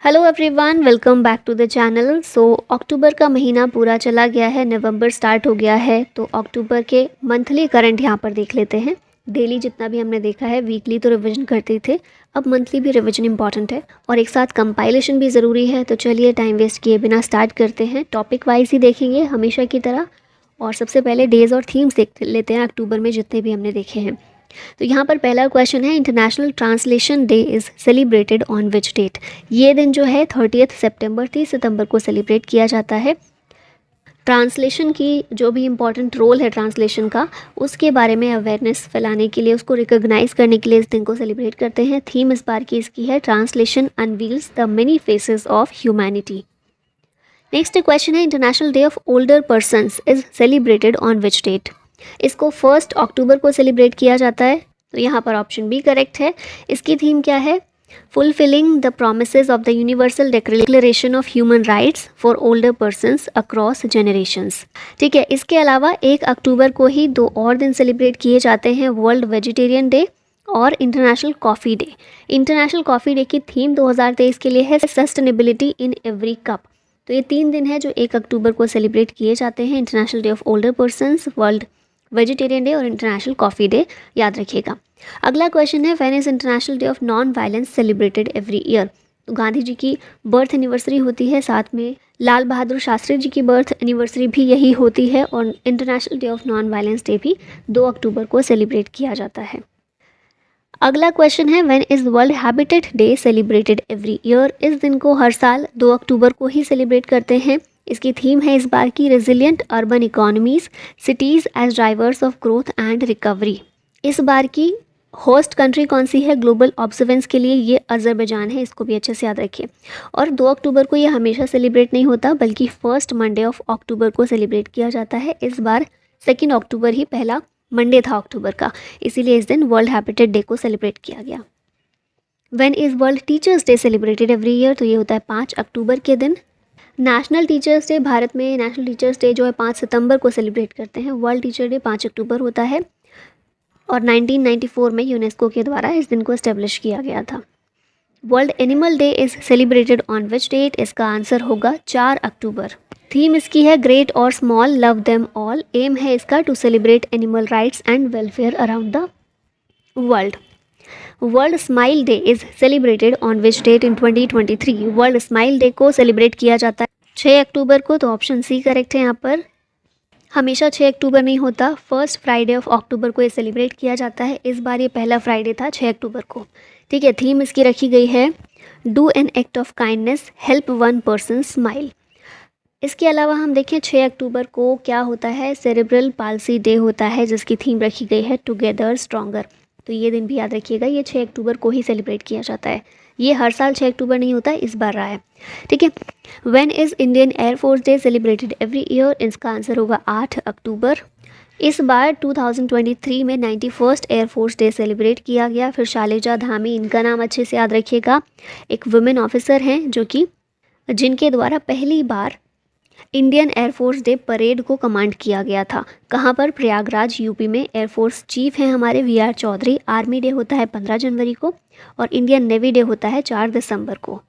Hello everyone, welcome back to the channel. अक्टूबर का महीना पूरा चला गया है, नवंबर स्टार्ट हो गया है। तो अक्टूबर के मंथली करंट यहाँ पर देख लेते हैं। डेली जितना भी हमने देखा है, वीकली तो रिवीजन करते थे, अब मंथली भी रिवीजन इंपॉर्टेंट है और एक साथ कंपाइलेशन भी ज़रूरी है। तो चलिए टाइम वेस्ट किए बिना स्टार्ट करते हैं। टॉपिक वाइज ही देखेंगे हमेशा की तरह, और सबसे पहले डेज़ और थीम्स देख लेते हैं अक्टूबर में जितने भी हमने देखे हैं। तो यहाँ पर पहला क्वेश्चन है, international translation day is celebrated on which date. ये दिन जो है 30 सितंबर 30 सितंबर को सेलिब्रेट किया जाता है। ट्रांसलेशन की जो भी इम्पोर्टेंट रोल है ट्रांसलेशन का, उसके बारे में अवेयरनेस फैलाने के लिए, उसको रिकॉग्नाइज करने के लिए इस दिन को सेलिब्रेट करते हैं। थीम इस बार की इसकी है, translation unveils the many faces of humanity. Next question है, international day of older persons is celebrated on which date. इसको 1 अक्टूबर को सेलिब्रेट किया जाता है। तो यहाँ पर ऑप्शन बी करेक्ट है। इसकी थीम क्या है? Fulfilling the promises of the universal declaration of human rights for older persons across generations. ठीक है, इसके अलावा 1 अक्टूबर को ही 2 और दिन सेलिब्रेट किए जाते हैं, वर्ल्ड वेजिटेरियन डे और international coffee day. International coffee day की थीम 2023 के लिए है सस्टेनेबिलिटी इन एवरी कप। तो ये 3 दिन है जो 1 अक्टूबर को सेलिब्रेट किए जाते हैं, international day of older persons, world vegetarian day और इंटरनेशनल कॉफ़ी डे, याद रखिएगा। अगला क्वेश्चन है, when is international day of non violence celebrated every year. तो गांधी जी की बर्थ एनिवर्सरी होती है, साथ में लाल बहादुर शास्त्री जी की बर्थ एनिवर्सरी भी यही होती है, और international day of non violence day भी 2 अक्टूबर को सेलिब्रेट किया जाता है। अगला क्वेश्चन है, when is world habitat day celebrated every year. इस दिन को हर साल 2 अक्टूबर को ही सेलिब्रेट करते हैं। इसकी थीम है इस बार की, resilient urban economies, cities as drivers of growth and recovery. इस बार की होस्ट कंट्री कौन सी है ग्लोबल ऑब्जर्वेंस के लिए? ये अजरबैजान है, इसको भी अच्छे से याद रखिए। और 2 अक्टूबर को ये हमेशा सेलिब्रेट नहीं होता, बल्कि फर्स्ट मंडे ऑफ अक्टूबर को सेलिब्रेट किया जाता है। इस बार 2 अक्टूबर ही पहला मंडे था अक्टूबर का, इसीलिए इस दिन वर्ल्ड हैबिटेट डे को सेलिब्रेट किया गया। When is world teachers day celebrated every year. तो ये होता है 5 अक्टूबर के दिन। नेशनल टीचर्स डे, भारत में नेशनल टीचर्स डे जो है 5 सितंबर को सेलिब्रेट करते हैं। वर्ल्ड टीचर डे 5 अक्टूबर होता है, और 1994 में यूनेस्को के द्वारा इस दिन को इस्टेब्लिश किया गया था। World animal day is celebrated on which date. इसका आंसर होगा 4 अक्टूबर। थीम इसकी है, ग्रेट और small love them all. Aim है इसका to celebrate animal rights and welfare around the world. World smile day is celebrated on which date in 2023। World smile day को celebrate किया जाता है 6 अक्टूबर को। तो ऑप्शन सी करेक्ट है यहाँ पर। हमेशा 6 अक्टूबर नहीं होता, फर्स्ट फ्राइडे ऑफ अक्टूबर को ये सेलिब्रेट किया जाता है। इस बार ये पहला फ्राइडे था 6 अक्टूबर को। ठीक है, थीम इसकी रखी गई है, do an act of kindness, help one person smile. इसके अलावा हम देखें 6 अक्टूबर को क्या होता है, सेरेब्रल पाल्सी डे होता है, जिसकी थीम रखी गई है टुगेदर स्ट्रॉन्गर। तो ये दिन भी याद रखिएगा, ये 6 अक्टूबर को ही सेलिब्रेट किया जाता है। ये हर साल 6 अक्टूबर नहीं होता, इस बार रहा है। ठीक है, when is Indian Air Force day celebrated every year. इसका आंसर होगा 8 अक्टूबर। इस बार 2023 में 91st एयरफोर्स डे सेलिब्रेट किया गया। फिर शालिजा धामी, इनका नाम अच्छे से याद रखिएगा, एक वुमेन ऑफिसर हैं जो कि जिनके द्वारा पहली बार इंडियन एयरफोर्स डे परेड को कमांड किया गया था। कहाँ पर? प्रयागराज, यूपी में। एयरफोर्स चीफ हैं हमारे V R Chaudhary. Army day होता है 15 जनवरी को, और इंडियन नेवी डे होता है 4 दिसंबर को।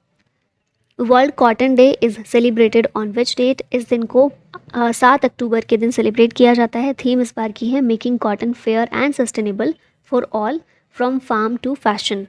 World cotton day is celebrated on which date. इस दिन को 7 अक्टूबर के दिन सेलिब्रेट किया जाता है। थीम इस बार की है, making cotton fair and sustainable for all from farm to fashion.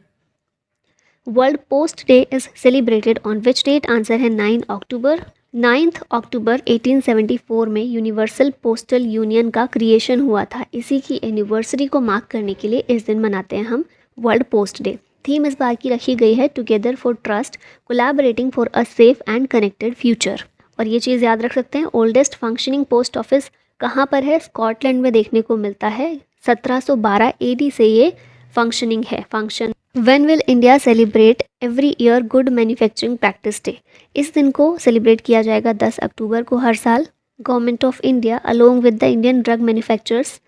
World post day is celebrated on which date. Answer है 9 अक्टूबर। 9 अक्टूबर 1874 में यूनिवर्सल पोस्टल यूनियन का क्रिएशन हुआ था। इसी की एनिवर्सरी को मार्क करने के लिए इस दिन मनाते हैं हम वर्ल्ड पोस्ट डे। थीम इस बार की रखी गई है, together for trust, collaborating for a safe and connected future. और ये चीज़ याद रख सकते हैं, ओल्डेस्ट फंक्शनिंग पोस्ट ऑफिस कहाँ पर है? स्कॉटलैंड में देखने को मिलता है। 1712 AD से ये फंक्शनिंग है। Function when will India celebrate every year good manufacturing practice day. इस दिन को सेलिब्रेट किया जाएगा 10 अक्टूबर को हर साल। Government of India along with the Indian drug manufacturers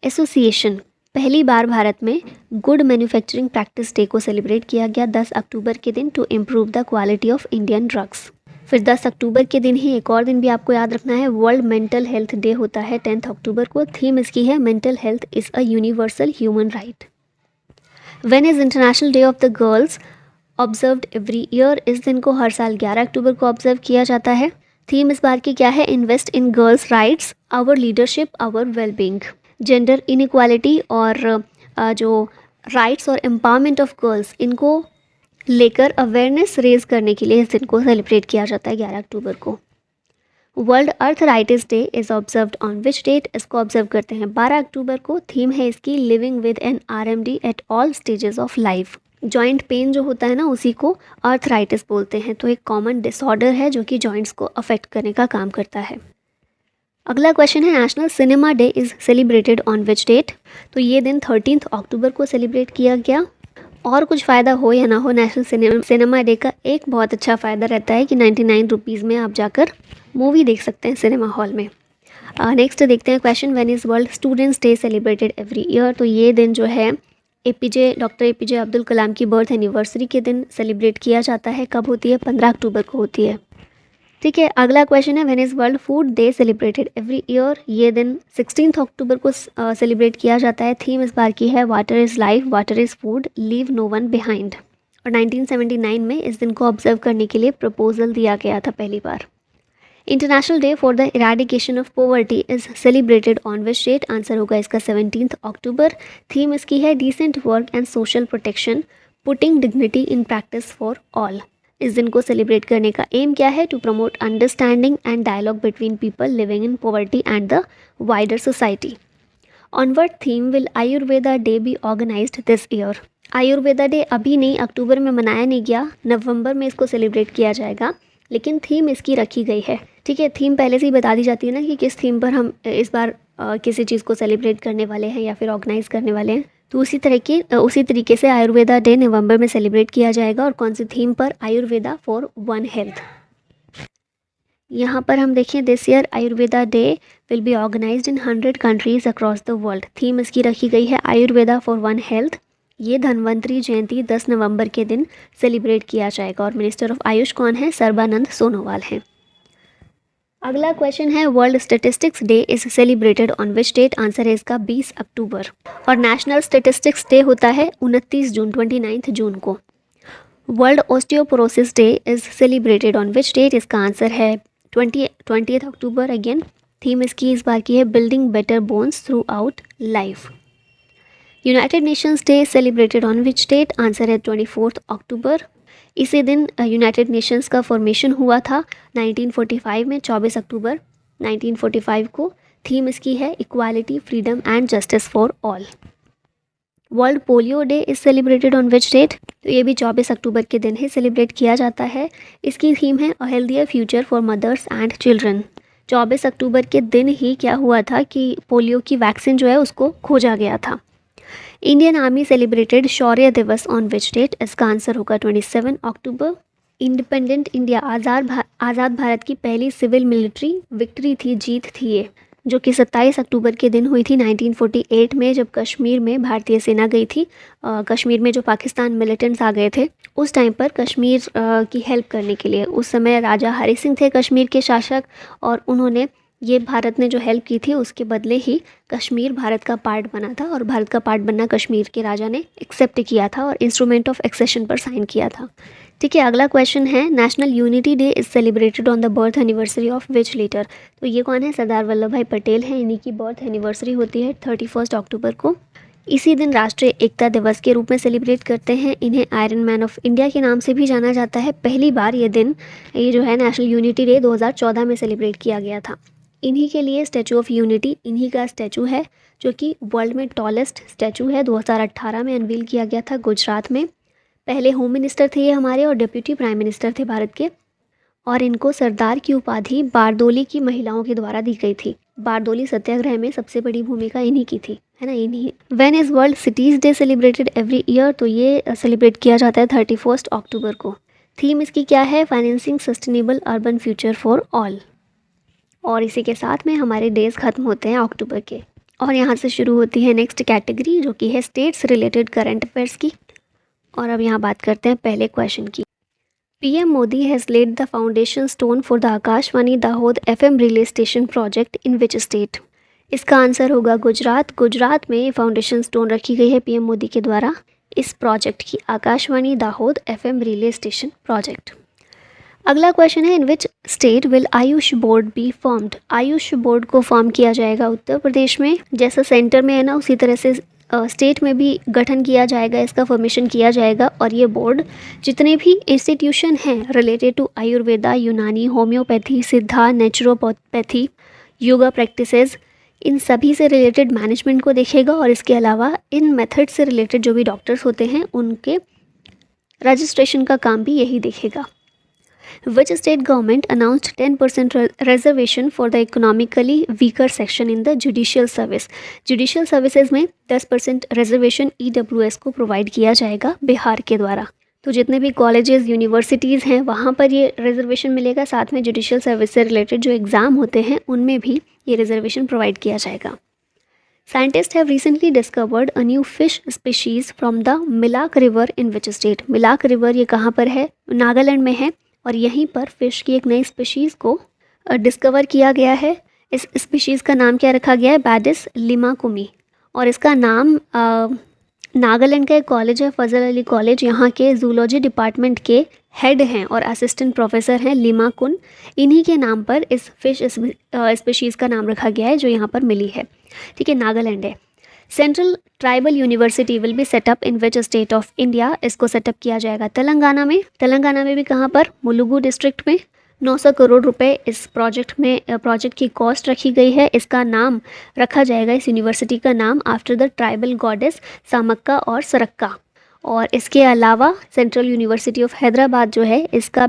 association, पहली बार भारत में गुड मैन्युफैक्चरिंग प्रैक्टिस डे को सेलिब्रेट किया गया 10 अक्टूबर के दिन, to improve the quality of Indian drugs. फिर 10 अक्टूबर के दिन ही एक और दिन भी आपको याद रखना है, वर्ल्ड मेंटल हेल्थ डे होता है 10 अक्टूबर को। थीम इसकी है, mental health is a universal human right. When is international day of the girls observed every year, इस दिन को हर साल 11 अक्टूबर को ऑब्जर्व किया जाता है। थीम इस बार की क्या है? Invest in girls rights, our leadership, our wellbeing. Gender inequality और जो राइट्स और एम्पावरमेंट ऑफ गर्ल्स, इनको लेकर अवेयरनेस रेज करने के लिए इस दिन को सेलिब्रेट किया जाता है 11 अक्टूबर को। World arthritis day is observed on which date, इसको ऑब्जर्व करते हैं 12 अक्टूबर को। थीम है इसकी living with an RMD at all stages of life. Joint pain जो होता है ना, उसी को अर्थराइटिस बोलते हैं। तो एक कॉमन डिसऑर्डर है जो कि जॉइंट्स को अफेक्ट करने का काम करता है। अगला क्वेश्चन है national cinema day is celebrated on which date. तो ये दिन 13 अक्टूबर को सेलिब्रेट किया गया। और कुछ फ़ायदा हो या ना हो, नेशनल सिनेमा डे का एक बहुत अच्छा फ़ायदा रहता है कि 99 रुपीज़ में आप जाकर मूवी देख सकते हैं सिनेमा हॉल में। नेक्स्ट देखते हैं question, when is world students day celebrated every year. तो ये दिन जो है डॉक्टर APJ अब्दुल कलाम की बर्थ एनिवर्सरी के दिन सेलिब्रेट किया जाता है। कब होती है? 15 अक्टूबर को होती है। ठीक है, अगला क्वेश्चन है, when is world food day celebrated every year. ये दिन 16 अक्टूबर को सेलिब्रेट किया जाता है। थीम इस बार की है water is life, water is food, leave no one behind. और 1979 में इस दिन को ऑब्जर्व करने के लिए प्रपोजल दिया गया था पहली बार। International day for the eradication of poverty is celebrated on which date. Answer होगा इसका 17 अक्टूबर। थीम इसकी है decent work and social protection, putting dignity in practice for all. इस दिन को सेलिब्रेट करने का एम क्या है? To promote understanding and dialogue between people living in poverty and the wider society. On what theme will Ayurveda day be organised this year. Ayurveda day अभी नहीं, अक्टूबर में मनाया नहीं गया, नवंबर में इसको सेलिब्रेट किया जाएगा, लेकिन थीम इसकी रखी गई है। ठीक है, थीम पहले से ही बता दी जाती है ना कि किस थीम पर हम इस बार किसी चीज़ को सेलिब्रेट करने वाले हैं या फिर ऑर्गेनाइज करने वाले हैं। तो उसी तरीके से आयुर्वेदा डे नवंबर में सेलिब्रेट किया जाएगा। और कौन सी थीम पर? Ayurveda for one health. यहाँ पर हम देखें, this year Ayurveda day will be organised in 100 countries across the world. Theme इसकी रखी गई है आयुर्वेदा फॉर वन हेल्थ। ये धन्वंतरी जयंती 10 नवंबर के दिन सेलिब्रेट किया जाएगा। और मिनिस्टर ऑफ आयुष कौन है? सर्बानंद सोनोवाल हैं। अगला क्वेश्चन है, world statistics day is celebrated on which date. Answer है इसका 20 अक्टूबर। और नेशनल स्टैटिस्टिक्स डे होता है 29 जून, 29 जून को। World osteoporosis day is celebrated on which date. इसका आंसर है 20 अक्टूबर अगेन। थीम इसकी इस बार की है building better bones throughout life. United Nations day celebrated on which date. Answer है 24 अक्टूबर। इसी दिन यूनाइटेड नेशंस का फॉर्मेशन हुआ था 1945 में, 24 अक्टूबर 1945 को। थीम इसकी है equality, freedom and justice for all. World polio day is celebrated on which date. तो ये भी 24 अक्टूबर के दिन ही सेलिब्रेट किया जाता है। इसकी थीम है अ healthier future for mothers and children. 24 अक्टूबर के दिन ही क्या हुआ था कि पोलियो की वैक्सीन जो है उसको खोजा गया था। इंडियन आर्मी सेलिब्रेटेड शौर्य दिवस ऑन विच डेट। इसका आंसर होगा 27 अक्टूबर। इंडिपेंडेंट इंडिया, आज़ाद भारत की पहली सिविल मिलिट्री विक्ट्री थी, जीत थी ये, जो कि 27 अक्टूबर के दिन हुई थी 1948 में, जब कश्मीर में भारतीय सेना गई थी। कश्मीर में जो पाकिस्तान मिलिटेंट्स आ गए थे उस टाइम पर कश्मीर की हेल्प करने के लिए। उस समय राजा हरि सिंह थे कश्मीर के शासक, और उन्होंने ये भारत ने जो हेल्प की थी उसके बदले ही कश्मीर भारत का पार्ट बना था। और भारत का पार्ट बनना कश्मीर के राजा ने एक्सेप्ट किया था और इंस्ट्रूमेंट ऑफ एक्सेशन पर साइन किया था। ठीक है, अगला क्वेश्चन है, national unity day is celebrated on the birth anniversary of which leader. तो ये कौन है? सरदार वल्लभ भाई पटेल हैं। इन्हीं की बर्थ एनिवर्सरी होती है 31 अक्टूबर को। इसी दिन राष्ट्रीय एकता दिवस के रूप में सेलिब्रेट करते हैं। इन्हें आयरन मैन ऑफ इंडिया के नाम से भी जाना जाता है। पहली बार ये जो है नेशनल यूनिटी डे 2014 में सेलिब्रेट किया गया था। इन्हीं के लिए स्टैचू ऑफ यूनिटी, इन्हीं का स्टैचू है जो कि वर्ल्ड में टॉलेस्ट स्टैचू है। 2018 में अनवील किया गया था गुजरात में। पहले होम मिनिस्टर थे ये हमारे और डिप्यूटी प्राइम मिनिस्टर थे भारत के। और इनको सरदार की उपाधि बारदोली की महिलाओं के द्वारा दी गई थी। बारदोली सत्याग्रह में सबसे बड़ी भूमिका इन्हीं की थी, है ना, इन्हीं। When is world cities day celebrated every year. तो ये सेलिब्रेट किया जाता है 31 अक्टूबर को। थीम इसकी क्या है? Financing sustainable urban future for all. और इसी के साथ में हमारे डेज़ ख़त्म होते हैं अक्टूबर के। और यहाँ से शुरू होती है नेक्स्ट कैटेगरी, जो कि है स्टेट्स रिलेटेड करंट अफेयर्स की। और अब यहाँ बात करते हैं पहले क्वेश्चन की। PM Modi has laid the foundation stone for the Akashvani Dahod FM relay station project in which state. इसका आंसर होगा गुजरात। गुजरात में फाउंडेशन स्टोन रखी गई है पीएम मोदी के द्वारा इस प्रोजेक्ट की? Akashvani Dahod FM relay station project. अगला क्वेश्चन है, in which state will AYUSH board be formed? AYUSH board को फॉर्म किया जाएगा उत्तर प्रदेश में। जैसा सेंटर में है ना, उसी तरह से स्टेट में भी गठन किया जाएगा, इसका फॉर्मेशन किया जाएगा। और ये बोर्ड जितने भी इंस्टीट्यूशन हैं रिलेटेड टू आयुर्वेदा, यूनानी, होम्योपैथी, सिद्धा, नेचुरोपैथी, योगा प्रैक्टिसेस, इन सभी से रिलेटेड मैनेजमेंट को देखेगा। और इसके अलावा इन मेथड से रिलेटेड जो भी डॉक्टर्स होते हैं उनके रजिस्ट्रेशन का काम भी यही देखेगा। Which state government announced 10% reservation for the economically weaker section in the judicial service? Judicial services में 10% reservation EWS को प्रोवाइड किया जाएगा बिहार के द्वारा। तो जितने भी कॉलेजेस, यूनिवर्सिटीज़ हैं वहाँ पर ये रिजर्वेशन मिलेगा। साथ में जुडिशियल सर्विस से रिलेटेड जो एग्ज़ाम होते हैं उनमें भी ये रिजर्वेशन प्रोवाइड किया जाएगा। Scientists have recently discovered a new fish species from the Milak river in which state? Milak river ये कहाँ पर है? नागालैंड में है। और यहीं पर फ़िश की एक नई स्पीशीज़ को डिस्कवर किया गया है। इस स्पीशीज़ का नाम क्या रखा गया है? बैडिस लिमाकुमी। और इसका नाम नागालैंड का एक कॉलेज है, फजल अली कॉलेज, यहाँ के जूलॉजी डिपार्टमेंट के हेड हैं और असिस्टेंट प्रोफेसर हैं लिमाकुन। इन्हीं के नाम पर इस फिश स्पीशीज़ का नाम रखा गया है जो यहाँ पर मिली है। ठीक है, नागालैंड है। Central tribal university will be set up in which state of India? इसको सेटअप किया जाएगा तेलंगाना में। तेलंगाना में भी कहाँ पर? मुलुगु डिस्ट्रिक्ट में। 900 करोड़ रुपए इस प्रोजेक्ट की कॉस्ट रखी गई है। इसका नाम रखा जाएगा, इस यूनिवर्सिटी का नाम, आफ्टर द ट्राइबल गॉडेस सामक्का और सरक्का। और इसके अलावा सेंट्रल यूनिवर्सिटी ऑफ हैदराबाद जो है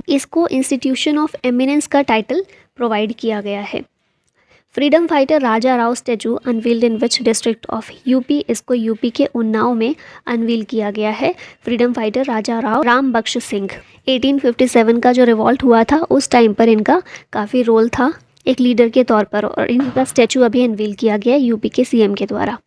इसको इंस्टीट्यूशन ऑफ एमिनेंस का टाइटल प्रोवाइड किया गया है। Freedom fighter Raja Rao statue unveiled in which district of UP? इसको यूपी के उन्नाव में अनवील किया गया है। फ्रीडम फाइटर राजा राव राम बख्श सिंह। 1857 का जो रिवॉल्ट हुआ था उस टाइम पर इनका काफ़ी रोल था एक लीडर के तौर पर, और इनका स्टैचू अभी अनवील किया गया यूपी के CM के द्वारा।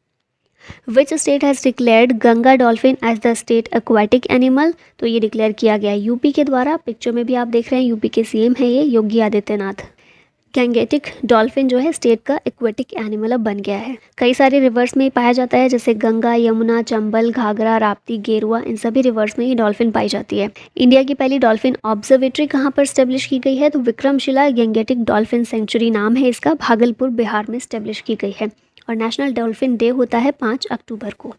Which state has declared Ganga dolphin as the state aquatic animal? तो ये डिक्लेयर किया गया यूपी के द्वारा। पिक्चर में भी आप देख रहे हैं यूपी के CM है ये योगी आदित्यनाथ। गैंगेटिक डॉल्फिन जो है स्टेट का एक्वेटिक एनिमल अब बन गया है। कई सारे रिवर्स में पाया जाता है, जैसे गंगा, यमुना, चंबल, घाघरा, राप्ती, गेरुआ, इन सभी रिवर्स में ये डॉल्फिन पाई जाती है। इंडिया की पहली डॉल्फिन ऑब्जर्वेटरी कहाँ पर स्टेब्लिश की गई है? तो विक्रमशिला गैंगेटिक डॉल्फिन सेंचुरी नाम है इसका, भागलपुर बिहार में स्टेब्लिश की गई है। और नेशनल डॉल्फिन डे होता है 5 अक्टूबर को।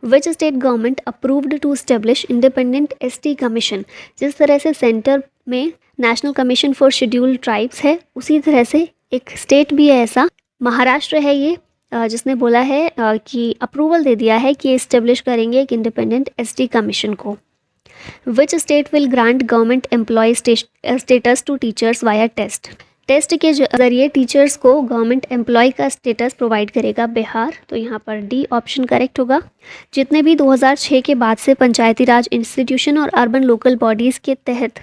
Which state government approved to establish independent ST commission? जिस तरह से सेंटर में national commission for scheduled tribes है, उसी तरह से एक स्टेट भी है ऐसा, महाराष्ट्र है ये, जिसने बोला है कि अप्रूवल दे दिया है कि इस्टेब्लिश करेंगे एक इंडिपेंडेंट ST कमीशन को। Which state will grant government employ status to teachers via test? Test के जरिए टीचर्स को गवर्नमेंट एम्प्लॉय का स्टेटस प्रोवाइड करेगा बिहार। तो यहाँ पर D ऑप्शन करेक्ट होगा। जितने भी 2006 के बाद से पंचायती राज इंस्टीट्यूशन और अर्बन लोकल बॉडीज़ के तहत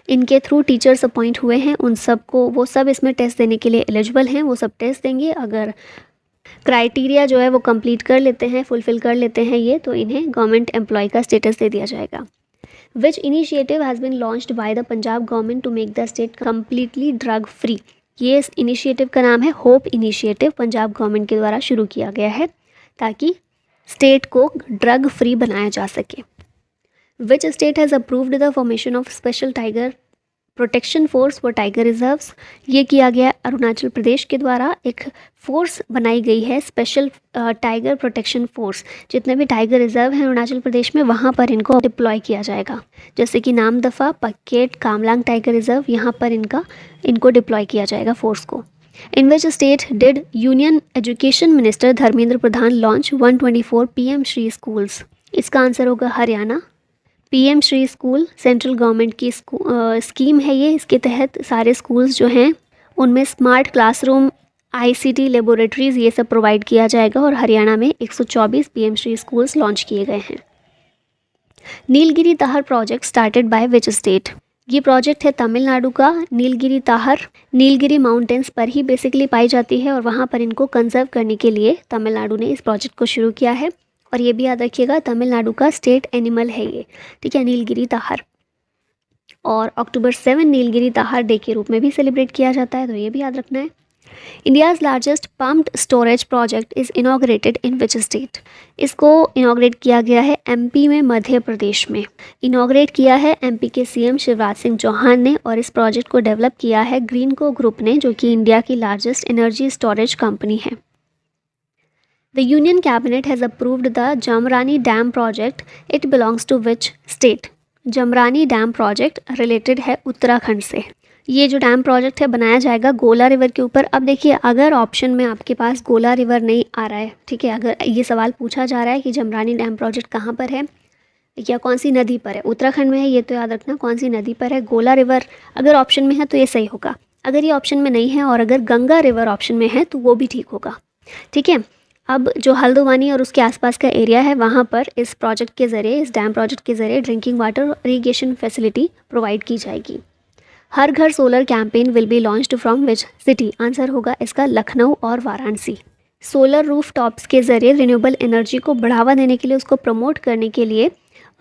इनके थ्रू टीचर्स अपॉइंट हुए हैं, उन सब को वो सब इसमें टेस्ट देने के लिए एलिजिबल हैं। वो सब टेस्ट देंगे। अगर क्राइटेरिया जो है वो कंप्लीट कर लेते हैं, फुलफिल कर लेते हैं ये, तो इन्हें गवर्नमेंट एम्प्लॉय का स्टेटस दे दिया जाएगा। Which initiative has been launched by the Punjab government to make the state completely drug free? ये इस इनिशिएटिव का नाम है होप इनिशिएटिव। पंजाब गवर्नमेंट के द्वारा शुरू किया गया है ताकि स्टेट को ड्रग फ्री बनाया जा सके। विच state has approved the formation of special tiger protection force for tiger reserves? ये किया गया अरुणाचल प्रदेश के द्वारा। एक फोर्स बनाई गई है स्पेशल टाइगर प्रोटेक्शन फोर्स। जितने भी टाइगर रिजर्व हैं अरुणाचल प्रदेश में वहाँ पर इनको डिप्लॉय किया जाएगा, जैसे कि नामदफा, पक्केट, कामलांग टाइगर रिजर्व, यहाँ पर इनको डिप्लॉय किया जाएगा फोर्स को। In which state did union education minister Dharmendra Pradhan launch 124 PM Shri schools? इसका आंसर होगा Haryana. PM Shri school central government की स्कीम है ये। इसके तहत सारे स्कूल्स जो हैं उनमें स्मार्ट क्लासरूम, ICT लेबोरेटरीज़ ये सब प्रोवाइड किया जाएगा। और हरियाणा में 124 PM श्री स्कूल्स लॉन्च किए गए हैं। Nilgiri tahr project started by which state? ये प्रोजेक्ट है तमिलनाडु का। नीलगिरी ताहर नीलगिरी माउंटेन्स पर ही बेसिकली पाई जाती है और वहाँ पर इनको कंजर्व करने के लिए तमिलनाडु ने इस प्रोजेक्ट को शुरू किया है। और ये भी याद रखिएगा तमिलनाडु का स्टेट एनिमल है ये, ठीक है, नीलगिरी ताहर। और अक्टूबर 7 नीलगिरी ताहर डे के रूप में भी सेलिब्रेट किया जाता है, तो ये भी याद रखना है। India's largest pumped storage project is inaugurated in which state? इसको इनॉग्रेट किया गया है एमपी में, मध्य प्रदेश में। इनॉग्रेट किया है एमपी के सीएम शिवराज सिंह चौहान ने, और इस प्रोजेक्ट को डेवलप किया है ग्रीनको ग्रुप ने, जो कि इंडिया की लार्जेस्ट एनर्जी स्टोरेज कंपनी है। The union cabinet has approved the Jamrani dam project, it belongs to which state? Jamrani dam project related है उत्तराखंड से। ये जो डैम प्रोजेक्ट है बनाया जाएगा गोला रिवर के ऊपर। अब देखिए, अगर ऑप्शन में आपके पास गोला रिवर नहीं आ रहा है, ठीक है, अगर ये सवाल पूछा जा रहा है कि जमरानी डैम प्रोजेक्ट कहाँ पर है या कौन सी नदी पर है, उत्तराखंड में है, ये तो याद रखना कौन सी नदी पर है। गोला रिवर अगर ऑप्शन में है तो ये सही होगा। अगर ये ऑप्शन में नहीं है और अगर गंगा रिवर ऑप्शन में है तो वो भी ठीक होगा, ठीक है। अब जो हल्द्वानी और उसके आसपास का एरिया है, वहाँ पर इस प्रोजेक्ट के ज़रिए, इस डैम प्रोजेक्ट के ज़रिए ड्रिंकिंग वाटर और इरीगेशन फैसिलिटी प्रोवाइड की जाएगी। हर घर solar campaign will be launched from which city? Answer होगा इसका लखनऊ और वाराणसी। सोलर रूफ टॉप्स के ज़रिए रिन्यूएबल एनर्जी को बढ़ावा देने के लिए, उसको प्रमोट करने के लिए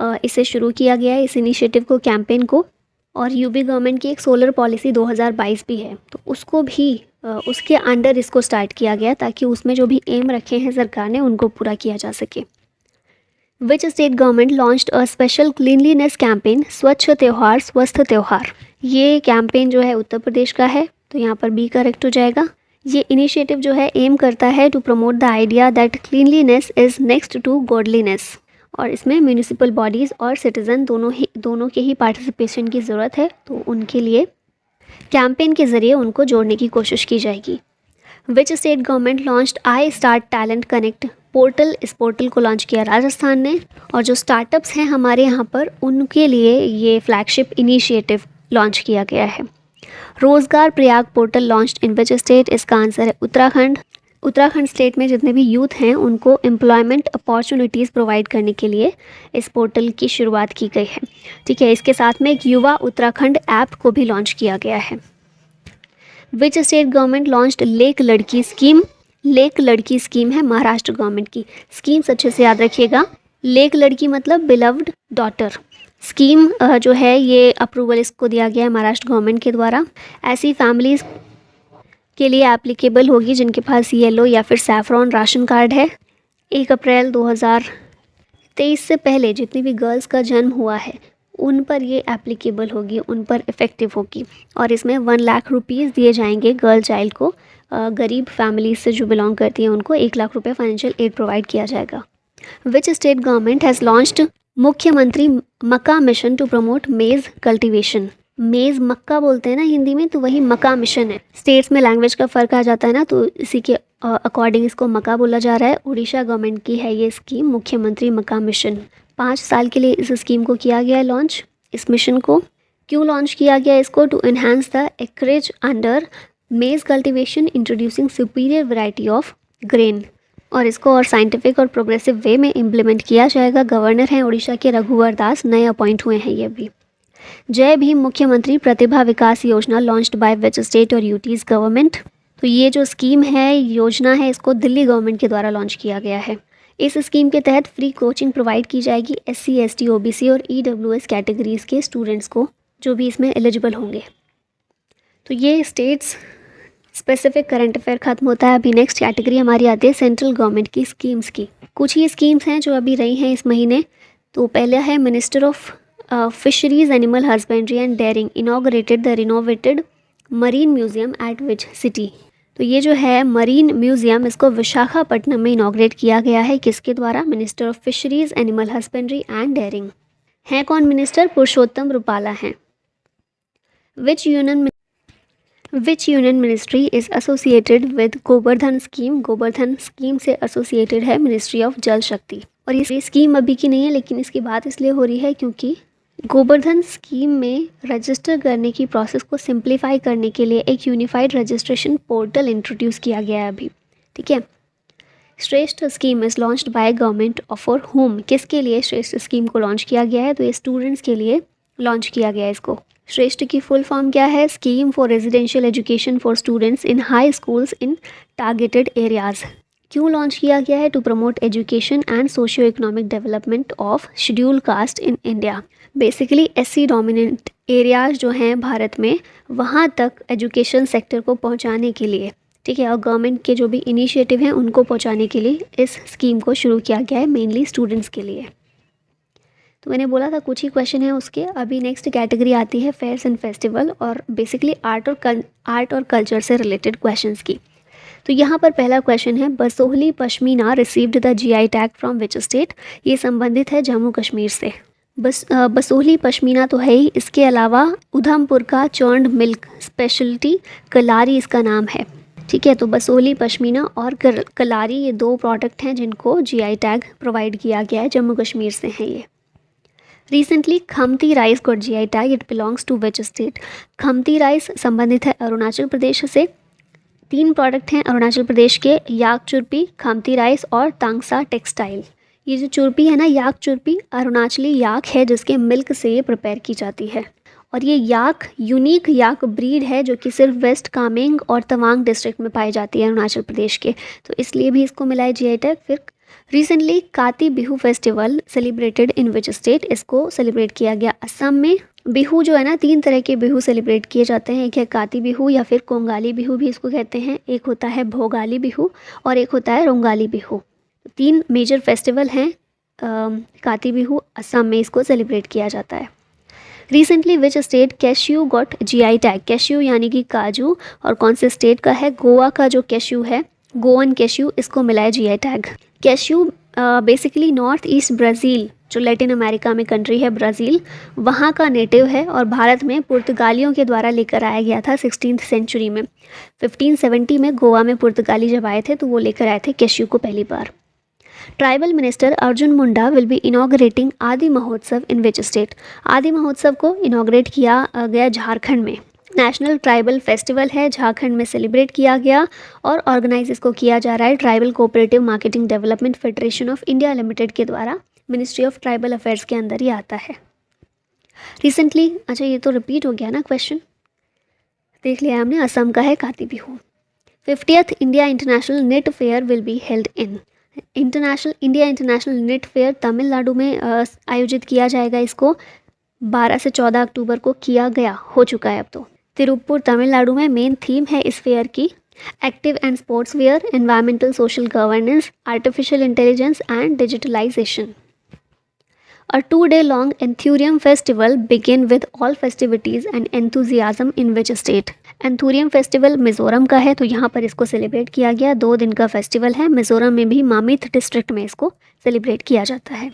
इसे शुरू किया गया है, इस इनिशिएटिव को, कैंपेन को। और यूपी गवर्नमेंट की एक सोलर पॉलिसी 2022 भी है, तो उसको भी उसके अंडर इसको स्टार्ट किया गया, ताकि उसमें जो भी एम रखे हैं सरकार ने उनको पूरा किया जा सके। विच state government launched a special cleanliness campaign, स्वच्छ त्यौहार स्वस्थ त्यौहार? ये कैंपेन जो है उत्तर प्रदेश का है, तो यहाँ पर बी करेक्ट हो जाएगा। ये इनिशिएटिव जो है एम करता है to promote the idea that cleanliness is next to godliness, और इसमें म्यूनिसिपल बॉडीज़ और सिटीज़न दोनों के ही पार्टिसिपेशन की ज़रूरत है, तो उनके लिए कैंपेन के ज़रिए उनको जोड़ने की कोशिश की जाएगी। विच state government launched I start talent connect portal? इस पोर्टल को लॉन्च किया राजस्थान ने, और जो स्टार्टअप्स हैं हमारे यहाँ पर उनके लिए ये फ्लैगशिप इनिशिएटिव लॉन्च किया गया है। रोज़गार Prayag portal launched in which state? इसका आंसर है उत्तराखंड। उत्तराखंड स्टेट में जितने भी यूथ हैं उनको एम्प्लॉयमेंट अपॉर्चुनिटीज़ प्रोवाइड करने के लिए इस पोर्टल की शुरुआत की गई है, ठीक है। इसके साथ में एक युवा उत्तराखंड ऐप को भी लॉन्च किया गया है। Which state government launched lake लड़की स्कीम? लेक लड़की स्कीम है महाराष्ट्र गवर्नमेंट की। स्कीम्स अच्छे से याद रखिएगा। लेक लड़की मतलब बिलव्ड डॉटर। स्कीम जो है ये अप्रूवल इसको दिया गया है महाराष्ट्र गवर्नमेंट के द्वारा। ऐसी फैमिलीज़ के लिए एप्लीकेबल होगी जिनके पास येलो या फिर सैफरॉन राशन कार्ड है। 1 अप्रैल 2023 से पहले जितनी भी गर्ल्स का जन्म हुआ है उन पर ये एप्लीकेबल होगी, उन पर इफ़ेक्टिव होगी। और इसमें 1 लाख रुपीज़ दिए जाएंगे गर्ल चाइल्ड को। गरीब फैमिलीज से जो बिलोंग करती हैं उनको 1 लाख रुपये फाइनेंशियल एड प्रोवाइड किया जाएगा। विच स्टेट गवर्नमेंट हैज़ लॉन्च्ड मुख्यमंत्री मक्का मिशन टू प्रमोट मेज़ कल्टीवेशन? मेज़ मक्का बोलते हैं ना हिंदी में, तो वही मक्का मिशन है। स्टेट्स में लैंग्वेज का फ़र्क आ जाता है ना, तो इसी के अकॉर्डिंग इसको मक्का बोला जा रहा है। उड़ीसा गवर्नमेंट की है ये स्कीम, मुख्यमंत्री मक्का मिशन। 5 साल के लिए इस स्कीम को किया गया है लॉन्च। इस मिशन को क्यों लॉन्च किया गया इसको? To enhance the acreage under maize cultivation, introducing superior variety of grain. और इसको और साइंटिफिक और प्रोग्रेसिव वे में इम्प्लीमेंट किया जाएगा। गवर्नर हैं उड़ीसा के रघुवर दास, नए अपॉइंट हुए हैं ये भी। जय भीम मुख्यमंत्री प्रतिभा विकास योजना लॉन्च्ड बाय विच स्टेट और यूटीज़ गवर्नमेंट? तो ये जो स्कीम है, योजना है, इसको दिल्ली गवर्नमेंट के द्वारा लॉन्च किया गया है। इस स्कीम के तहत फ्री कोचिंग प्रोवाइड की जाएगी SC, ST, OBC और EWS कैटेगरीज़ के स्टूडेंट्स को, जो भी इसमें एलिजिबल होंगे। तो ये स्टेट्स स्पेसिफिक करंट अफेयर ख़त्म होता है। अभी नेक्स्ट कैटेगरी हमारी आती है सेंट्रल गवर्नमेंट की स्कीम्स की। कुछ ही स्कीम्स हैं जो अभी रही हैं इस महीने। तो पहले है minister of fisheries, animal husbandry and dairying inaugurated the renovated marine museum at which city? तो ये जो है मरीन म्यूजियम, इसको विशाखापट्टनम में इनॉग्रेट किया गया है। किसके द्वारा? Minister of fisheries, animal husbandry and dairying. हैं कौन मिनिस्टर? पुरुषोत्तम रुपाला हैं। Which union ministry is associated with Govardhan scheme? Govardhan scheme से एसोसिएटेड है मिनिस्ट्री ऑफ जल शक्ति। और ये स्कीम अभी की नहीं है, लेकिन इसकी बात इसलिए हो रही है क्योंकि गोवर्धन स्कीम में रजिस्टर करने की प्रोसेस को सिंप्लीफाई करने के लिए एक यूनिफाइड रजिस्ट्रेशन पोर्टल इंट्रोड्यूस किया गया है अभी, ठीक है। श्रेष्ठ scheme is launched by government for home? किसके लिए श्रेष्ठ स्कीम को लॉन्च किया गया है? तो ये स्टूडेंट्स के लिए लॉन्च किया गया है इसको। श्रेष्ठ की फुल फॉर्म क्या है? Scheme for residential education for students in high schools in targeted areas. क्यों लॉन्च किया गया है? To promote education and socio economic development of schedule caste in India. Basically SC dominant areas जो हैं भारत में, वहाँ तक एजुकेशन सेक्टर को पहुँचाने के लिए, ठीक है, और गवर्नमेंट के जो भी इनिशिएटिव हैं उनको पहुंचाने के लिए इस स्कीम को शुरू किया गया है, मेनली स्टूडेंट्स के लिए। तो मैंने बोला था कुछ ही क्वेश्चन है उसके। अभी नेक्स्ट कैटेगरी आती है फेयर्स एंड फेस्टिवल और बेसिकली आर्ट और कल्चर से रिलेटेड क्वेश्चंस की। तो यहाँ पर पहला क्वेश्चन है, Basohli pashmina received the GI tag from which state. ये संबंधित है जम्मू कश्मीर से। बसोहली पश्मीना तो है ही, इसके अलावा उधमपुर का चर्न्ड मिल्क स्पेशलिटी कलारी इसका नाम है। ठीक है, तो बसोहली पश्मीना और कलारी ये दो प्रोडक्ट हैं जिनको जीआई टैग प्रोवाइड किया गया है, जम्मू कश्मीर से हैं ये। Recently Khamti rice got GI tag, it belongs to which state. Khamti rice संबंधित है अरुणाचल प्रदेश से। 3 प्रोडक्ट हैं अरुणाचल प्रदेश के, याक चुरपी, खमती राइस और तांगसा टेक्सटाइल। ये जो चुरपी है ना, याक चुरपी अरुणाचली याक है जिसके मिल्क से ये प्रिपेयर की जाती है। और ये याक यूनिक याक ब्रीड है जो कि सिर्फ वेस्ट कामेंग और तवांग डिस्ट्रिक्ट में पाई जाती है अरुणाचल प्रदेश के, तो इसलिए भी इसको मिला है जीआई टैग। फिर रिसेंटली काती Bihu festival celebrated in which state, इसको सेलिब्रेट किया गया असम में। बिहू जो है ना, 3 तरह के बिहू सेलिब्रेट किए जाते हैं। एक है काती बिहू या फिर कोंगाली बिहू भी इसको कहते हैं, एक होता है भोगाली बिहू और एक होता है रोंगाली बिहू। 3 मेजर फेस्टिवल हैं। काती बिहू असम में इसको सेलिब्रेट किया जाता है। Recently which state cashew got GI tag. Cashew यानी कि काजू, और कौन से स्टेट का है, गोवा का जो कैश्यू है, गोवन कैश्यू, इसको मिला है GI tag. Cashew basically north east Brazil, जो लैटिन अमेरिका में कंट्री है ब्राज़ील, वहाँ का नेटिव है और भारत में पुर्तगालियों के द्वारा लेकर आया गया था 16th सेंचुरी में। 1570 में गोवा में पुर्तगाली जब आए थे तो वो लेकर आए थे कैश्यू को पहली बार। Tribal minister Arjun Munda will be inaugurating Aadi Mahotsav in which state. आदि महोत्सव को इनॉग्रेट किया गया झारखंड में। नेशनल ट्राइबल फेस्टिवल है, झारखंड में सेलिब्रेट किया गया और ऑर्गेनाइज इसको किया जा रहा है tribal cooperative marketing development federation of India limited के द्वारा। मिनिस्ट्री ऑफ ट्राइबल अफेयर्स के अंदर ही आता है। रिसेंटली, अच्छा ये तो रिपीट हो गया ना क्वेश्चन, देख लिया हमने। असम का है काती Bihu. 50th India international net fair will be held in. India international net fair Tamil Nadu में आयोजित किया जाएगा। इसको 12 से 14 अक्टूबर को किया गया, हो चुका है अब तो। तिरुप्पुर तमिलनाडु में मेन थीम है इस फेयर की active and sportswear, environmental social governance, artificial intelligence and digitalisation. A 2-day long Anthurium festival begin with all festivities and enthusiasm in which state? Anthurium festival Mizoram का है, तो यहाँ पर इसको सेलिब्रेट किया गया। 2 दिन का फेस्टिवल है। मिज़ोरम में भी मामित डिस्ट्रिक्ट में इसको सेलिब्रेट किया जाता है।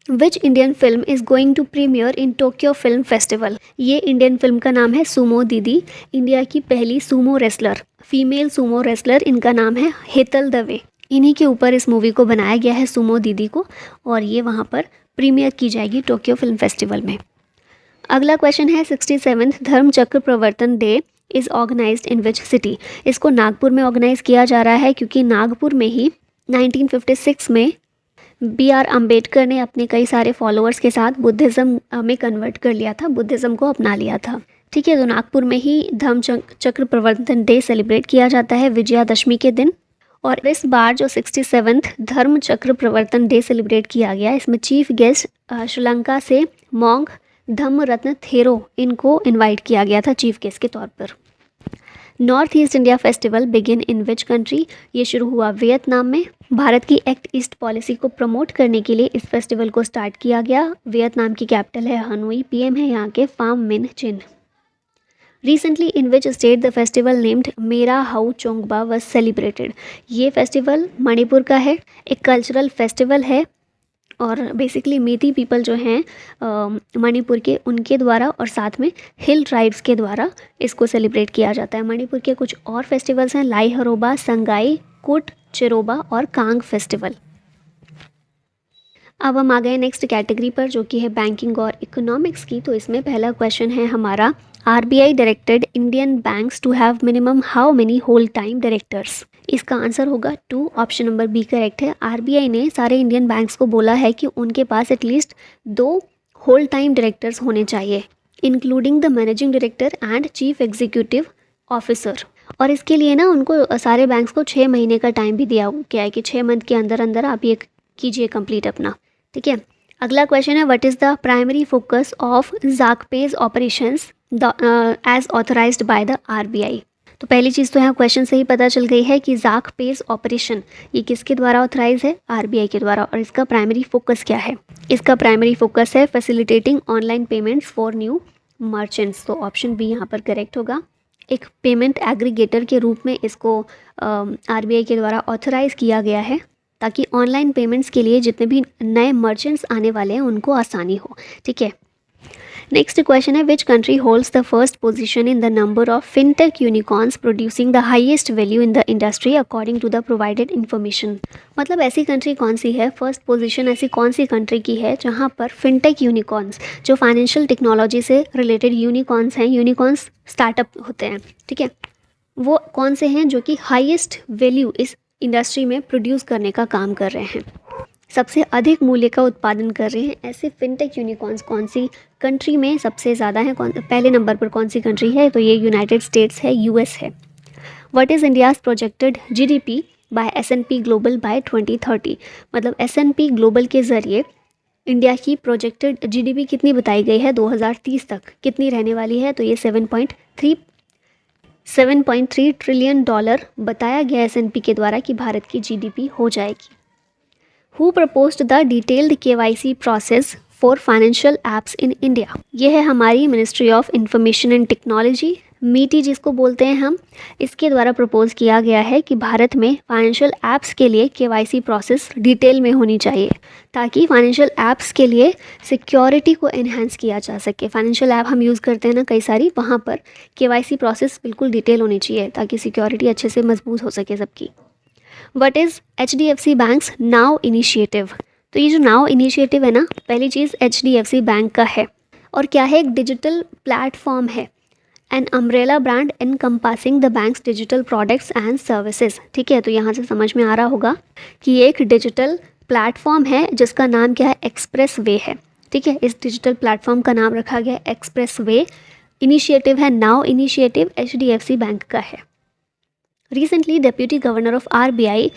Which Indian film is going to premiere in Tokyo film festival. ये इंडियन फिल्म का नाम है सुमो दीदी। इंडिया की पहली sumo wrestler, female sumo wrestler, इनका नाम है हेतल दवे। इन्हीं के ऊपर इस मूवी को बनाया गया है, सुमो दीदी को, और ये वहाँ पर प्रीमियर की जाएगी टोक्यो फिल्म फेस्टिवल में। अगला क्वेश्चन है 67th Dharma Chakra Pravartan day is organised in which city. इसको नागपुर में ऑर्गेनाइज किया जा रहा है क्योंकि नागपुर में ही 1956 में BR अम्बेडकर ने अपने कई सारे फॉलोअर्स के साथ बुद्धिज़्म में कन्वर्ट कर लिया था, बुद्धिज़्म को अपना लिया था। ठीक है, तो नागपुर में ही धर्म चक्र प्रवर्तन डे सेलिब्रेट किया जाता है विजयादशमी के दिन। और इस बार जो 67th Dharma Chakra Pravartan day celebrate किया गया, इसमें चीफ गेस्ट श्रीलंका से मोंग धम्मरत्न थेरो, इनको इनवाइट किया गया था चीफ गेस्ट के तौर पर। North east India festival begin in which country. ये शुरू हुआ वियतनाम में। भारत की एक्ट ईस्ट पॉलिसी को प्रमोट करने के लिए इस फेस्टिवल को स्टार्ट किया गया। वियतनाम की कैपिटल है हनोई, PM है यहाँ के फाम मिन चिन। Recently in which state the festival named मेरा हाउ चोंगबा was celebrated। ये फेस्टिवल मणिपुर का है, एक कल्चरल फेस्टिवल है और बेसिकली मेती पीपल जो हैं मणिपुर के, उनके द्वारा और साथ में हिल ट्राइब्स के द्वारा इसको सेलिब्रेट किया जाता है। मणिपुर के कुछ और फेस्टिवल्स हैं, लाई हरोबा, संगाई, कुट चिरोबा और कांग फेस्टिवल। अब हम आ गए नेक्स्ट कैटेगरी पर जो कि है बैंकिंग और इकोनॉमिक्स की। तो इसमें पहला क्वेश्चन है हमारा, RBI directed Indian banks to have minimum how many whole time directors. इसका आंसर होगा 2, ऑप्शन नंबर बी करेक्ट है। RBI ने सारे इंडियन बैंक्स को बोला है कि उनके पास एटलीस्ट 2 होल टाइम डायरेक्टर्स होने चाहिए, including the managing director and chief executive officer. और इसके लिए ना उनको सारे बैंक्स को 6 महीने का टाइम भी दिया गया है कि 6 मंथ के अंदर अंदर आप ये कीजिए कंप्लीट अपना। ठीक है, अगला क्वेश्चन है, what is the primary focus of ज़ाकपेज operations as authorised by the RBI। तो पहली चीज़ तो यहाँ क्वेश्चन से ही पता चल गई है कि ज़ाक पेज ऑपरेशन ये किसके द्वारा ऑथराइज है, आरबीआई के द्वारा। और इसका प्राइमरी फोकस क्या है, इसका प्राइमरी फोकस है facilitating online payments for new merchants. तो ऑप्शन बी यहाँ पर करेक्ट होगा। एक पेमेंट एग्रीगेटर के रूप में इसको आरबीआई के द्वारा ऑथराइज किया गया है ताकि ऑनलाइन पेमेंट्स के लिए जितने भी नए मर्चेंट्स आने वाले हैं उनको आसानी हो। ठीक है, नेक्स्ट क्वेश्चन है which country holds the first position in the number of fintech unicorns producing the highest value in the industry according to the provided information. मतलब ऐसी कंट्री कौन सी है, फर्स्ट पोजीशन ऐसी कौन सी कंट्री की है जहां पर फिनटेक यूनिकॉर्न्स, जो फाइनेंशियल टेक्नोलॉजी से रिलेटेड यूनिकॉर्न्स हैं, यूनिकॉर्न्स स्टार्टअप होते हैं, ठीक है, वो कौन से हैं जो कि हाईएस्ट वैल्यू इस इंडस्ट्री में प्रोड्यूस करने का काम कर रहे हैं, सबसे अधिक मूल्य का उत्पादन कर रहे हैं। ऐसे फिनटेक यूनिकॉर्न्स कौन सी कंट्री में सबसे ज़्यादा है, पहले नंबर पर कौन सी कंट्री है, तो ये यूनाइटेड स्टेट्स है, यूएस है। What is India's projected GDP by SNP global by 2030। मतलब एसएनपी ग्लोबल के ज़रिए इंडिया की प्रोजेक्टेड जीडीपी कितनी बताई गई है 2030 तक, कितनी रहने वाली है, तो ये 7.3 ट्रिलियन डॉलर बताया गया एसएनपी के द्वारा कि भारत की जीडीपी हो जाएगी। Who proposed the detailed KYC process for financial apps in India? ये है हमारी ministry of information and technology, मीटी जिसको बोलते हैं हम, इसके द्वारा प्रपोज किया गया है कि भारत में फाइनेंशियल ऐप्स के लिए केवाईसी प्रोसेस डिटेल में होनी चाहिए ताकि फाइनेंशियल ऐप्स के लिए सिक्योरिटी को एनहांस किया जा सके। फाइनेंशियल ऐप हम यूज़ करते हैं ना कई सारी, वहाँ पर केवाईसी प्रोसेस बिल्कुल डिटेल होनी चाहिए ताकि सिक्योरिटी अच्छे से मजबूत हो सके सबकी। What is HDFC banks now initiative. तो ये जो नाउ इनिशिएटिव है ना, पहली चीज़ HDFC बैंक का है और क्या है, एक डिजिटल प्लेटफॉर्म है, an umbrella brand encompassing the banks digital products and services. ठीक है, तो यहाँ से समझ में आ रहा होगा कि ये एक डिजिटल प्लेटफॉर्म है जिसका नाम क्या है, एक्सप्रेस वे है। ठीक है, इस डिजिटल प्लेटफॉर्म का नाम रखा गया एक्सप्रेस वे। इनिशिएटिव है नाउ इनिशिएटिव, HDFC बैंक का है। Recently, Deputy Governor of RBI,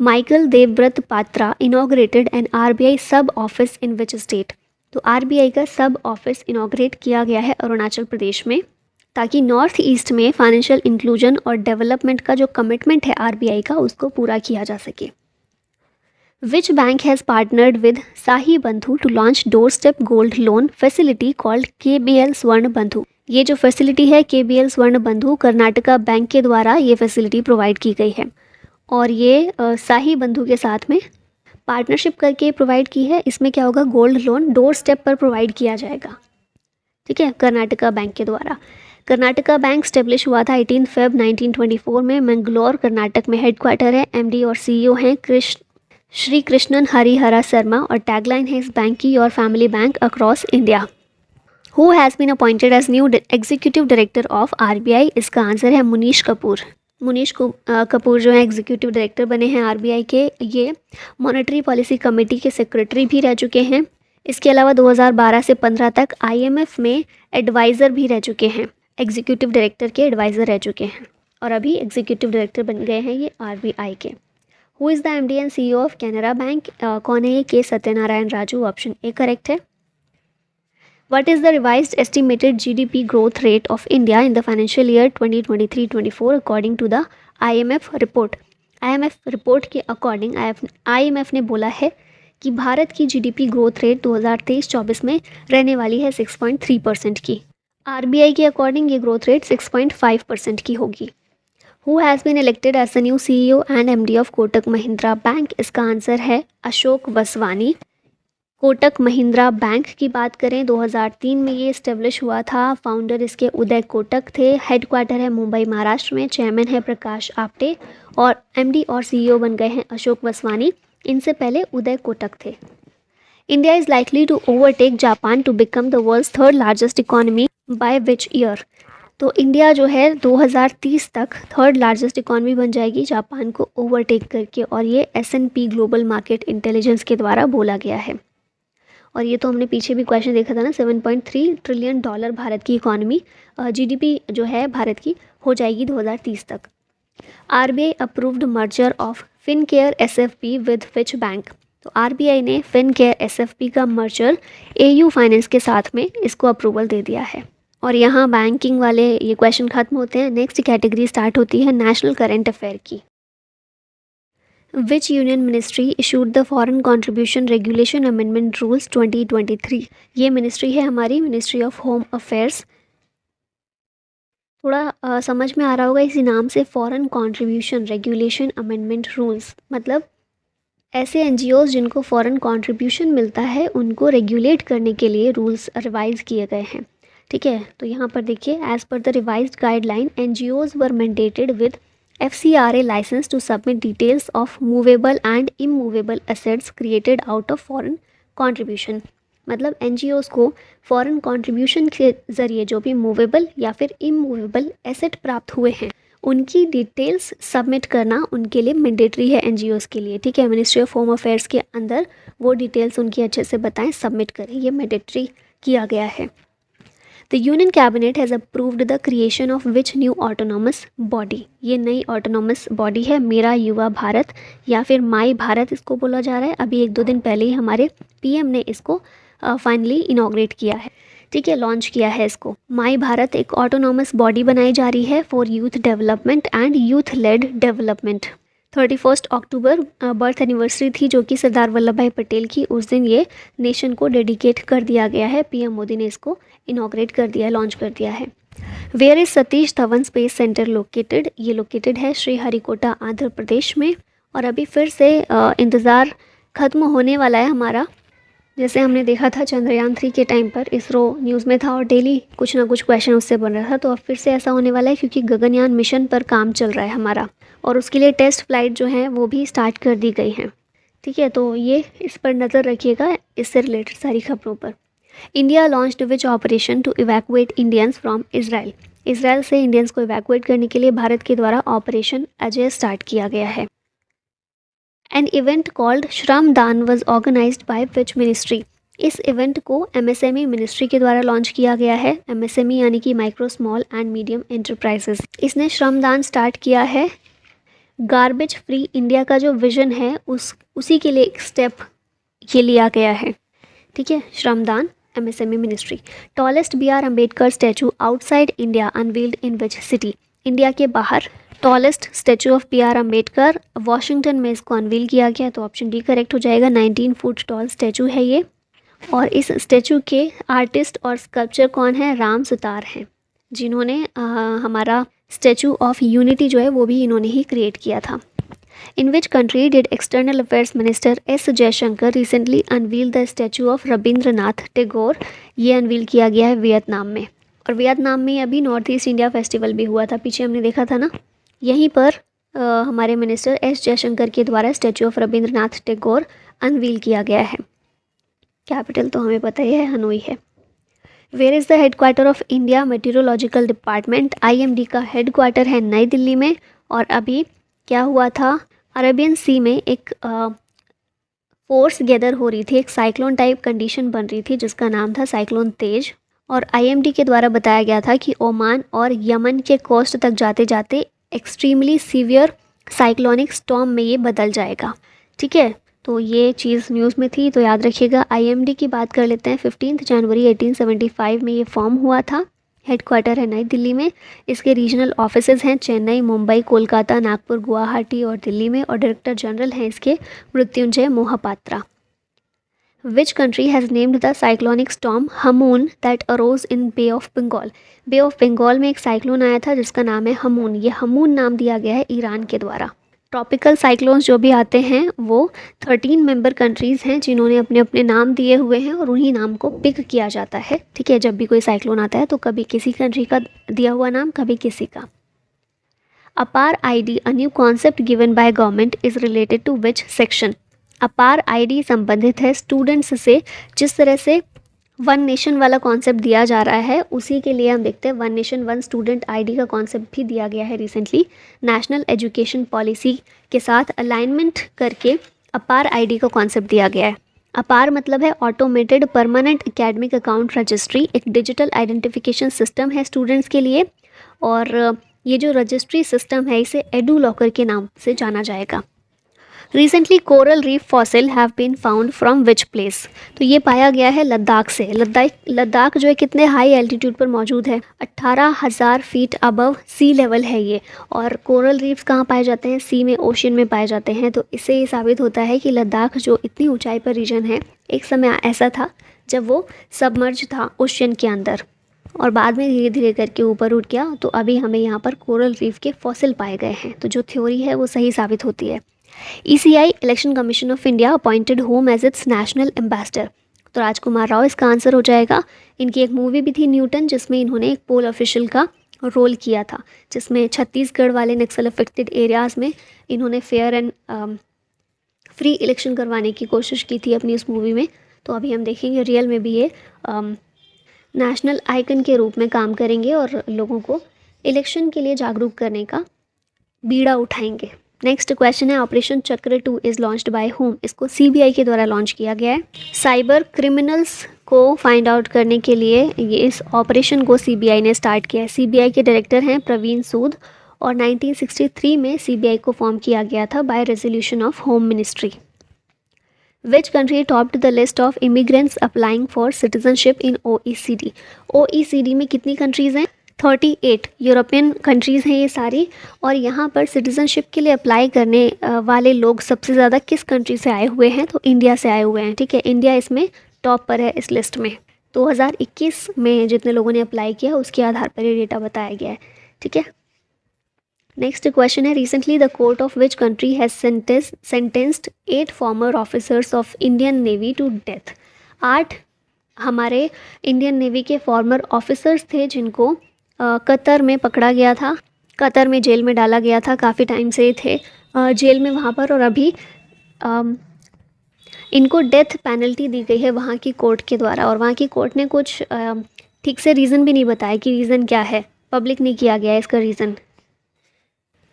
Michael Devbrat Patra, inaugurated an RBI sub office in which state? तो RBI का सब ऑफिस इनाग्रेट किया गया है अरुणाचल प्रदेश में, ताकि नॉर्थ ईस्ट में फाइनेंशियल इंक्लूजन और डेवलपमेंट का जो कमिटमेंट है RBI का उसको पूरा किया जा सके। Which bank has partnered with Sahi Bandhu to launch doorstep gold loan facility called KBL स्वर्ण बंधु? ये जो फैसिलिटी है KBL स्वर्ण बंधु, कर्नाटका बैंक के द्वारा ये फैसिलिटी प्रोवाइड की गई है और ये साही बंधु के साथ में पार्टनरशिप करके प्रोवाइड की है। इसमें क्या होगा, गोल्ड लोन डोर स्टेप पर प्रोवाइड किया जाएगा। ठीक है, कर्नाटका बैंक के द्वारा। कर्नाटका बैंक स्टेब्लिश हुआ था 18 फेब 1924 में, मंगलोर कर्नाटक में हेडक्वार्टर है। MD और CEO हैं श्री कृष्णन हरिहरा शर्मा और टैगलाइन है इस बैंक की, your family bank across India. Who has been appointed as new executive director of RBI? इसका आंसर है मुनीश कपूर। मुनीश कपूर जो है एग्जीक्यूटिव डायरेक्टर बने हैं RBI के। ये मॉनेटरी पॉलिसी कमेटी के सेक्रेटरी भी रह चुके हैं। इसके अलावा 2012 से 15 तक IMF में एडवाइज़र भी रह चुके हैं, एग्जीक्यूटिव डायरेक्टर के एडवाइज़र रह चुके हैं और अभी एग्जीक्यूटिव डायरेक्टर बन गए हैं ये RBI के। Who is the MD and CEO of Canara bank? कौन है ये? के Satyanarayan Raju. Option A correct है। What is the revised estimated GDP growth rate of India in the financial year 2023-24 according to the IMF report? IMF report के according IMF ने बोला है कि भारत की GDP ग्रोथ रेट 2023-24 में रहने वाली है 6.3% की। RBI के अकॉर्डिंग ये ग्रोथ रेट 6.5% की होगी। Who has been elected as the new CEO and MD of Kotak Mahindra bank? इसका आंसर है अशोक वसवानी। कोटक महिंद्रा बैंक की बात करें 2003 में ये इस्टेब्लिश हुआ था। फाउंडर इसके उदय कोटक थे। हेडक्वार्टर है मुंबई महाराष्ट्र में। चेयरमैन है प्रकाश आप्टे और MD और CEO बन गए हैं अशोक वसवानी। इनसे पहले उदय कोटक थे। India is likely to overtake Japan to become the world's third largest economy by which year? तो इंडिया जो है 2030 तक थर्ड लार्जेस्ट इकॉनमी बन जाएगी जापान को ओवरटेक करके, और ये S&P ग्लोबल मार्केट इंटेलिजेंस के द्वारा बोला गया है। और ये तो हमने पीछे भी क्वेश्चन देखा था ना, 7.3 ट्रिलियन डॉलर भारत की इकॉनमी GDP जो है भारत की हो जाएगी 2030 तक। RBI approved merger of Fincare SFB with which bank? तो RBI ने फिनकेयर SFB का मर्जर AU फाइनेंस के साथ में इसको अप्रूवल दे दिया है। और यहाँ बैंकिंग वाले ये क्वेश्चन खत्म होते हैं। नेक्स्ट कैटेगरी स्टार्ट होती है नेशनल करंट अफेयर की। विच union ministry issued the foreign contribution regulation amendment rules 2023? ये मिनिस्ट्री है हमारी मिनिस्ट्री ऑफ होम अफेयर्स। थोड़ा समझ में आ रहा होगा इसी नाम से, foreign contribution regulation amendment rules मतलब ऐसे एनजीओज जिनको फॉरेन कंट्रीब्यूशन मिलता है उनको रेगुलेट करने के लिए रूल्स रिवाइज किए गए हैं। ठीक है, तो यहाँ पर देखिए, as per the revised guideline NGOs were mandated with FCRA licence to submit details of movable and immovable assets created out of foreign contribution. मतलब एनजीओज को फॉरेन कंट्रीब्यूशन के ज़रिए जो भी मूवेबल या फिर इमूवेबल एसेट प्राप्त हुए हैं उनकी डिटेल्स सबमिट करना उनके लिए मैंडेटरी है एनजीओज के लिए। ठीक है, मिनिस्ट्री ऑफ होम अफेयर्स के अंदर वो डिटेल्स उनकी अच्छे से बताएं, सबमिट करें, ये मैंडेटरी किया गया है। The union cabinet has approved the creation of which new autonomous body? ये नई ऑटोनॉमस बॉडी है मेरा युवा भारत या फिर माई भारत इसको बोला जा रहा है। अभी 1-2 दिन पहले ही हमारे पीएम ने इसको फाइनली इनॉग्रेट किया है। ठीक है, लॉन्च किया है इसको। माई भारत एक ऑटोनॉमस बॉडी बनाई जा रही है for youth development and youth lead development. 31 October birth anniversary थी जो कि सरदार वल्लभ भाई पटेल की, उस दिन ये नेशन को डेडिकेट कर दिया गया है। पीएम मोदी ने इसको इनॉग्रेट कर दिया है, लॉन्च कर दिया है। Where is Satish Dhawan space centre located? ये लोकेटेड है श्रीहरिकोटा आंध्र प्रदेश में। और अभी फिर से इंतज़ार ख़त्म होने वाला है हमारा। जैसे हमने देखा था चंद्रयान 3 के टाइम पर इसरो न्यूज़ में था और डेली कुछ ना कुछ क्वेश्चन उससे बन रहा था, तो अब फिर से ऐसा होने वाला है क्योंकि गगनयान मिशन पर काम चल रहा है हमारा और उसके लिए टेस्ट फ्लाइट जो है वो भी स्टार्ट कर दी गई हैं। ठीक है, तो ये इस पर नज़र रखिएगा, इससे रिलेटेड सारी खबरों पर। India launched which operation to evacuate Indians from Israel? Israel से इंडियंस को इवैक्यूएट करने के लिए भारत के द्वारा ऑपरेशन अजय स्टार्ट किया गया है। An event called Shram Daan was organised by which ministry? इस इवेंट को MSME मिनिस्ट्री के द्वारा लॉन्च किया गया है। MSME यानी कि micro small and medium enterprises. इसने श्रमदान स्टार्ट किया है। गार्बेज फ्री इंडिया का जो विजन है उसी के लिए एक स्टेप ये लिया गया है। ठीक है, श्रमदान MSME ministry. Tallest BR Ambedkar statue outside India unveiled in which city? India के बाहर tallest statue of BR Ambedkar Washington में इसको अनवील किया गया, तो ऑप्शन डी करेक्ट हो जाएगा। 19 फुट टॉल स्टैचू है ये। और इस स्टैचू के आर्टिस्ट और स्कल्पचर कौन है? राम सुतार हैं, जिन्होंने हमारा स्टैचू ऑफ यूनिटी जो है वो भी इन्होंने ही क्रिएट किया था। In which country did external affairs minister S Jaishankar recently unveil the statue of Rabindranath Tagore? ये अनवील किया गया है वियतनाम में। और वियतनाम में अभी नॉर्थ ईस्ट इंडिया फेस्टिवल भी हुआ था, पीछे हमने देखा था ना। यहीं पर हमारे मिनिस्टर S जयशंकर के द्वारा statue of Rabindranath Tagore unveil किया गया है। कैपिटल तो हमें पता ही है, हनोई है। Where is the headquarter of India meteorological department? IMD का हेडक्वार्टर है नई दिल्ली में। और अभी क्या हुआ था, अरेबियन सी में एक फोर्स गैदर हो रही थी, एक साइक्लोन टाइप कंडीशन बन रही थी जिसका नाम था साइक्लोन तेज। और IMD के द्वारा बताया गया था कि ओमान और यमन के कोस्ट तक जाते जाते एक्सट्रीमली सीवियर साइक्लोनिक स्टॉर्म में ये बदल जाएगा। ठीक है, तो ये चीज़ न्यूज़ में थी, तो याद रखिएगा। IMD की बात कर लेते हैं। 15 जनवरी 1875 में ये फॉर्म हुआ था। हेडक्वार्टर है नई दिल्ली में। इसके रीजनल ऑफिसेज हैं चेन्नई, मुंबई, कोलकाता, नागपुर, गुवाहाटी और दिल्ली में। और डायरेक्टर जनरल हैं इसके Mrityunjay Mohapatra. Which country has named the cyclonic storm Hamoon that arose in Bay of Bengal? Bay of Bengal में एक साइक्लोन आया था जिसका नाम है हमून। ये हमून नाम दिया गया है ईरान के द्वारा। ट्रॉपिकल साइक्लोन्स जो भी आते हैं वो 13 मेंबर कंट्रीज़ हैं जिन्होंने अपने अपने नाम दिए हुए हैं और उन्हीं नाम को पिक किया जाता है। ठीक है, जब भी कोई साइक्लोन आता है तो कभी किसी कंट्री का दिया हुआ नाम, कभी किसी का। Apaar ID a new concept given by government is related to which section? Apaar ID संबंधित है स्टूडेंट्स से। जिस तरह से वन नेशन वाला कॉन्सेप्ट दिया जा रहा है उसी के लिए हम देखते हैं one nation one student ID का कॉन्सेप्ट भी दिया गया है रिसेंटली। नेशनल एजुकेशन पॉलिसी के साथ अलाइनमेंट करके अपार ID का कॉन्सेप्ट दिया गया है। अपार मतलब है automated permanent academic account registry, एक डिजिटल आइडेंटिफिकेशन सिस्टम है स्टूडेंट्स के लिए। और ये जो रजिस्ट्री सिस्टम है इसे एडू लॉकर के नाम से जाना जाएगा। Recently coral reef fossil have been found from which place. तो ये पाया गया है लद्दाख से। लद्दाख जो है कितने हाई एल्टीट्यूड पर मौजूद है, 18,000 फीट अबव सी लेवल है ये। और कोरल रीफ्स कहाँ पाए जाते हैं, सी में, ओशन में पाए जाते हैं। तो इससे ये साबित होता है कि लद्दाख जो इतनी ऊंचाई पर रीजन है, एक समय ऐसा था जब वो सबमर्ज था ओशन के अंदर, और बाद में धीरे धीरे करके ऊपर उठ गया। तो अभी हमें यहाँ पर कोरल रीफ के फॉसिल पाए गए हैं। तो जो थ्योरी है वो सही साबित होती है। ECI election commission of India appointed whom as its national ambassador. तो राजकुमार राव इसका आंसर हो जाएगा। इनकी एक मूवी भी थी न्यूटन, जिसमें इन्होंने एक पोल ऑफिशियल का रोल किया था, जिसमें छत्तीसगढ़ वाले नक्सल अफेक्टेड एरियाज़ में इन्होंने फेयर एंड फ्री इलेक्शन करवाने की कोशिश की थी अपनी उस मूवी में। तो अभी हम देखेंगे रियल में भी ये नेशनल आइकन के रूप में काम करेंगे और लोगों को इलेक्शन के लिए जागरूक करने का बीड़ा उठाएंगे। नेक्स्ट क्वेश्चन है, ऑपरेशन चक्र 2 इज़ लॉन्च्ड बाय होम। इसको CBI के द्वारा लॉन्च किया गया है। साइबर क्रिमिनल्स को फाइंड आउट करने के लिए ये इस ऑपरेशन को CBI ने स्टार्ट किया है। CBI के डायरेक्टर हैं प्रवीण सूद, और 1963 में CBI को फॉर्म किया गया था by resolution of home ministry. Which country topped the list of immigrants applying for citizenship in OECD। OECD में कितनी कंट्रीज़ हैं, 38 यूरोपियन कंट्रीज़ हैं ये सारी। और यहाँ पर सिटीज़नशिप के लिए अप्लाई करने वाले लोग सबसे ज़्यादा किस कंट्री से आए हुए हैं, तो इंडिया से आए हुए हैं। ठीक है, इंडिया इसमें टॉप पर है इस लिस्ट में। 2021 में जितने लोगों ने अप्लाई किया उसके आधार पर ये डेटा बताया गया है। ठीक है, नेक्स्ट क्वेश्चन है, recently the court of which country has sentenced 8 former officers of Indian navy to death. 8 हमारे इंडियन नेवी के फॉर्मर ऑफिसर्स थे जिनको कतर में पकड़ा गया था, कतर में जेल में डाला गया था। काफ़ी टाइम से थे जेल में वहाँ पर, और अभी इनको डेथ पेनल्टी दी गई है वहाँ की कोर्ट के द्वारा। और वहाँ की कोर्ट ने कुछ ठीक से रीज़न भी नहीं बताया कि रीज़न क्या है, पब्लिक नहीं किया गया है इसका रीज़न,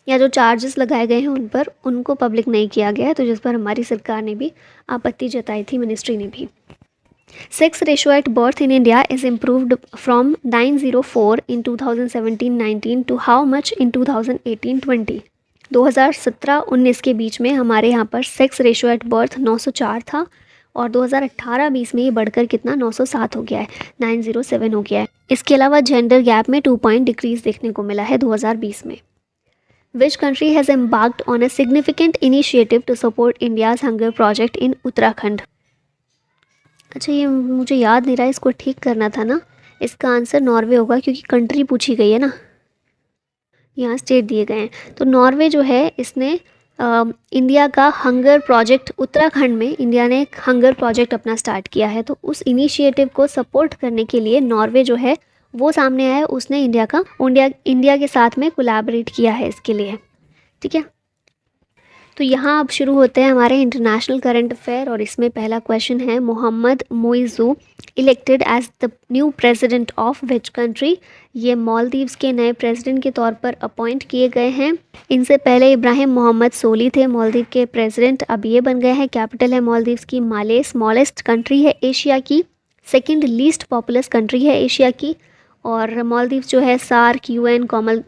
या जो चार्जेस लगाए गए हैं उन पर उनको पब्लिक नहीं किया गया है। तो जिस पर हमारी सरकार ने भी आपत्ति जताई थी, मिनिस्ट्री ने भी। Sex ratio at birth in India is improved from 904 in 2017-19 to how much in 2018-20। 2017-19 के बीच में हमारे यहाँ पर सेक्स रेशियो एट बर्थ 904 था, और 2018-20 में ये बढ़कर कितना 907 हो गया है, 907 हो गया है। इसके अलावा जेंडर गैप में 2 पॉइंट डिक्रीज देखने को मिला है 2020 में। Which country has embarked on a significant initiative to support India's hunger project in Uttarakhand. अच्छा, ये मुझे याद नहीं रहा, इसको ठीक करना था ना। इसका आंसर नॉर्वे होगा, क्योंकि कंट्री पूछी गई है ना, यहाँ स्टेट दिए गए हैं। तो नॉर्वे जो है इसने इंडिया का हंगर प्रोजेक्ट, उत्तराखंड में इंडिया ने एक हंगर प्रोजेक्ट अपना स्टार्ट किया है। तो उस इनिशिएटिव को सपोर्ट करने के लिए नॉर्वे जो है वो सामने आया है, उसने इंडिया के साथ में कोलैबोरेट किया है इसके लिए। ठीक है, तो यहाँ अब शुरू होते हैं हमारे इंटरनेशनल करंट अफेयर, और इसमें पहला क्वेश्चन है, Mohamed Muizzu elected as the new president of which country. ये मालदीव्स के नए प्रेसिडेंट के तौर पर अपॉइंट किए गए हैं। इनसे पहले इब्राहिम मोहम्मद सोली थे मालदीव के प्रेसिडेंट, अब ये बन गए हैं। कैपिटल है मालदीव्स की माले, स्मॉलेस्ट कंट्री है एशिया की, सेकेंड लीस्ट पॉपुलस कंट्री है एशिया की। और मालदीव जो है SAARC, UN,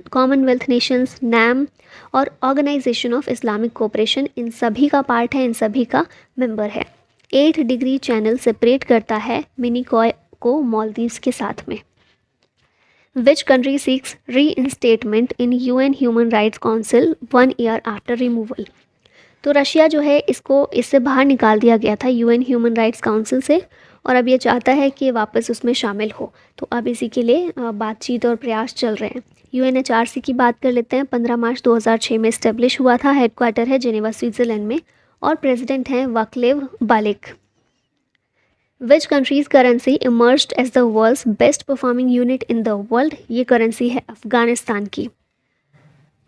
commonwealth nations, NAM और ऑर्गेनाइजेशन ऑफ इस्लामिक कोऑपरेशन, इन सभी का पार्ट है, इन सभी का मेंबर है। 8 डिग्री चैनल सेपरेट करता है मिनिकॉय को मालदीव्स के साथ में। विच कंट्री सीक्स री इंस्टेटमेंट इन UN human rights council 1 year after removal. तो रशिया जो है इससे बाहर निकाल दिया गया था UN ह्यूमन राइट्स काउंसिल से, और अब ये चाहता है कि वापस उसमें शामिल हो। तो अब इसी के लिए बातचीत और प्रयास चल रहे हैं। UNHRC की बात कर लेते हैं। 15 मार्च 2006 में इस्टेब्लिश हुआ था, हेडक्वार्टर है जेनेवा स्विट्ज़रलैंड में, और प्रेसिडेंट हैं Vaclav Balik. Which country's currency emerged as the world's best performing unit in the world. ये करेंसी है अफगानिस्तान की।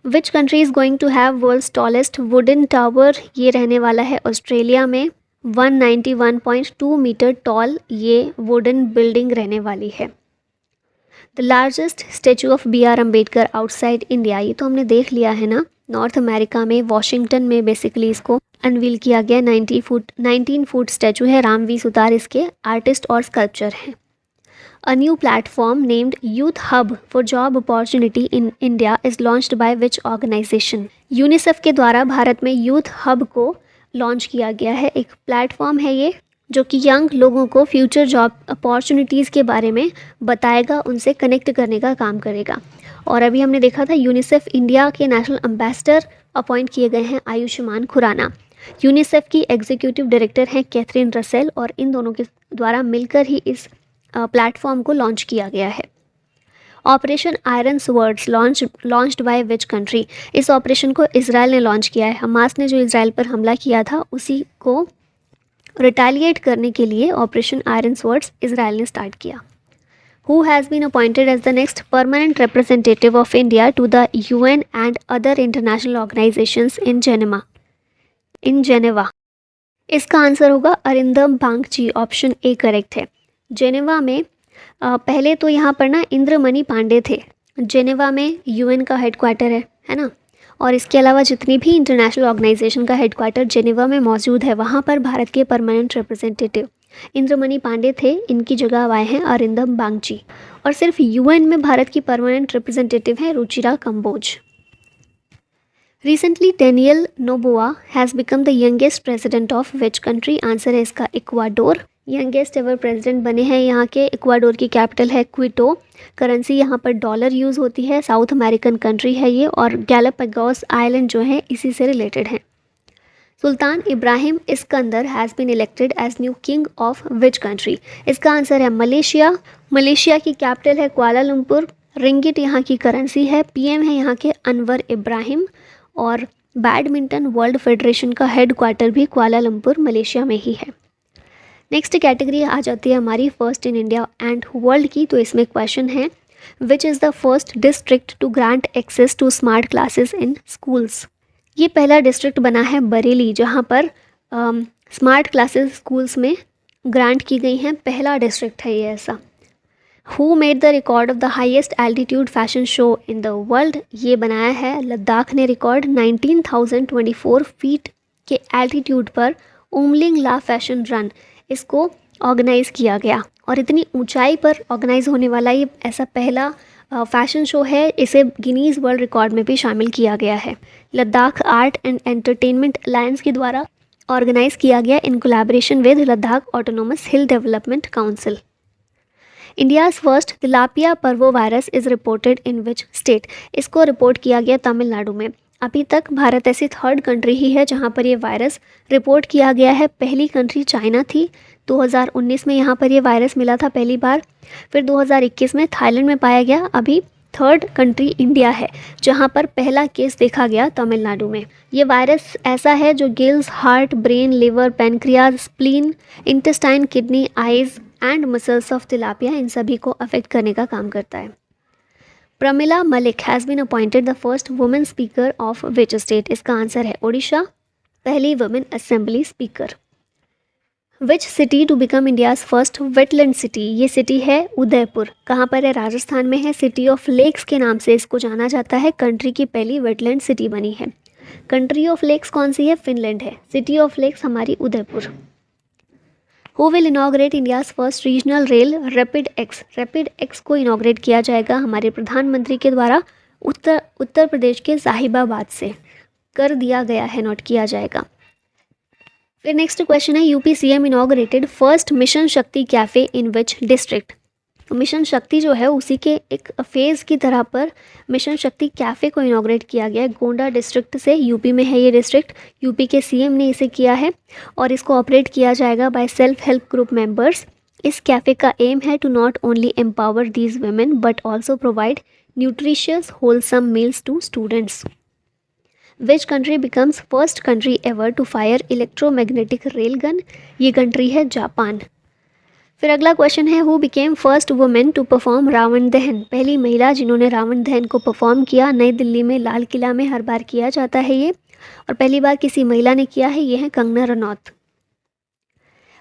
Which country is going to have world's tallest wooden tower. ये रहने वाला है ऑस्ट्रेलिया में, 191.2 मीटर टॉल ये वुडन बिल्डिंग रहने वाली है। The largest statue of BR Ambedkar outside India, ये तो हमने देख लिया है ना, नॉर्थ अमेरिका में वॉशिंगटन में बेसिकली इसको अनवील किया गया। 19 फुट स्टैचू है। रामवी सुतार इसके आर्टिस्ट और स्कल्पचर हैं। A new platform named youth hub for job opportunity in India is launched by which organisation. UNICEF के द्वारा भारत में यूथ हब को लॉन्च किया गया है। एक प्लेटफॉर्म है ये जो कि यंग लोगों को फ्यूचर जॉब अपॉर्चुनिटीज़ के बारे में बताएगा, उनसे कनेक्ट करने का काम करेगा। और अभी हमने देखा था यूनिसेफ इंडिया के नेशनल एम्बेसडर अपॉइंट किए गए हैं आयुष्मान खुराना। यूनिसेफ की एग्जीक्यूटिव डायरेक्टर हैं कैथरीन रसेल और इन दोनों के द्वारा मिलकर ही इस प्लेटफॉर्म को लॉन्च किया गया है। Operation iron swords launched by which country? इस ऑपरेशन को इजराइल ने लॉन्च किया है। हमास ने जो इजराइल पर हमला किया था उसी को रिटेलिएट करने के लिए ऑपरेशन आयरन स्वर्ड्स इजराइल ने स्टार्ट किया। Who has been appointed as the next permanent representative of India to the UN and other international organizations in Geneva? इसका आंसर होगा Arindam Bagchi. Option A correct है। जेनेवा में पहले तो यहाँ पर ना इंद्रमणि पांडे थे। जेनेवा में यूएन का हेडक्वार्टर है ना, और इसके अलावा जितनी भी इंटरनेशनल ऑर्गेनाइजेशन का हेडक्वार्टर जेनेवा में मौजूद है वहाँ पर भारत के परमानेंट रिप्रेजेंटेटिव इंद्रमणि पांडे थे। इनकी जगह अब आए हैं अरिंदम बागची। और सिर्फ यूएन में भारत की परमानेंट रिप्रेजेंटेटिव हैं Ruchira Kamboj. Recently Daniel Noboa has become the youngest president of which country? Answer है इसका इक्वाडोर। यंगेस्ट एवर प्रेसिडेंट बने हैं यहाँ के। इक्वाडोर की कैपिटल है क्विटो। करेंसी यहाँ पर डॉलर यूज़ होती है। साउथ अमेरिकन कंट्री है ये, और गैलापागोस आइलैंड जो है इसी से रिलेटेड है। Sultan Ibrahim Iskandar has been elected as new king of which country? इसका आंसर है मलेशिया। मलेशिया की कैपिटल है कुआलालंपुर। रिंगिट यहाँ की करेंसी है। पीएम है यहाँ के अनवर इब्राहिम, और बैडमिंटन वर्ल्ड फेडरेशन का हेडक्वार्टर भी कुआलालंपुर मलेशिया में ही है। नेक्स्ट कैटेगरी आ जाती है हमारी first in India and world की। तो इसमें क्वेश्चन है which is the first district to grant access to smart classes in schools? ये पहला डिस्ट्रिक्ट बना है बरेली, जहाँ पर स्मार्ट क्लासेस स्कूल्स में ग्रांट की गई हैं। पहला डिस्ट्रिक्ट है ये ऐसा। Who made the record of the highest altitude fashion show in the world? ये बनाया है लद्दाख ने रिकॉर्ड। 19,024 फीट के एल्टीट्यूड पर उमलिंग ला फैशन रन इसको ऑर्गेनाइज़ किया गया, और इतनी ऊंचाई पर ऑर्गेनाइज होने वाला ये ऐसा पहला फैशन शो है। इसे गिनीज़ वर्ल्ड रिकॉर्ड में भी शामिल किया गया है। Ladakh art and entertainment alliance के द्वारा ऑर्गेनाइज किया गया in collaboration with Ladakh autonomous hill development council. India's first tilapia parvo virus is reported in which state? इसको रिपोर्ट किया गया तमिलनाडु में। अभी तक भारत ऐसी थर्ड कंट्री ही है जहां पर ये वायरस रिपोर्ट किया गया है। पहली कंट्री चाइना थी, 2019 में यहाँ पर ये वायरस मिला था पहली बार। फिर 2021 में थाईलैंड में पाया गया। अभी थर्ड कंट्री इंडिया है जहाँ पर पहला केस देखा गया तमिलनाडु में। ये वायरस ऐसा है जो gills, heart, brain, liver, pancreas, spleen, intestine, kidney, eyes and muscles of tilapia, इन सभी को अफेक्ट करने का काम करता है। Pramila Mallik has been appointed the first women speaker of which state? इसका आंसर है ओडिशा, पहली women assembly speaker. Which city to become India's first wetland city? ये सिटी है उदयपुर। कहाँ पर है? राजस्थान में है। सिटी ऑफ लेक्स के नाम से इसको जाना जाता है। कंट्री की पहली वेटलैंड सिटी बनी है। कंट्री ऑफ लेक्स कौन सी है? फिनलैंड है। सिटी ऑफ लेक्स हमारी Udaipur. Who will inaugurate India's first regional rail rapid x? Rapid x को इनॉग्रेट किया जाएगा हमारे प्रधानमंत्री के द्वारा उत्तर प्रदेश के साहिबाबाद से। कर दिया गया है, नोट किया जाएगा। फिर नेक्स्ट क्वेश्चन है UP CM inaugurated first mission Shakti cafe in which district? Mission Shakti जो है उसी के एक फेज़ की तरह पर मिशन शक्ति कैफ़े को इनॉग्रेट किया गया है। गोंडा डिस्ट्रिक्ट से, यूपी में है ये डिस्ट्रिक्ट। यूपी के सीएम ने इसे किया है और इसको ऑपरेट किया जाएगा by self help group members. इस कैफ़े का एम है to not only empower these women but also provide nutritious wholesome meals to students. Which country becomes first country ever to fire electromagnetic rail gun? ये country है Japan. फिर अगला question है who became first women to perform Ravan Dahan? पहली महिला जिन्होंने रावण दहन को परफॉर्म किया। नई दिल्ली में लाल किला में हर बार किया जाता है ये, और पहली बार किसी महिला ने किया है, ये है Kangana Ranaut.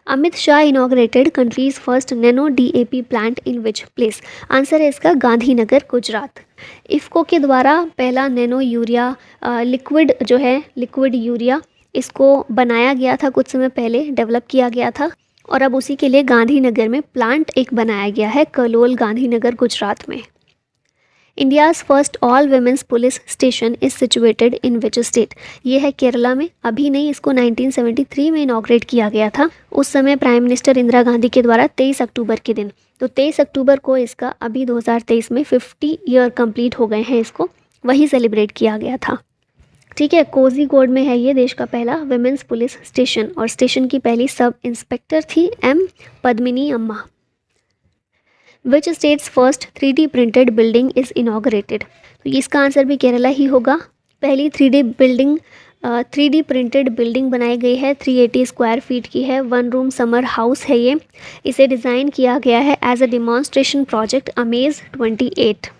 Amit Shah inaugurated countries first nano DAP plant in which place? Answer है इसका गांधीनगर, गुजरात। इफ्को के द्वारा पहला नैनो यूरिया लिक्विड जो है, लिक्विड यूरिया, इसको बनाया गया था कुछ समय पहले, डेवलप किया गया था, और अब उसी के लिए गांधीनगर में प्लांट एक बनाया गया है, कलोल गांधीनगर गुजरात में। India's first all women's police station is situated in which state. ये है केरला में, अभी नहीं, इसको 1973 में इनॉग्रेट किया गया था। उस समय प्राइम मिनिस्टर इंदिरा गांधी के द्वारा 23 अक्टूबर के दिन, तो 23 अक्टूबर को इसका अभी 2023 में 50 ईयर कंप्लीट हो गए हैं, इसको वही सेलिब्रेट किया गया था। ठीक है, कोझीकोड में है ये देश का पहला वेमेंस पुलिस स्टेशन, और स्टेशन की पहली सब इंस्पेक्टर थी एम पद्मिनी अम्मा। Which states first 3D printed building is inaugurated. तो इसका आंसर भी केरला ही होगा। पहली 3D प्रिंटेड बिल्डिंग बनाई गई है, 380 स्क्वायर फीट की है, 1 रूम समर हाउस है ये। इसे डिज़ाइन किया गया है as a demonstration project Amaze 28।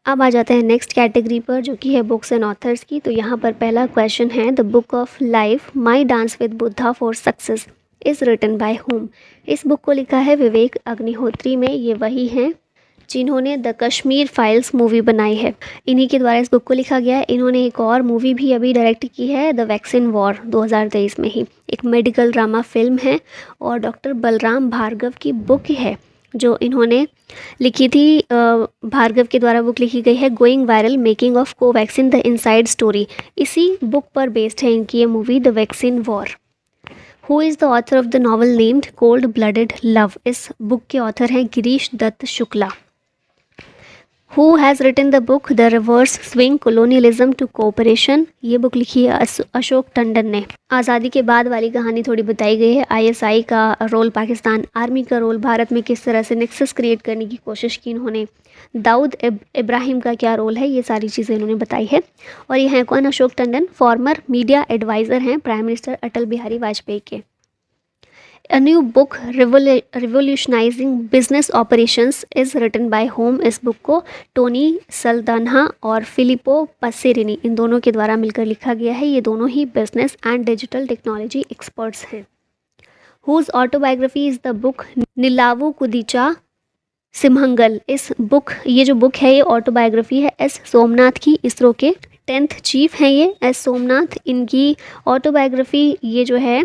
अब आ जाते हैं नेक्स्ट कैटेगरी पर, जो कि है बुक्स एंड ऑथर्स की। तो यहाँ पर पहला क्वेश्चन है, the book of life my dance with Buddha for success is written by whom. इस बुक को लिखा है विवेक अग्निहोत्री में। ये वही हैं जिन्होंने द कश्मीर फाइल्स मूवी बनाई है, इन्हीं के द्वारा इस बुक को लिखा गया है। इन्होंने एक और मूवी भी अभी डायरेक्ट की है, द वैक्सीन वॉर, 2023 में ही। एक मेडिकल ड्रामा फिल्म है और डॉक्टर बलराम भार्गव की बुक है जो इन्होंने लिखी थी। भार्गव के द्वारा बुक लिखी गई है, going viral making of Covaxin the inside story. इसी बुक पर बेस्ड है इनकी ये movie the vaccine war. Who is the author of the novel named cold blooded love. इस बुक के ऑथर हैं Girish Dutt Shukla. Who has written the book the reverse swing colonialism to cooperation. ये book लिखी है अशोक टंडन ने। आज़ादी के बाद वाली कहानी थोड़ी बताई गई है, ISI का रोल, पाकिस्तान आर्मी का रोल, भारत में किस तरह से नेक्सस क्रिएट करने की कोशिश की इन्होंने, दाऊद इब्राहिम का क्या रोल है, ये सारी चीज़ें इन्होंने बताई है। और ये हैं कौन? Ashok Tandon, former media adviser हैं प्राइम मिनिस्टर अटल बिहारी वाजपेयी के। A new book revolutionizing business operations is written by whom। इस बुक को टोनी सल्दान्हा और फिलिपो पसेरिनी, इन दोनों के द्वारा मिलकर लिखा गया है। ये दोनों ही business and digital technology experts हैं। Whose autobiography is the book Nilavu Kudicha Simhangal. इस बुक, ये जो बुक है ये ऑटोबायोग्राफी है एस सोमनाथ की, इसरो के 10th चीफ हैं ये एस सोमनाथ। इनकी ऑटोबायोग्राफी ये जो है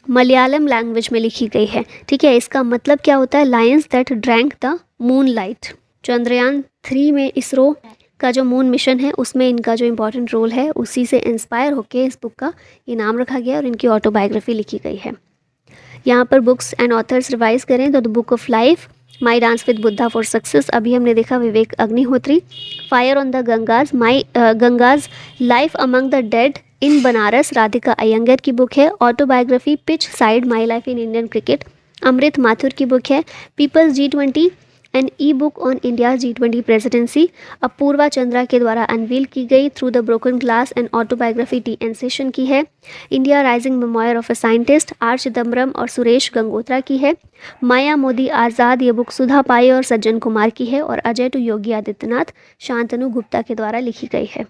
मलयालम लैंग्वेज में लिखी गई है। ठीक है, इसका मतलब क्या होता है? Lions that drank the moon light. Chandrayaan 3 में इसरो का जो मून मिशन है उसमें इनका जो इम्पोर्टेंट रोल है उसी से इंस्पायर होकर इस बुक का ये नाम रखा गया और इनकी ऑटोबायोग्राफी लिखी गई है। यहाँ पर बुक्स एंड ऑथर्स रिवाइज करें तो the book of life my dance with Buddha for success, अभी हमने देखा Vivek Agnihotri. Fire on the Ganges, my Ganges life among the dead in Banaras, Radhika Iyengar की बुक है। Autobiography pitch side my life in Indian cricket, Amrit Mathur की book है। People's G20 an e book on India G20 presidency, Apurva Chandra के द्वारा unveil की गई। Through the broken glass and autobiography TN Seshan की है। India rising memoir of a scientist R Chidambaram और सुरेश गंगोत्रा की है। माया मोदी आज़ाद, ये बुक सुधा पाई और सज्जन कुमार की है। और अजय टू योगी आदित्यनाथ, शांतनु गुप्ता के द्वारा लिखी गई है।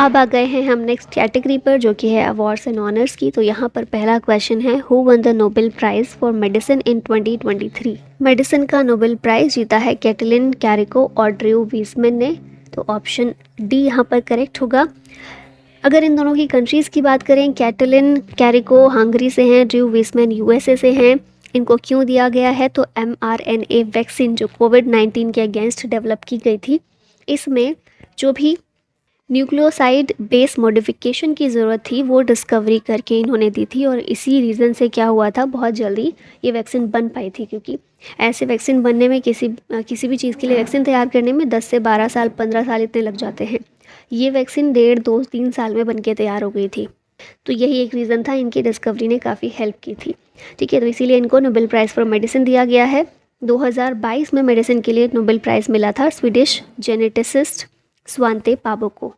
अब आ गए हैं हम नेक्स्ट कैटेगरी पर, जो कि है अवार्ड्स एंड ऑनर्स की। तो यहाँ पर पहला क्वेश्चन है, who won the Nobel prize for medicine in 2023। Medicine का नोबेल प्राइज़ जीता है कैटलिन कैरिको और ड्रू वीसमैन ने। तो ऑप्शन डी यहाँ पर करेक्ट होगा। अगर इन दोनों की कंट्रीज़ की बात करें, कैटलिन कैरिको हंगरी से हैं, ड्रू वीसमैन USA से हैं। इनको क्यों दिया गया है? तो mRNA वैक्सीन जो कोविड-19 के अगेंस्ट डेवलप की गई थी, इसमें जो भी न्यूक्लियोसाइड बेस मॉडिफिकेशन की ज़रूरत थी वो डिस्कवरी करके इन्होंने दी थी। और इसी रीज़न से क्या हुआ था, बहुत जल्दी ये वैक्सीन बन पाई थी, क्योंकि ऐसे वैक्सीन बनने में किसी भी चीज़ के लिए वैक्सीन तैयार करने में 10 से 12 साल 15 साल इतने लग जाते हैं। ये वैक्सीन 1.5 2 3 साल में बन के तैयार हो गई थी। तो यही एक रीज़न था, इनकी डिस्कवरी ने काफ़ी हेल्प की थी। ठीक है, तो इसीलिए इनको नोबेल प्राइज़ फॉर मेडिसिन दिया गया है। 2022 में मेडिसिन के लिए नोबेल प्राइज़ मिला था स्वीडिश जेनेटिसिस्ट स्वांते पाबो को।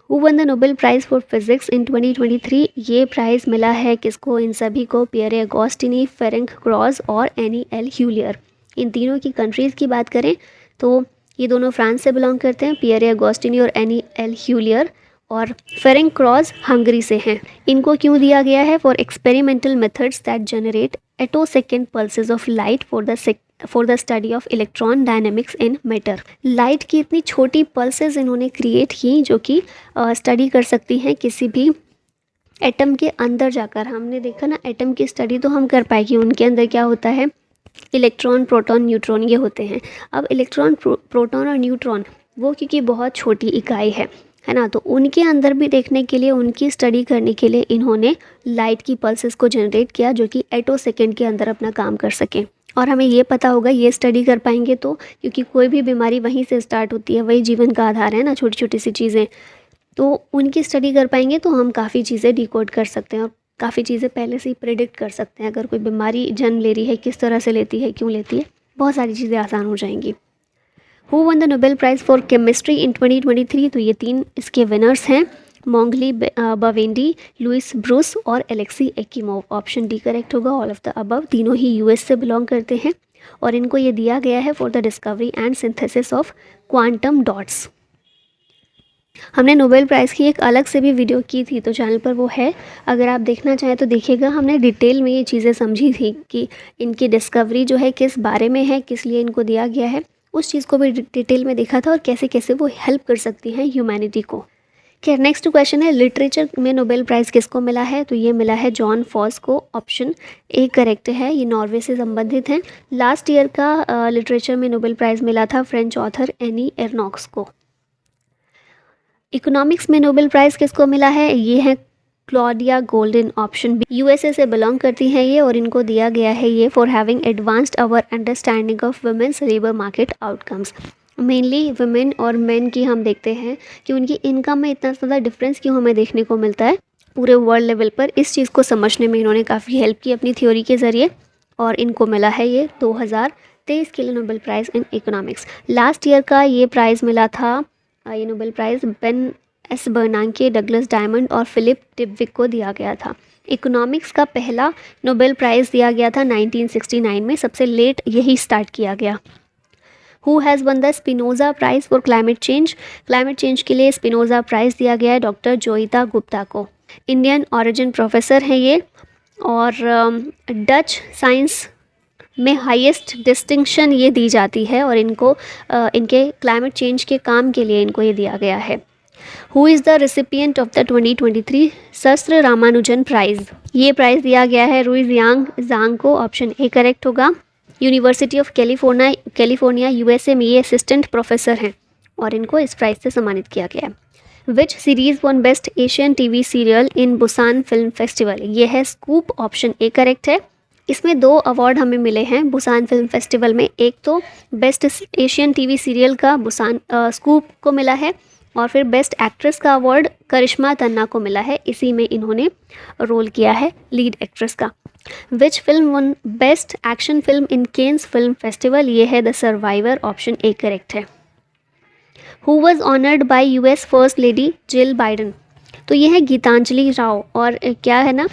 Who won the Nobel prize for physics in 2023। ये प्राइज़ मिला है किसको? इन सभी को पियरे अगोस्टिनी, फेरेंक क्रॉस और एनी एल ह्यूलियर। इन तीनों की कंट्रीज़ की बात करें तो ये दोनों फ्रांस से बिलोंग करते हैं, पियरे अगोस्टिनी और एनी एल ह्यूलियर, और फेरेंक क्रॉस हंगरी से हैं। इनको क्यों दिया गया है? For experimental methods that generate attosecond pulses of light for the study of electron dynamics in matter. Light की इतनी छोटी पल्सेस इन्होंने क्रिएट की जो कि स्टडी कर सकती हैं किसी भी एटम के अंदर जाकर। हमने देखा ना, एटम की स्टडी तो हम कर पाएंगे, उनके अंदर क्या होता है, इलेक्ट्रॉन, प्रोटॉन, न्यूट्रॉन ये होते हैं। अब इलेक्ट्रॉन, प्रोटॉन और न्यूट्रॉन वो क्योंकि बहुत छोटी इकाई है ना, तो उनके अंदर भी देखने के लिए, उनकी स्टडी करने के लिए इन्होंने लाइट की पल्सेस को जनरेट किया जो कि एटो सेकेंड के अंदर अपना काम कर सकें। और हमें ये पता होगा ये स्टडी कर पाएंगे तो, क्योंकि कोई भी बीमारी वहीं से स्टार्ट होती है, वही जीवन का आधार है ना, छोटी छोटी सी चीज़ें। तो उनकी स्टडी कर पाएंगे तो हम काफ़ी चीज़ें डिकोड कर सकते हैं और काफ़ी चीज़ें पहले से ही प्रिडिक्ट कर सकते हैं। अगर कोई बीमारी जन्म ले रही है, किस तरह से लेती है, क्यों लेती है, बहुत सारी चीज़ें आसान हो जाएंगी। Who won the Nobel prize for chemistry in 2023? तो ये 3 इसके विनर्स हैं, मोंगली बवेंडी, लुइस ब्रूस और एलेक्सी एक्कीमोव। ऑप्शन डी करेक्ट होगा, ऑल ऑफ द अबव। तीनों ही यूएस से बिलोंग करते हैं और इनको ये दिया गया है for the discovery and synthesis of quantum dots. हमने नोबेल प्राइज़ की एक अलग से भी वीडियो की थी, तो चैनल पर वो है, अगर आप देखना चाहें तो देखिएगा। हमने डिटेल में ये चीज़ें समझी थी कि इनकी डिस्कवरी जो है किस बारे में है, किस लिए इनको दिया गया है, उस चीज़ को भी डिटेल में देखा था और कैसे कैसे वो हेल्प कर सकती हैं ह्यूमैनिटी को। खैर, नेक्स्ट क्वेश्चन है, लिटरेचर में नोबेल प्राइज़ किसको मिला है? तो ये मिला है जॉन फॉस को। ऑप्शन ए करेक्ट है, ये नॉर्वे से संबंधित हैं। लास्ट ईयर का लिटरेचर में नोबेल प्राइज़ मिला था फ्रेंच ऑथर एनी एर्नॉक्स को। इकोनॉमिक्स में नोबेल प्राइज़ किसको मिला है? ये है Claudia Goldin. Option B, USA से बिलोंग करती हैं ये और इनको दिया गया है ये for having advanced our understanding of women's labour market outcomes. Mainly women और मेन की हम देखते हैं कि उनकी इनकम में इतना ज़्यादा डिफरेंस क्यों हमें देखने को मिलता है पूरे वर्ल्ड लेवल पर। इस चीज़ को समझने में इन्होंने काफ़ी हेल्प की अपनी थ्योरी के ज़रिए और इनको मिला है ये 2023 के लिए Nobel prize in economics. Last year का ये प्राइज़ मिला था, ये Nobel prize Ben S बर्नांके, Douglas diamond और फिलिप टिबविक को दिया गया था। इकोनॉमिक्स का पहला नोबेल प्राइज़ दिया गया था 1969 में, सबसे लेट यही स्टार्ट किया गया। Who has won the Spinoza prize for climate change? Climate change के लिए स्पिनोज़ा प्राइज़ दिया गया है डॉक्टर जोइता गुप्ता को। इंडियन ऑरिजिन प्रोफेसर हैं ये और डच साइंस में हाईएस्ट डिस्टिंक्शन ये दी जाती है और इनको इनके क्लाइमेट चेंज के काम के लिए इनको ये दिया गया है। Who is the recipient of the 2023 शस्त्र रामानुजन प्राइज़? ये प्राइज़ दिया गया है रुइज यांग जांग को। ऑप्शन ए करेक्ट होगा। यूनिवर्सिटी ऑफ कैलिफोर्निया यूएसए में ये असिस्टेंट प्रोफेसर हैं और इनको इस प्राइज़ से सम्मानित किया गया है। Which series won best Asian TV serial in Busan film festival? ये है स्कूप। ऑप्शन ए करेक्ट है। इसमें 2 अवार्ड हमें मिले हैं बुसान फिल्म फेस्टिवल में, एक तो बेस्ट एशियन टीवी सीरियल का बुसान स्कूप को मिला है और फिर बेस्ट एक्ट्रेस का अवार्ड करिश्मा तन्ना को मिला है, इसी में इन्होंने रोल किया है लीड एक्ट्रेस का। Which film won best action film in Cannes film festival? ये है the survivor. Option A correct है। Who was honoured by US first lady Jill Biden? तो ये है गीतांजलि राव और क्या है ना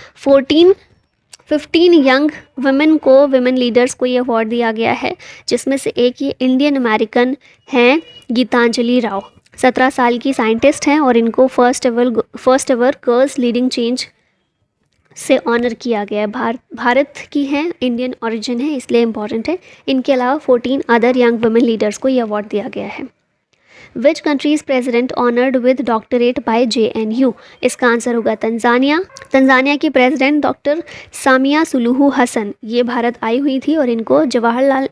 15 यंग वुमेन को, वुमेन लीडर्स को ये अवार्ड दिया गया है, जिसमें से एक ये इंडियन अमेरिकन हैं गीतांजलि राव। 17 साल की साइंटिस्ट हैं और इनको first ever girls leading change से ऑनर किया गया है। भारत की हैं, इंडियन ओरिजिन है इसलिए इम्पॉर्टेंट है। इनके अलावा 14 अदर यंग वुमेन लीडर्स को ये अवार्ड दिया गया है। Which country's president honoured with doctorate by JNU? इसका आंसर होगा तंजानिया। तंजानिया की president doctor Samia Suluhu Hassan ये भारत आई हुई थी और इनको जवाहरलाल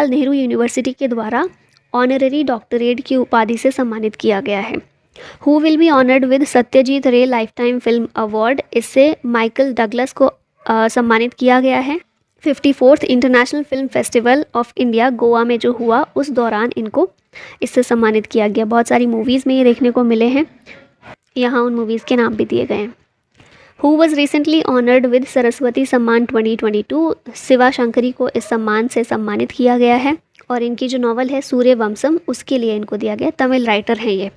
नेहरू यूनिवर्सिटी के द्वारा ऑनररी डॉक्टरेट की उपाधि से सम्मानित किया गया है। Who will be honoured with Satyajit रे लाइफ टाइम फिल्म अवार्ड? इससे माइकल डगलस को सम्मानित किया गया है। 54th international film festival of India Goa में जो हुआ उस दौरान इनको इससे सम्मानित किया गया। बहुत सारी मूवीज़ में ये देखने को मिले हैं, यहाँ उन मूवीज़ के नाम भी दिए गए हैं। Who was recently honoured with Saraswati सम्मान 2022? शिवा शंकरी को इस सम्मान से सम्मानित किया गया है और इनकी जो नॉवल है सूर्यवंशम उसके लिए इनको दिया गया। तमिल राइटर हैं ये।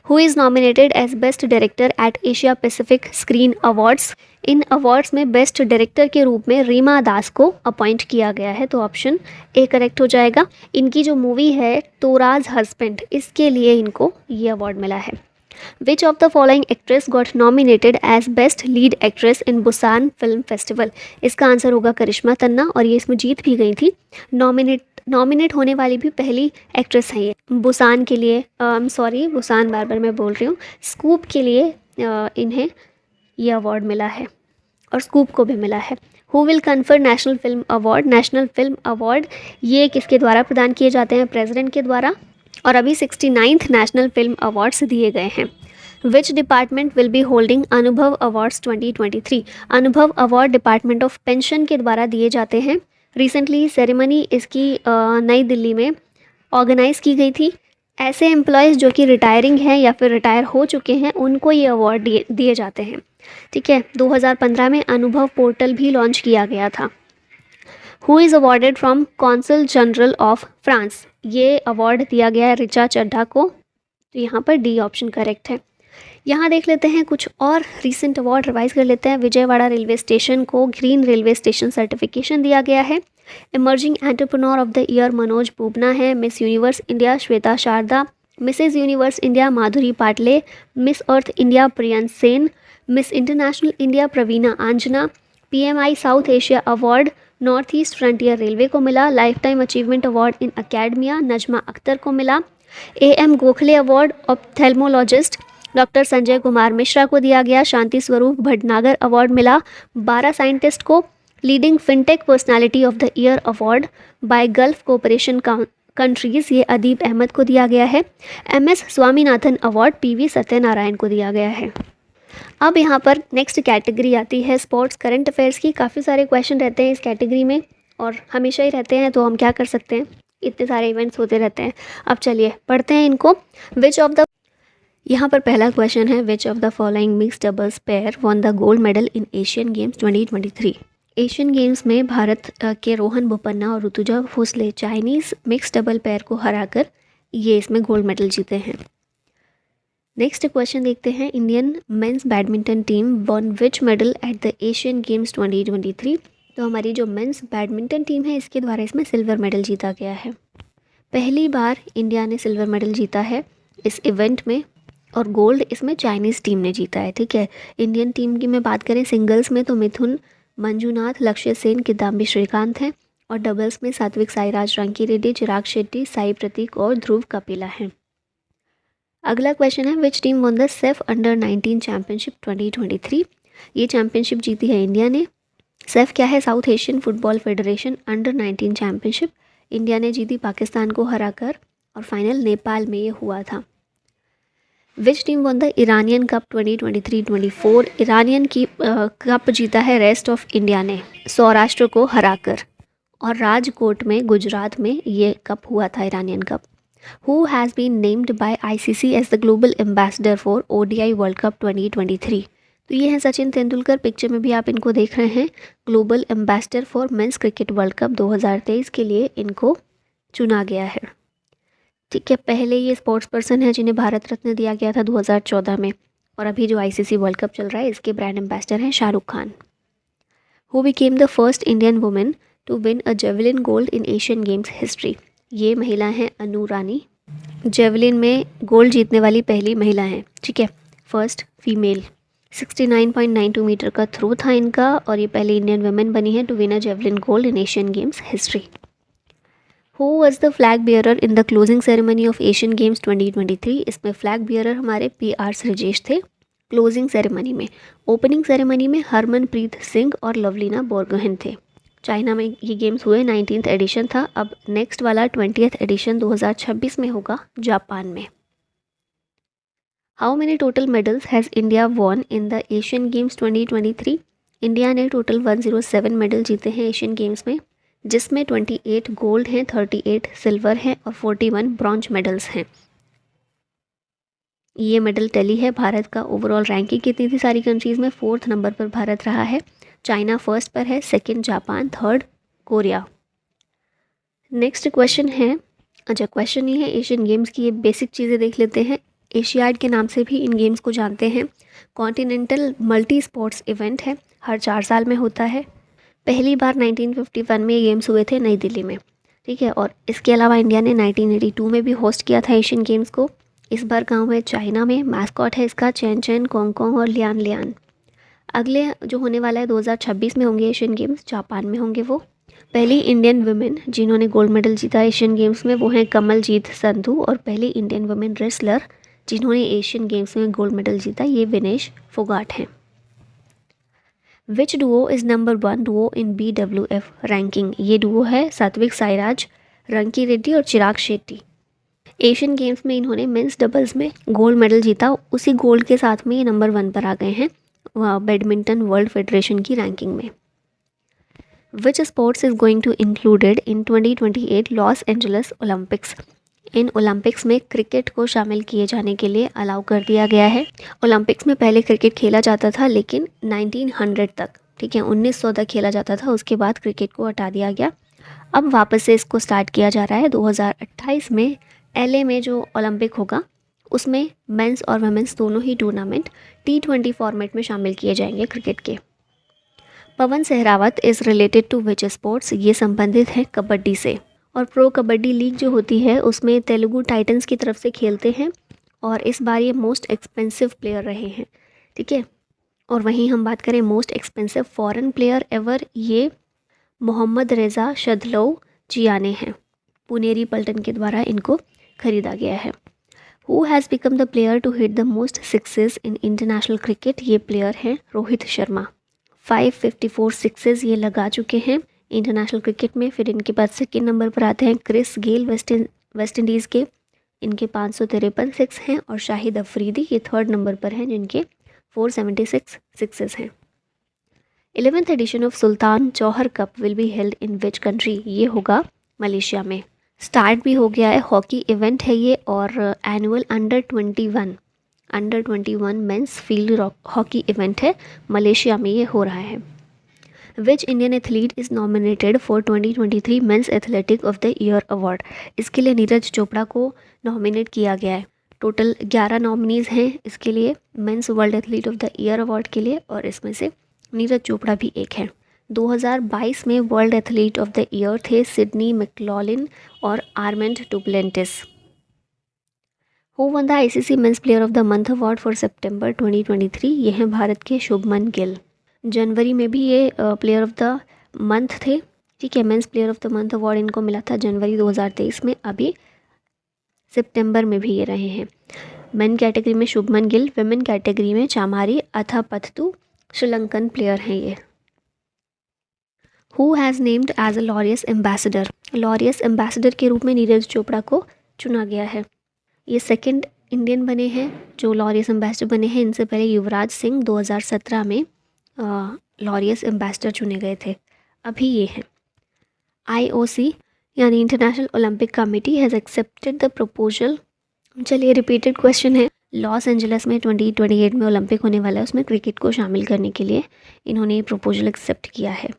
Who is nominated as best director at Asia Pacific screen awards? इन अवार्ड्स में बेस्ट डायरेक्टर के रूप में रीमा दास को अपॉइंट किया गया है, तो ऑप्शन ए करेक्ट हो जाएगा। इनकी जो मूवी है तोराज हस्बैंड इसके लिए इनको ये अवार्ड मिला है। Which of the following actress got nominated as best lead actress in Busan film festival? इसका आंसर होगा करिश्मा तन्ना और ये इसमें जीत भी गई थी। नॉमिनेट होने वाली भी पहली एक्ट्रेस हैं ये बुसान के लिए। बुसान बार बार मैं बोल रही हूँ। स्कूप के लिए इन्हें ये अवार्ड मिला है और स्कूप को भी मिला है। Who will confer national film award? National film award ये किसके द्वारा प्रदान किए जाते हैं? प्रेसिडेंट के द्वारा। और अभी 69th नेशनल फिल्म अवार्ड्स दिए गए हैं। Which department will be holding अनुभव अवार्ड्स 2023? अनुभव अवार्ड डिपार्टमेंट ऑफ पेंशन के द्वारा दिए जाते हैं। रिसेंटली सेरेमनी इसकी नई दिल्ली में ऑर्गेनाइज की गई थी। ऐसे एम्प्लॉयज़ जो कि रिटायरिंग हैं या फिर रिटायर हो चुके हैं उनको ये अवार्ड दिए जाते हैं। ठीक है, 2015 में अनुभव पोर्टल भी लॉन्च किया गया था। Who is awarded from consul general of France? ये अवार्ड दिया गया है ऋचा चड्ढा को। तो यहाँ पर डी ऑप्शन करेक्ट है। यहाँ देख लेते हैं कुछ और रीसेंट अवार्ड रिवाइज कर लेते हैं। विजयवाड़ा रेलवे स्टेशन को ग्रीन रेलवे स्टेशन सर्टिफिकेशन दिया गया है। Emerging entrepreneur of the year Manoj Poobna है। Miss Universe India Shweta Sharda. Mrs Universe India Madhuri Patle. Miss Earth India Priyansh Sen. Miss International India Praveena Anjana. PMI South Asia award North East Frontier railway को मिला। Lifetime achievement award in academia Najma Akhtar को मिला। AM Gokhale award ophthalmologist doctor Sanjay Kumar Mishra को दिया गया। Shanti Swarup Bhatnagar award मिला 12 scientist को। Leading fintech personality of the year award bye gulf cooperation countries ये अदीब अहमद को दिया गया है। MS Swaminathan award PV Satyanarayan को दिया गया है। अब यहाँ पर नेक्स्ट कैटेगरी आती है स्पोर्ट्स करंट अफेयर्स की। काफ़ी सारे क्वेश्चन रहते हैं इस कैटेगरी में और हमेशा ही रहते हैं, तो हम क्या कर सकते हैं, इतने सारे इवेंट्स होते रहते हैं। अब चलिए पढ़ते हैं इनको। विच ऑफ द, यहाँ पर पहला क्वेश्चन है, which of the following mix doubles pair won the gold medal in Asian games 2023? Asian games में भारत के रोहन बोपन्ना और Rutuja Bhosale Chinese mix double pair को हराकर ये इसमें गोल्ड मेडल जीते हैं। नेक्स्ट क्वेश्चन देखते हैं। Indian mains badminton team one which medal at the Asian games 2023? तो हमारी जो मेंस बैडमिंटन टीम है इसके द्वारा इसमें सिल्वर मेडल जीता गया है। पहली बार इंडिया ने सिल्वर मेडल जीता है इस इवेंट में और गोल्ड इसमें चाइनीज़ टीम ने जीता है। ठीक है, इंडियन टीम की मैं बात करें सिंगल्स में तो मिथुन मंजूनाथ, लक्ष्य सेन, किदाम्बी श्रीकांत हैं और डबल्स में सात्विक साईराज, रंकी रेड्डी, चिराग शेट्टी, साई प्रतीक और ध्रुव कपिला हैं। अगला क्वेश्चन है, which team one the safe under 19 championship 2023? ये चैम्पियनशिप जीती है इंडिया ने। सेफ क्या है? South Asian football federation under 19 championship. India ने जीती पाकिस्तान को हराकर और फाइनल नेपाल में ये हुआ था। Which team one the Iranian cup 2023-24? Iranian की कप जीता है रेस्ट ऑफ इंडिया ने सौराष्ट्र को हराकर और राजकोट में गुजरात में ये कप हुआ था Iranian cup. Who has been named by ICC as the global ambassador for ODI World Cup 2023? तो ये हैं सचिन तेंदुलकर। पिक्चर में भी आप इनको देख रहे हैं। Global ambassador for men's cricket world cup 2023 के लिए इनको चुना गया है। ठीक है, पहले ये स्पोर्ट्स पर्सन है जिन्हें भारत रत्न दिया गया था 2014 में और अभी जो ICC वर्ल्ड कप चल रहा है इसके ब्रांड एम्बेसडर हैं Shahrukh Khan. Who became the first Indian woman to win a javelin gold in Asian Games history? ये महिला हैं अनु रानी, जेवलिन में गोल्ड जीतने वाली पहली महिला हैं। ठीक है, फर्स्ट फीमेल। 69.92 मीटर का थ्रो था इनका और ये पहली इंडियन वुमेन बनी है to win a javelin gold in Asian games history. Who was the flag bearer in the closing ceremony of Asian games 2023? इसमें फ्लैग बियरर हमारे PR सृजेश थे क्लोजिंग सेरेमनी में। ओपनिंग सेरेमनी में हरमनप्रीत सिंह और लवलीना बोरगोहेन थे। चाइना में ये गेम्स हुए, 19th एडिशन था। अब नेक्स्ट वाला 20th एडिशन 2026 में होगा जापान में। How many total medals has India won in the Asian games 2023? India ने टोटल 107 मेडल जीते हैं एशियन गेम्स में, जिसमें 28 गोल्ड हैं, 38 सिल्वर हैं और 41 ब्रॉन्ज मेडल्स हैं। ये मेडल टैली है। भारत का ओवरऑल रैंकिंग कितनी थी सारी कंट्रीज़ में? 4th नंबर पर भारत रहा है। चाइना फर्स्ट पर है, second Japan, third Korea. Next question है, अच्छा क्वेश्चन ये है एशियन गेम्स की, ये बेसिक चीज़ें देख लेते हैं। एशियाड के नाम से भी इन गेम्स को जानते हैं। कॉन्टिनेंटल मल्टी स्पोर्ट्स इवेंट है, हर 4 साल में होता है। पहली बार 1951 में ये गेम्स हुए थे नई दिल्ली में। ठीक है, और इसके अलावा इंडिया ने 1982 में भी होस्ट किया था एशियन गेम्स को। इस बार गाँव है चाइना में। मैस्कॉट है इसका चैन चैन, कोंग और लियान लियान। अगले जो होने वाला है 2026 में होंगे एशियन गेम्स, जापान में होंगे वो। पहली इंडियन वुमेन जिन्होंने गोल्ड मेडल जीता एशियन गेम्स में वो हैं कमलजीत संधू और पहली इंडियन वुमेन रेसलर जिन्होंने एशियन गेम्स में गोल्ड मेडल जीता ये विनेश फोगाट हैं। Which duo is number 1 duo in BWF ranking? ये डुओ है सात्विक साईराज, रंकी रेड्डी और चिराग शेट्टी। एशियन गेम्स में इन्होंने मेंस डबल्स में गोल्ड मेडल जीता, उसी गोल्ड के साथ में ये नंबर 1 पर आ गए हैं बैडमिंटन वर्ल्ड फेडरेशन की रैंकिंग में। Which sports is going to included in 2028 Los Angeles Olympics? इन ओलंपिक्स में क्रिकेट को शामिल किए जाने के लिए अलाउ कर दिया गया है। ओलंपिक्स में पहले क्रिकेट खेला जाता था लेकिन 1900 तक, ठीक है, 1900 तक खेला जाता था, उसके बाद क्रिकेट को हटा दिया गया। अब वापस से इसको स्टार्ट किया जा रहा है। 2028 में LA में जो ओलंपिक होगा उसमें मेंस और वुमेन्स दोनों ही टूर्नामेंट T20 फॉर्मेट में शामिल किए जाएंगे क्रिकेट के। Pawan Sehrawat is related to which sports? ये संबंधित है कबड्डी से, और प्रो कबड्डी लीग जो होती है उसमें तेलुगु टाइटंस की तरफ से खेलते हैं और इस बार ये मोस्ट एक्सपेंसिव प्लेयर रहे हैं, ठीक है। और वहीं हम बात करें most expensive foreign player ever, ये मोहम्मद रेज़ा शदलौ जियाने हैं, पुनेरी पल्टन के द्वारा इनको खरीदा गया है। Who has become the player to hit the most sixes in international cricket? ये प्लेयर हैं रोहित शर्मा, 554 सिक्सेस ये लगा चुके हैं इंटरनेशनल क्रिकेट में। फिर इनके बाद सेकेंड नंबर पर आते हैं क्रिस गेल वेस्ट इंडीज़ के, इनके 553 सिक्स हैं, और शाहिद अफरीदी ये थर्ड नंबर पर हैं जिनके 476 सिक्सेस हैं। 11th edition of Sultan Johor cup will be held in which country? ये होगा मलेशिया में। स्टार्ट भी हो गया है, हॉकी इवेंट है ये, और annual under 21 men's field hockey event है, मलेशिया में ये हो रहा है। Which Indian athlete is nominated for 2023 men's athletic of the year award? इसके लिए नीरज चोपड़ा को नॉमिनेट किया गया है। टोटल 11 नॉमिनीज़ हैं इसके लिए mains world athlete of the year award के लिए, और इसमें से नीरज चोपड़ा भी एक है। 2022 में world athlete of the year थे सिडनी मैकलॉलिन और Armand Duplantis. Who won the ICC men's player of the month award for September 2023? ये हैं भारत के शुभमन गिल। जनवरी में भी ये प्लेयर ऑफ द मंथ थे, ठीक है, mains player of the month award इनको मिला था जनवरी 2023 में, अभी सितंबर में भी ये रहे हैं। मेन कैटेगरी में शुभमन गिल, विमेन कैटेगरी में चामारी अथापत्तू, श्रीलंकन प्लेयर हैं ये। Who has named as a Laureus ambassador? Laureus ambassador के रूप में नीरज चोपड़ा को चुना गया है। ये सेकंड इंडियन बने हैं जो लॉरियस एम्बेसडर बने हैं। इनसे पहले युवराज सिंह 2017 में लॉरियस एम्बेसडर चुने गए थे, अभी ये हैं। IOC यानी international Olympic committee has accepted the proposal. चलिए रिपीटेड क्वेश्चन है। लॉस एंजलिस में 2028 में ओलंपिक होने वाला है, उसमें क्रिकेट को शामिल करने के लिए इन्होंने ये प्रपोजल एक्सेप्ट किया है।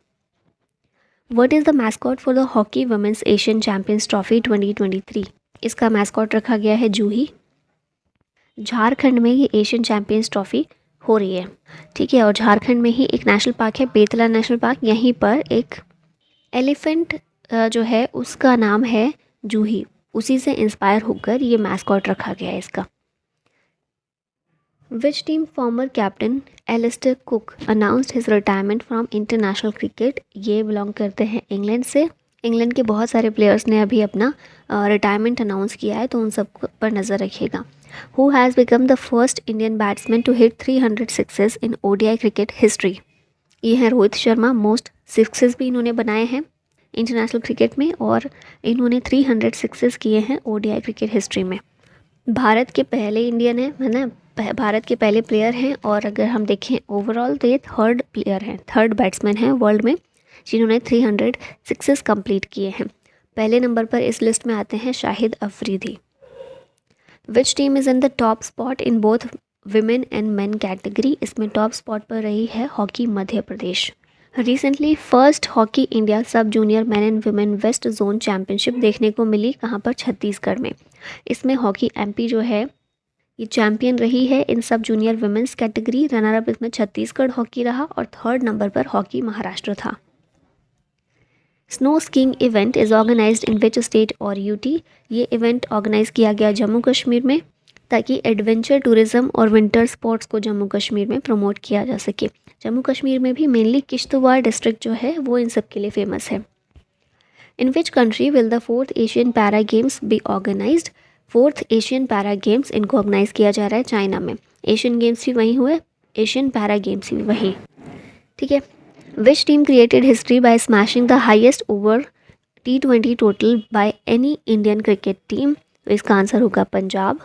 What is the mascot for the hockey women's Asian champions trophy 2023? इसका मैस्कॉट रखा गया है जूही। झारखंड में ये एशियन चैम्पियंस ट्रॉफी हो रही है, ठीक है, और झारखंड में ही एक नेशनल पार्क है बेतला नेशनल पार्क, यहीं पर एक एलिफेंट जो है उसका नाम है जूही, उसी से इंस्पायर होकर ये मैस्कॉट रखा गया है इसका। Which team former captain Alastair Cook announced his retirement from international cricket? ये बिलोंग करते हैं इंग्लैंड से। इंग्लैंड के बहुत सारे प्लेयर्स ने अभी अपना रिटायरमेंट अनाउंस किया है, तो उन सब पर नज़र रखिएगा। Who has become the first Indian batsman to hit 300 sixes in ODI cricket history? ये हैं रोहित शर्मा। मोस्ट सिक्सेस भी इन्होंने बनाए हैं इंटरनेशनल क्रिकेट में, और इन्होंने 300 सिक्सेस किए हैं ODI क्रिकेट हिस्ट्री में। भारत के पहले इंडियन है ना, भारत के पहले प्लेयर हैं, और अगर हम देखें ओवरऑल तो ये थर्ड प्लेयर हैं, थर्ड बैट्समैन हैं वर्ल्ड में जिन्होंने 300 सिक्सेस कंप्लीट किए हैं। पहले नंबर पर इस लिस्ट में आते हैं Shahid Afridi. Which team is in the top spot in both women and main category? इसमें टॉप स्पॉट पर रही है hockey Madhya Pradesh. Recently first hockey India सब junior man and women west zone championship देखने को मिली, कहाँ पर? छत्तीसगढ़ में। इसमें हॉकी MP जो है ये चैम्पियन रही है in sub junior women's category. Runner up इसमें छत्तीसगढ़ हॉकी रहा, और थर्ड नंबर पर हॉकी महाराष्ट्र था। Snow skiing event is organised in which state और UT? ये इवेंट ऑर्गेनाइज किया गया जम्मू कश्मीर में, ताकि एडवेंचर टूरिज़्म और विंटर स्पोर्ट्स को जम्मू कश्मीर में प्रमोट किया जा सके। जम्मू कश्मीर में भी मेनली किश्तवाड़ डिस्ट्रिक्ट जो है वो इन सब के लिए फेमस है। In which country will the 4th Asian para games be organised? 4th Asian para games इनको ऑर्गेनाइज किया जा रहा है चाइना में। एशियन गेम्स भी वहीं हुए, एशियन पैरा गेम्स भी वहीं। ठीक है। Which team created history by smashing the highest over T20 total by any Indian cricket team? तो इसका आंसर होगा पंजाब।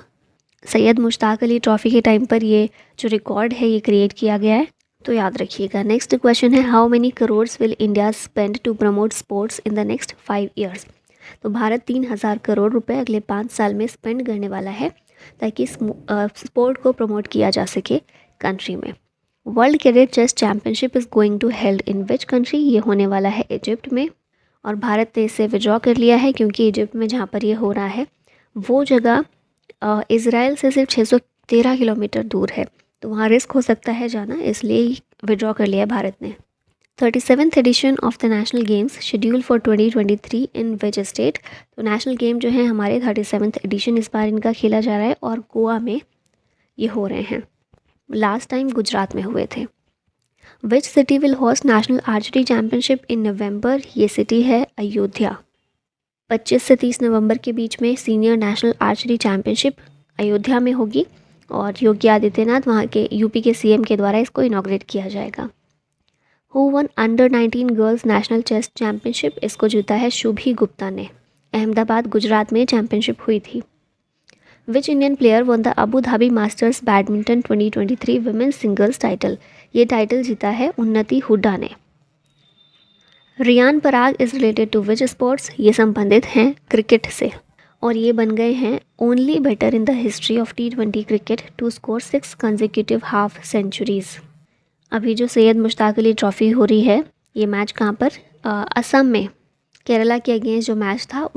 सैयद मुश्ताक अली ट्रॉफी के टाइम पर ये जो रिकॉर्ड है ये क्रिएट किया गया है, तो याद रखिएगा। नेक्स्ट क्वेश्चन है, how many crores will India spend to promote sports in the next 5 years? तो भारत 3,000 करोड़ रुपए अगले 5 साल में स्पेंड करने वाला है ताकि स्पोर्ट को प्रमोट किया जा सके कंट्री में। World cadet chess championship is going to held in which country? ये होने वाला है इजिप्ट में, और भारत ने इसे विड्रॉ कर लिया है क्योंकि इजिप्ट में जहाँ पर ये हो रहा है वो जगह इज़राइल से सिर्फ 613 किलोमीटर दूर है, तो वहाँ रिस्क हो सकता है जाना, इसलिए विड्रॉ कर लिया है भारत ने। 37th edition of the national games schedule for 2023 in which state? तो नेशनल गेम जो है हमारे 37th एडिशन इस बार इनका खेला जा रहा है और गोवा में ये हो रहे हैं। लास्ट टाइम गुजरात में हुए थे। Which city will host national archery championship in November? ये सिटी है अयोध्या। 25 से 30 नवंबर के बीच में senior national archery championship Ayodhya में होगी और योगी आदित्यनाथ वहाँ के यूपी के सीएम के द्वारा इसको इनॉग्रेट किया जाएगा। Who won under 19 girls national chess championship? इसको जीता है शुभी गुप्ता ने। अहमदाबाद गुजरात में चैम्पियनशिप हुई थी। Which Indian player won the Abu Dhabi masters badminton 2023 women's singles title? ये टाइटल जीता है उन्नति हुड्डा ने। Riyan Parag is related to which sports? ये संबंधित हैं क्रिकेट से और ये बन गए हैं only batter in the history of T20 cricket to score 6 consecutive half centuries. अभी जो सैयद मुश्ताक अली ट्रॉफ़ी हो रही है ये मैच कहाँ पर? असम में केरला के अगेंस्ट जो मैच था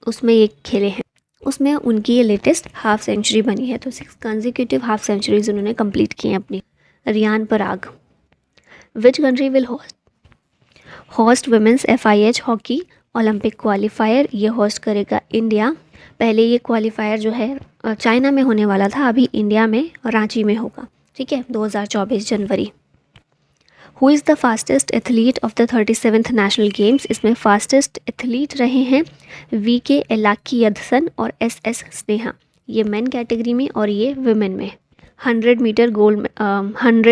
उसमें ये खेले हैं, उसमें उनकी ये लेटेस्ट हाफ सेंचुरी बनी है, तो 6 कंसेक्यूटिव हाफ सेंचुरीज उन्होंने कंप्लीट की हैं अपनी। Riyan Parag. Which country will host women's FIH hockey Olympic qualifier? ये होस्ट करेगा इंडिया। पहले ये क्वालिफायर जो है चाइना में होने वाला था, अभी इंडिया में रांची में होगा, ठीक है, 2024 जनवरी। Who is the fastest athlete of the 37th national games? इसमें फास्टेस्ट एथलीट रहे हैं VK एलाकियदसन और SS स्नेहा, ये मेन कैटेगरी में और ये वुमेन में। 100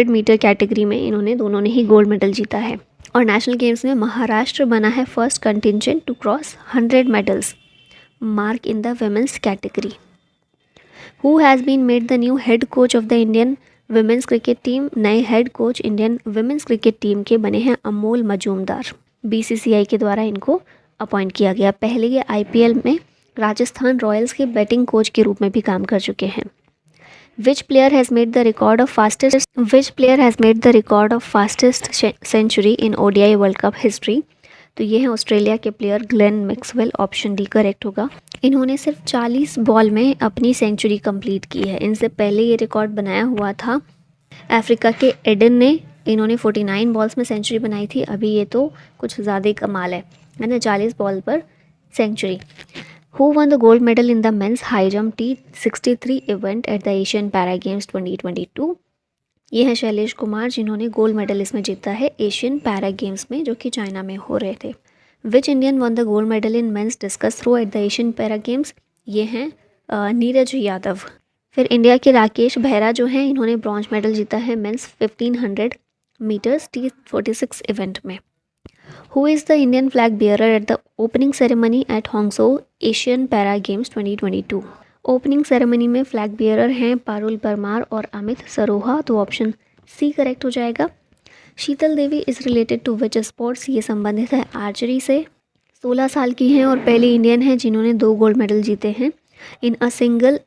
मीटर कैटेगरी में इन्होंने दोनों ने ही गोल्ड मेडल जीता है। और नेशनल गेम्स में महाराष्ट्र बना है first contingent to cross 100 medals mark in the women's category. Who has been made the new head coach of the Indian women's cricket team? नए head coach Indian women's cricket team के बने हैं Amol Majumdar. BCCI के द्वारा इनको appoint किया गया। पहले ये IPL में राजस्थान रॉयल्स के बैटिंग कोच के रूप में भी काम कर चुके हैं। Which player has made the record of fastest century in ODI World Cup history? तो ये है ऑस्ट्रेलिया के player Glenn Maxwell, option D correct होगा। इन्होंने सिर्फ 40 बॉल में अपनी सेंचुरी कंप्लीट की है। इनसे पहले ये रिकॉर्ड बनाया हुआ था अफ्रीका के एडन ने, इन्होंने 49 बॉल्स में सेंचुरी बनाई थी। अभी ये तो कुछ ज़्यादा ही कमाल है ना, 40 बॉल पर century. Who won the gold medal in the men's high jump T63 event at the Asian Para Games 2022? ये है शैलेश कुमार जिन्होंने गोल्ड मेडल इसमें जीता है एशियन पैरा गेम्स में जो कि चाइना में हो रहे थे। Which Indian won the gold medal in men's discus throw at the Asian para games? ये हैं नीरज यादव। फिर इंडिया के राकेश बेहरा जो हैं इन्होंने ब्रॉन्ज मेडल जीता है मेंस 1500 मीटर्स T46 इवेंट में। Who is the Indian flag bearer at the opening ceremony at Hangzhou Asian Para Games 2022? Opening ceremony में फ्लैग बियरर हैं पारुल परमार और अमित सरोहा, तो ऑप्शन सी करेक्ट हो जाएगा। Sheetal Devi is related to which sports? ये संबंधित है आर्चरी से। 16 साल की हैं और पहली इंडियन हैं जिन्होंने 2 गोल्ड मेडल जीते हैं in a single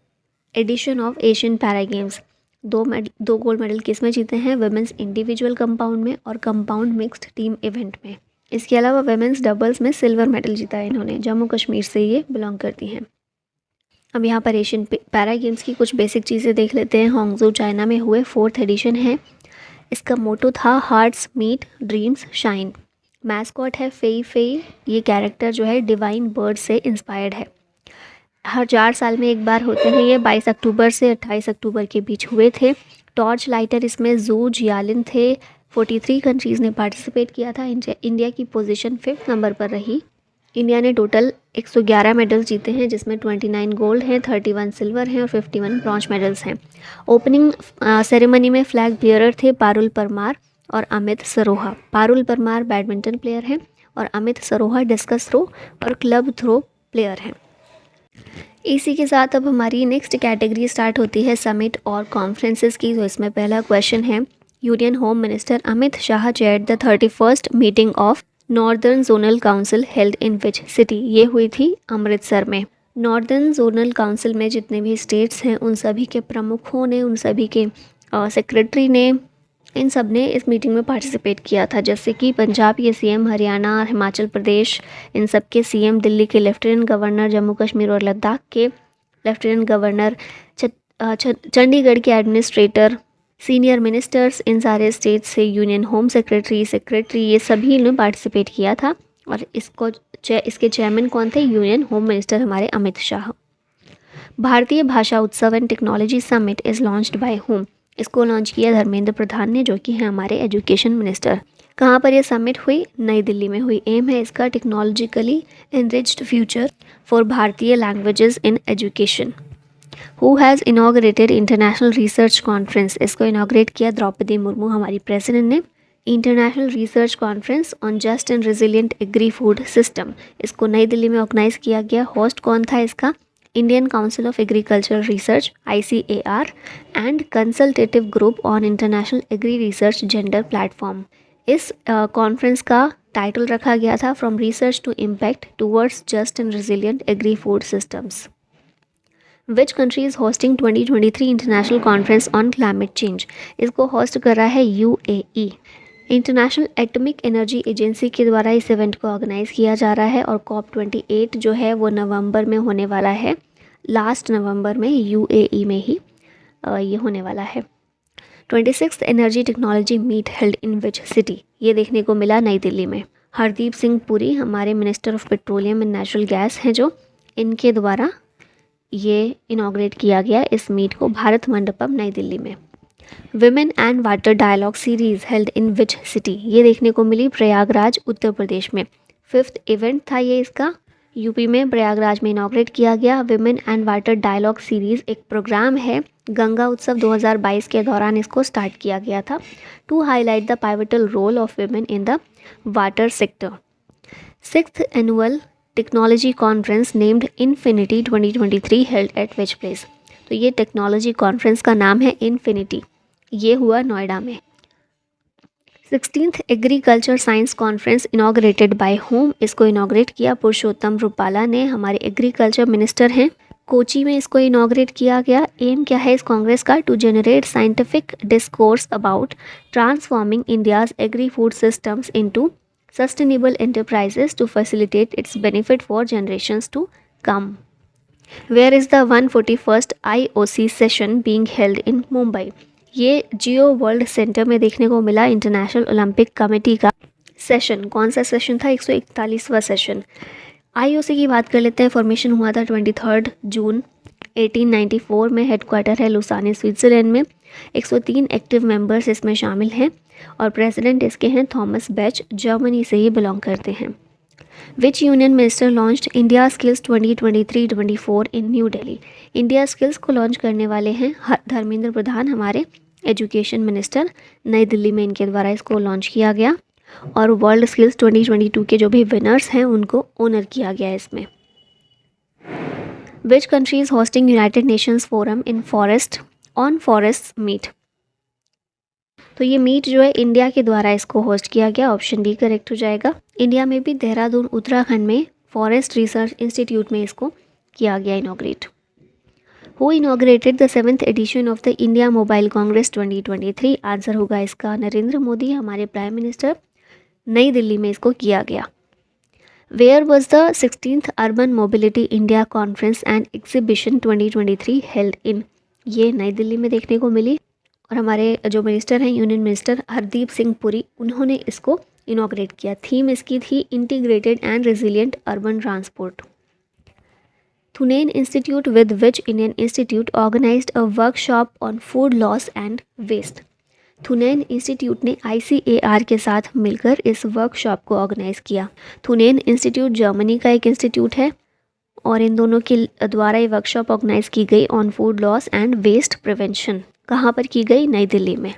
edition of Asian para games. 2 gold medal किस में जीते हैं? वुमेंस इंडिविजुअल कंपाउंड में और कंपाउंड मिक्स्ड टीम इवेंट में। इसके अलावा वुमेन्स डबल्स में सिल्वर मेडल जीता है इन्होंने, जम्मू कश्मीर से ये बिलोंग करती हैं। अब यहाँ पर एशियन पैरा गेम्स की कुछ बेसिक चीज़ें देख लेते हैं। हांगझो चाइना में हुए 4th एडिशन है। इसका मोटो था hearts meet dreams shine. Mascot है फेई फेई, ये कैरेक्टर जो है डिवाइन बर्ड से इंस्पायर्ड है। हर 4 साल में एक बार होते हैं ये, 22 अक्टूबर से 28 अक्टूबर के बीच हुए थे। टॉर्च लाइटर इसमें जू जियालिन थे। 43 कंट्रीज़ ने पार्टिसिपेट किया था। इंडिया की पोजीशन 5th नंबर पर रही। इंडिया ने टोटल 111 मेडल्स जीते हैं जिसमें 29 गोल्ड हैं, 31 सिल्वर हैं और 51 ब्रॉन्ज मेडल्स हैं। ओपनिंग सेरेमनी में फ्लैग बियरर थे पारुल परमार और अमित सरोहा। पारुल परमार बैडमिंटन प्लेयर हैं और अमित सरोहा डिस्कस थ्रो और क्लब थ्रो प्लेयर हैं। इसी के साथ अब हमारी नेक्स्ट कैटेगरी स्टार्ट होती है समिट और कॉन्फ्रेंसेस की। तो इसमें पहला क्वेश्चन है, union home minister Amit Shah chaired the 31st meeting of northern zonal council held in which city. ये हुई थी अमृतसर में। नॉर्दर्न जोनल काउंसिल में जितने भी स्टेट्स हैं उन सभी के प्रमुखों ने, उन सभी के सेक्रेटरी ने, इन सब ने इस मीटिंग में पार्टिसिपेट किया था। जैसे कि पंजाब के सीएम, हरियाणा, हिमाचल प्रदेश, इन सब के सीएम, दिल्ली के लेफ्टिनेंट गवर्नर, जम्मू कश्मीर और लद्दाख के लेफ्टिनेंट गवर्नर, चंडीगढ़ के एडमिनिस्ट्रेटर, सीनियर मिनिस्टर्स, इन सारे स्टेट से यूनियन होम सेक्रेटरी ये सभी ने पार्टिसिपेट किया था। और इसके चेयरमैन कौन थे? यूनियन होम मिनिस्टर हमारे अमित शाह। भारतीय भाषा उत्सव and technology summit is launched by home. इसको लॉन्च किया धर्मेंद्र प्रधान ने, जो कि हैं हमारे एजुकेशन मिनिस्टर। कहाँ पर यह समिट हुई? नई दिल्ली में हुई। एम है इसका टेक्नोलॉजिकली एनरिच्ड फ्यूचर फॉर भारतीय languages in education. Who has inaugurated international research conference. इसको इनॉग्रेट किया द्रौपदी मुर्मू हमारी प्रेसिडेंट ने। International research conference on just and resilient agri food system, इसको नई दिल्ली में ऑर्गेनाइज किया गया। होस्ट कौन था इसका? Indian council of agricultural research ICAR and consultative group on international agri research gender platform. इस कॉन्फ्रेंस का टाइटल रखा गया था from research to impact towards just and resilient agri food systems. Which country is hosting 2023 international conference on climate change. इसको host कर रहा है UAE। International atomic energy agency के द्वारा इस इवेंट को ऑर्गेनाइज किया जा रहा है। और COP28 जो है वो नवंबर में होने वाला है, लास्ट नवंबर में UAE में ही ये होने वाला है। 26th energy technology meet held in which city. ये देखने को मिला नई दिल्ली में। हरदीप सिंह पुरी हमारे minister of petroleum and natural gas हैं, जो इनके द्वारा ये इनॉग्रेट किया गया इस मीट को भारत मंडपम नई दिल्ली में। Women and water dialogue series held in which city. ये देखने को मिली प्रयागराज उत्तर प्रदेश में। 5th इवेंट था ये इसका, यूपी में प्रयागराज में इनॉग्रेट किया गया। Women and water dialogue series एक प्रोग्राम है, गंगा उत्सव 2022 के दौरान इसको स्टार्ट किया गया था to highlight the pivotal role of women in the water sector. 6th annual technology conference named infinity 2023 held at which place. तो ये टेक्नोलॉजी कॉन्फ्रेंस का नाम है इन्फिनिटी, ये हुआ नोएडा में। 16th agriculture science conference inaugurated bye home. इसको inaugurate किया पुरुषोत्तम रूपाला ने, हमारे एग्रीकल्चर मिनिस्टर हैं। कोची में इसको इनॉग्रेट किया गया। एम क्या है इस कांग्रेस का? To generate scientific discourse about transforming India's agri food systems into sustainable enterprises to facilitate its benefit for generations to come. Where is the 141st IOC session being held in Mumbai. ये Jio world centre में देखने को मिला international Olympic committee का session. कौन सा session था? 141वां session. IOC की बात कर लेते हैं। फॉर्मेशन हुआ था 23 जून 1894 में। हेडक्वार्टर है लुसाने स्विट्ज़रलैंड में। 103 एक्टिव मेंबर्स इसमें शामिल हैं और प्रेसिडेंट इसके हैं थॉमस बैच, जर्मनी से ही बिलोंग करते हैं। Which union minister launched India skills 2023-24 in new Delhi. India skills को लॉन्च करने वाले हैं धर्मेंद्र प्रधान, हमारे एजुकेशन मिनिस्टर। नई दिल्ली में इनके द्वारा इसको लॉन्च किया गया और वर्ल्ड स्किल्स 2022 के जो भी विनर्स हैं उनको ऑनर किया गया इसमें। Which country is hosting United Nations forum in forest on forest meet. तो ये मीट जो है इंडिया के द्वारा इसको होस्ट किया गया। ऑप्शन डी करेक्ट हो जाएगा। इंडिया में भी देहरादून उत्तराखंड में फॉरेस्ट रिसर्च इंस्टीट्यूट में इसको किया गया इनॉग्रेट। Who inaugurated the 7th edition of the India mobile congress 2023। Answer होगा इसका नरेंद्र मोदी, हमारे प्राइम मिनिस्टर। नई दिल्ली में इसको किया गया। Where was the 16th urban mobility India conference and exhibition 2023 held in. ये नई दिल्ली में देखने को मिली और हमारे जो मिनिस्टर हैं यूनियन मिनिस्टर हरदीप सिंह पुरी, उन्होंने इसको इनॉग्रेट किया। थीम इसकी थी integrated and resilient urban transport. Thunen institute with which Indian institute organised a workshop on food loss and waste. Thunen institute ने ICAR के साथ मिलकर इस वर्कशॉप को ऑर्गेनाइज किया। थुनेन इंस्टीट्यूट जर्मनी का एक इंस्टीट्यूट है और इन दोनों के द्वारा ये वर्कशॉप ऑर्गेनाइज की गई on food loss and waste prevention. कहाँ पर की गई? नई दिल्ली में।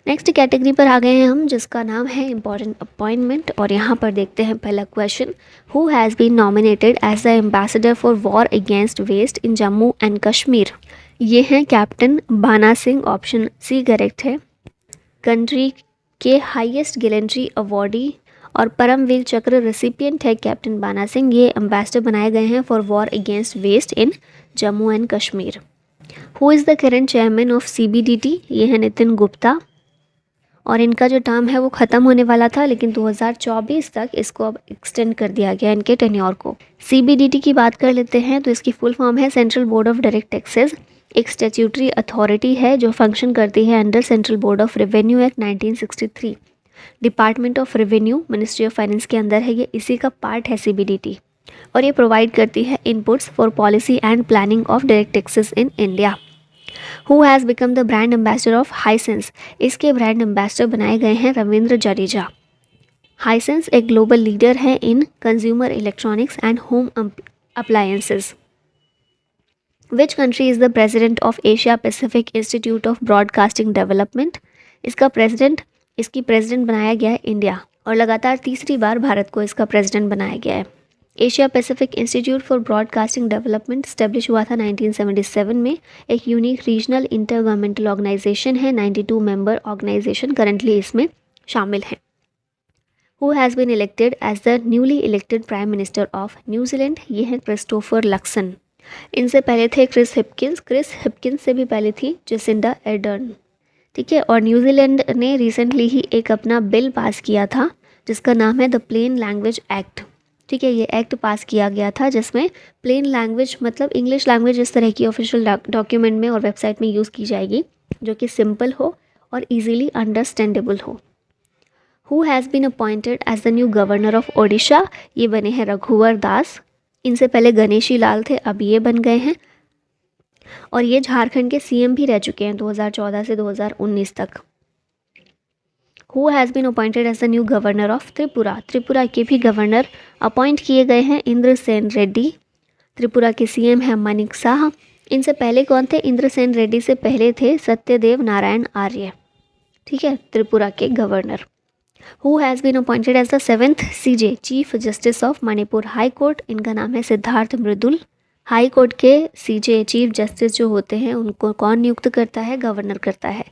नेक्स्ट कैटेगरी पर आ गए हैं हम, जिसका नाम है इम्पॉर्टेंट अपॉइंटमेंट। और यहाँ पर देखते हैं पहला question, who has been nominated as the ambassador for war against waste in Jammu and Kashmir. ये हैं captain Bana Singh, option C correct है। कंट्री के हाईएस्ट गैलेंट्री अवॉर्डी और परमवीर चक्र रेसिपिएंट है कैप्टन बाना सिंह। ये एम्बेसडर बनाए गए हैं for war against waste in Jammu and Kashmir. Who is the current chairman of CBDT, ये है नितिन गुप्ता। और इनका जो टर्म है वो ख़त्म होने वाला था, लेकिन 2024 तक इसको अब एक्सटेंड कर दिया गया इनके टेन्योर को। CBDT की बात कर लेते हैं तो इसकी फुल फॉर्म है central board of direct taxes. एक स्टैट्यूटरी अथॉरिटी है जो फंक्शन करती है under central board of revenue act 1963। Department of revenue ministry of finance के अंदर है ये, इसी का पार्ट है CBDT। और ये प्रोवाइड करती है inputs for policy and planning of direct taxes in India. Who has become the brand ambassador of Hisense, इसके ब्रांड एम्बेसडर बनाए गए हैं रविंद्र जडेजा। हाइसेंस एक ग्लोबल लीडर है इन consumer electronics and home appliances. Which country is the president of Asia Pacific institute of broadcasting development. इसकी president बनाया गया है इंडिया, और लगातार तीसरी बार भारत को इसका प्रेसिडेंट बनाया गया है। Asia Pacific institute for broadcasting development establish हुआ था 1977 में। एक unique regional intergovernmental organisation है, 92 मेंबर ऑर्गेनाइजेशन करंटली इसमें शामिल हैं। Who has been elected as the newly elected prime minister of New Zealand, ये हैं क्रिस्टोफर लक्सन। इनसे पहले थे क्रिस हिप्किंस से भी पहले थी जेसिंडा एर्डर्न। ठीक है, और न्यूजीलैंड ने रिसेंटली ही एक अपना बिल पास किया था जिसका नाम है द प्लेन लैंग्वेज एक्ट। ठीक है, ये एक्ट पास किया गया था जिसमें प्लेन लैंग्वेज मतलब इंग्लिश लैंग्वेज इस तरह की ऑफिशियल डॉक्यूमेंट में और वेबसाइट में यूज़ की जाएगी जो कि सिंपल हो और इजीली अंडरस्टैंडेबल हो। Who has been appointed as the new governor of Odisha, ये बने हैं रघुवर दास। इनसे पहले गणेशी लाल थे, अब ये बन गए हैं। और ये झारखंड के CM भी रह चुके हैं 2014 से 2019 तक। Who has been appointed as the new governor of Tripura, Tripura के भी गवर्नर अपॉइंट किए गए हैं इंद्रसेन रेड्डी। त्रिपुरा के CM हैं मानिक शाह। इनसे पहले कौन थे? इंद्रसेन रेड्डी से पहले थे सत्यदेव नारायण आर्य। ठीक है, त्रिपुरा के governor. Who has been appointed as the 7th CJ chief justice of Manipur high court, इनका नाम है सिद्धार्थ मृदुल। हाई कोर्ट के CJ चीफ जस्टिस जो होते हैं उनको कौन नियुक्त करता है? गवर्नर करता है।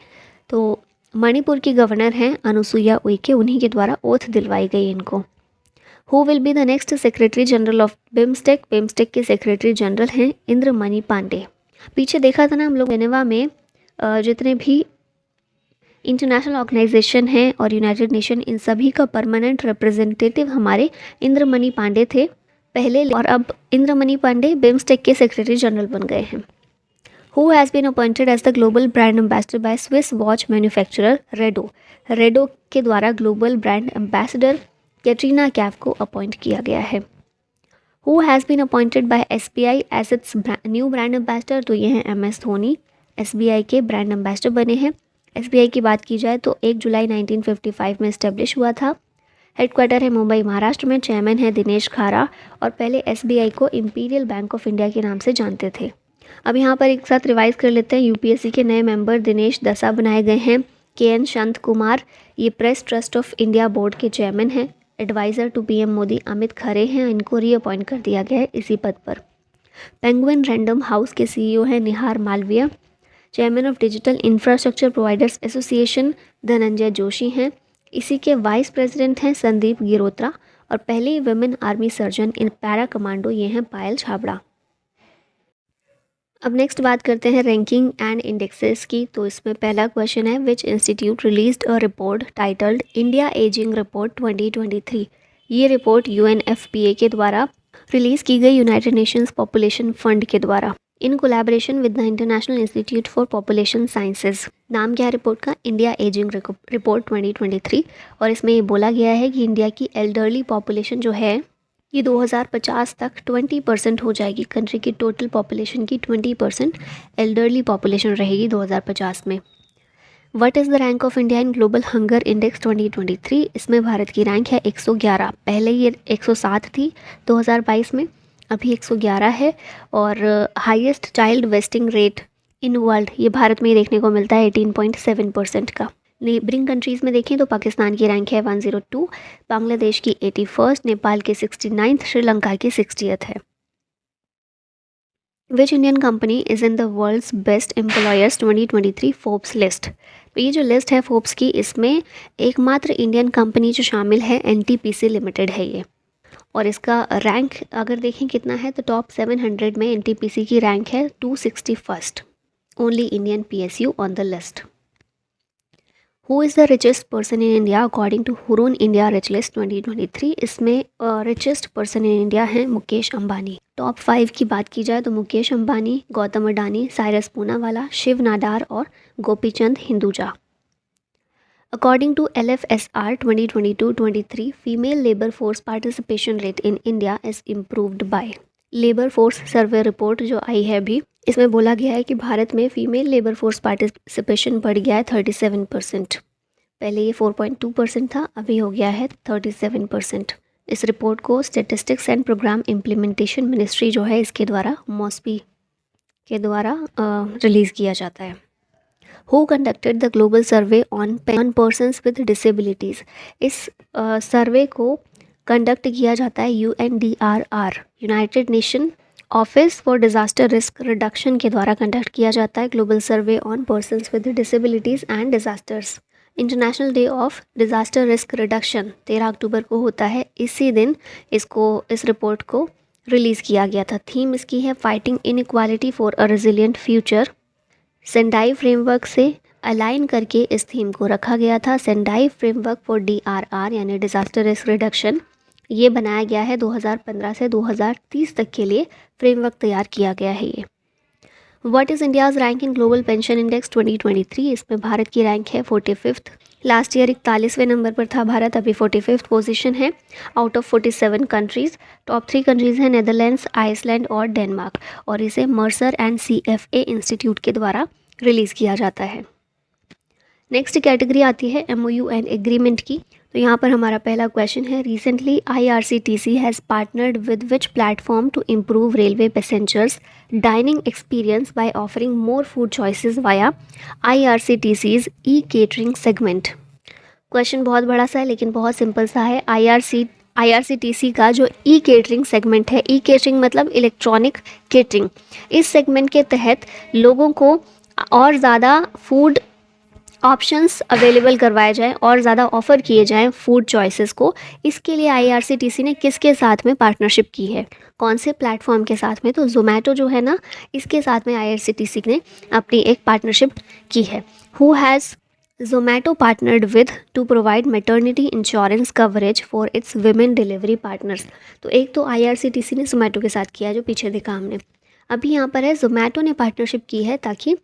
तो मणिपुर की गवर्नर हैं अनुसुईया उइके, उन्हीं के द्वारा ओथ दिलवाई गई इनको। Who will be the next secretary general of BIMSTEC, BIMSTEC के सेक्रेटरी जनरल हैं इंद्रमणि पांडे। पीछे देखा था ना हम लोग जेनेवा में जितने भी इंटरनेशनल ऑर्गेनाइजेशन हैं और यूनाइटेड नेशन, इन सभी का परमानेंट रिप्रेजेंटेटिव हमारे इंद्रमणि पांडे थे पहले, और अब इंद्रमणि पांडे बिम्स्टेक के सेक्रेटरी जनरल बन गए हैं। Who has been appointed as the global brand ambassador by Swiss watch manufacturer Rado, Rado के द्वारा global brand ambassador Katrina Kaif को अपॉइंट किया गया है। Who has been appointed by SBI as its new brand ambassador, तो ये हैं MS धोनी, SBI के ब्रांड एम्बेसडर बने हैं। SBI की बात की जाए तो 1 जुलाई 1955 में इस्टेब्लिश हुआ था। हेडक्वार्टर है मुंबई महाराष्ट्र में। चेयरमैन है दिनेश खारा, और पहले SBI को इंपीरियल बैंक ऑफ इंडिया के नाम से जानते थे। अब यहाँ पर एक साथ रिवाइज कर लेते हैं। UPSC के नए मेंबर दिनेश दसा बनाए गए हैं। KN शांत कुमार, ये press trust of India board के चेयरमैन हैं। Adviser to PM Modi Amit Khare हैं, इनको रीअपॉइंट कर दिया गया है इसी पद पर। पेंगुइन रैंडम हाउस के CEO हैं Nihar Malviya. Chairman of digital infrastructure providers association Dhananjay Joshi हैं। इसी के वाइस प्रेसिडेंट हैं संदीप गिरोत्रा, और पहली women army surgeon in para commando ये हैं पायल छाबड़ा। अब नेक्स्ट बात करते हैं रैंकिंग एंड इंडेक्सेस की। तो इसमें पहला क्वेश्चन है, which institute released a report titled India ageing report 2023। ये रिपोर्ट UNFPA के द्वारा रिलीज़ की गई, यूनाइटेड नेशंस पॉपुलेशन फंड के द्वारा, इन collaboration with the international institute for population sciences. नाम क्या है रिपोर्ट का? India ageing report 2023। और इसमें ये बोला गया है कि इंडिया की एल्डरली पॉपुलेशन जो है ये 2050 तक 20% हो जाएगी। कंट्री की टोटल पॉपुलेशन की 20% एल्डरली पॉपुलेशन रहेगी 2050 में। What is the rank of India in global hunger index 2023? इसमें भारत की रैंक है 111। पहले ये 107 थी 2022 में, अभी 111 है। और highest child wasting rate in world ये भारत में ही देखने को मिलता है 18.7% का। नेबरिंग कंट्रीज़ में देखें तो पाकिस्तान की रैंक है 102, बांग्लादेश की 81st, नेपाल की 69th, श्रीलंका की 60th है। Which Indian company is in the world's best employers 2023 Forbes list. तो ये जो लिस्ट है फोर्ब्स की, इसमें एकमात्र इंडियन कंपनी जो शामिल है एनटीपीसी लिमिटेड है ये, और इसका रैंक अगर देखें कितना है तो टॉप 700 में एनटीपीसी की रैंक है 261st, only Indian PSU on the list. Who is the richest person in India according to Hurun India rich list 2023। इसमें रिचेस्ट पर्सन इन इंडिया हैं मुकेश अंबानी। टॉप 5 की बात की जाए तो मुकेश अंबानी, गौतम अडानी, साइरस पूनावाला, शिव नाडार और Gopichand Hinduja. According to LFSR 2022-23, female labour force participation rate in India is improved by. Labour force survey report जो आई है अभी, इसमें बोला गया है कि भारत में फीमेल लेबर फोर्स पार्टिसिपेशन बढ़ गया है 37%। पहले ये 4.2% था, अभी हो गया है 37%। इस रिपोर्ट को statistics and programme implementation ministry जो है इसके द्वारा, मॉस्पी के द्वारा रिलीज़ किया जाता है। Who conducted the global survey on persons with disabilities. इस सर्वे को कंडक्ट किया जाता है UNDRR, United nation office for disaster risk reduction के द्वारा कंडक्ट किया जाता है global survey on persons with disabilities and disasters. International day of disaster risk reduction 13 अक्टूबर को होता है। इसी दिन इस रिपोर्ट को रिलीज़ किया गया था। थीम इसकी है fighting inequality for a resilient future. Sendai framework से अलाइन करके इस थीम को रखा गया था। सेंडाई फ्रेमवर्क फॉर DRR यानी डिज़ास्टर रिस्क रिडक्शन, ये बनाया गया है 2015 से 2030 तक के लिए फ्रेमवर्क तैयार किया गया है ये। What is India's rank in global pension index 2023। इसमें भारत की रैंक है 45th। लास्ट ईयर 41वें नंबर पर था भारत, अभी 45th पोजीशन है out of 47 countries. Top 3 countries हैं नेदरलैंड्स, आइसलैंड और डेनमार्क, और इसे मर्सर एंड CFA इंस्टीट्यूट के द्वारा रिलीज़ किया जाता है। नेक्स्ट कैटेगरी आती है MOU एंड एग्रीमेंट की। तो यहाँ पर हमारा पहला क्वेश्चन है, recently IRCTC has partnered with which platform to improve railway passengers dining experience by offering more food choices via IRCTC's e catering segment. Question बहुत बड़ा सा है लेकिन बहुत सिंपल सा है। IRCTC का जो ई-केटरिंग सेगमेंट है, ई-केटरिंग मतलब इलेक्ट्रॉनिक केटरिंग, इस सेगमेंट के तहत लोगों को और ज़्यादा फूड ऑप्शंस अवेलेबल करवाए जाएं और ज़्यादा ऑफ़र किए जाएं फूड चॉइसेस को। इसके लिए IRCTC ने किसके साथ में पार्टनरशिप की है, कौन से प्लेटफॉर्म के साथ में? तो जोमेटो जो है ना, इसके साथ में IRCTC ने अपनी एक पार्टनरशिप की है। Who has Zomato partnered with two provide maternity insurance coverage for its women delivery partners. तो एक तो IRCTC ने जोमेटो के साथ किया, जो पीछे देखा हमने। अभी यहाँ पर है जोमेटो ने पार्टनरशिप की है ताकि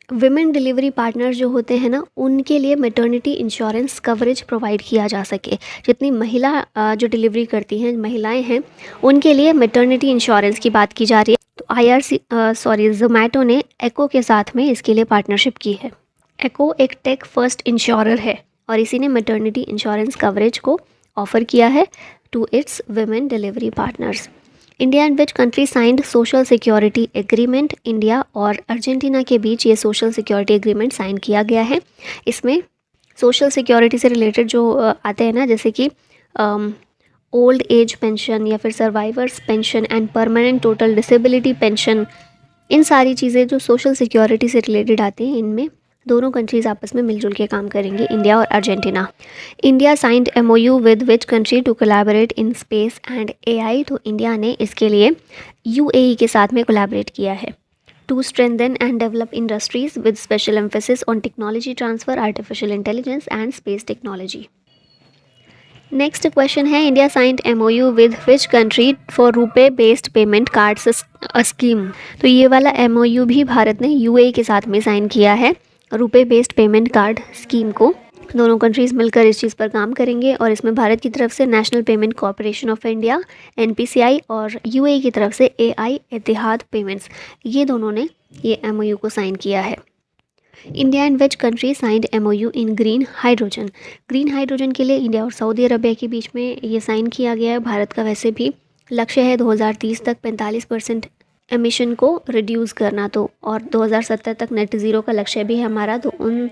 विमेन डिलीवरी पार्टनर्स जो होते हैं ना, उनके लिए मैटरनिटी इंश्योरेंस कवरेज प्रोवाइड किया जा सके। जितनी महिला जो डिलीवरी करती हैं, महिलाएं हैं, उनके लिए मैटरनिटी इंश्योरेंस की बात की जा रही है। तो जोमेटो ने एको के साथ में इसके लिए पार्टनरशिप की है। एको एक टेक फर्स्ट इंश्योरर है और इसी ने मैटरनिटी इंश्योरेंस कवरेज को ऑफ़र किया है to its women delivery partners. India and which country signed social security agreement. India और अर्जेंटीना के बीच ये सोशल सिक्योरिटी एग्रीमेंट साइन किया गया है। इसमें सोशल सिक्योरिटी से रिलेटेड जो आते हैं ना, जैसे कि ओल्ड एज पेंशन या फिर survivors pension and permanent total disability pension, इन सारी चीज़ें जो सोशल सिक्योरिटी से रिलेटेड आती हैं, इनमें दोनों कंट्रीज़ आपस में मिलजुल के काम करेंगे, इंडिया और Argentina. India signed MOU with which country to collaborate in space and AI। तो इंडिया ने इसके लिए UAE के साथ में कोलैबोरेट किया है to strengthen and develop industries with special emphasis on technology transfer, artificial intelligence and space technology. Next question है, India signed MOU with which country for RuPay based payment cards scheme. तो ये वाला MOU भी भारत ने UAE के साथ में sign किया है, RuPay based payment card scheme को। दोनों कंट्रीज़ मिलकर इस चीज़ पर काम करेंगे और इसमें भारत की तरफ से national payment corporation of India NPCI और UAE की तरफ से AI एतिहाद पेमेंट्स, ये दोनों ने ये MOU को साइन किया है। India and which country signed MOU in green hydrogen. Green hydrogen के लिए इंडिया और सऊदी अरबिया के बीच में ये साइन किया गया है। भारत का वैसे भी लक्ष्य है 2030 तक 45% एमिशन को रिड्यूस करना, तो और 2070 तक नेट ज़ीरो का लक्ष्य भी है हमारा। तो उन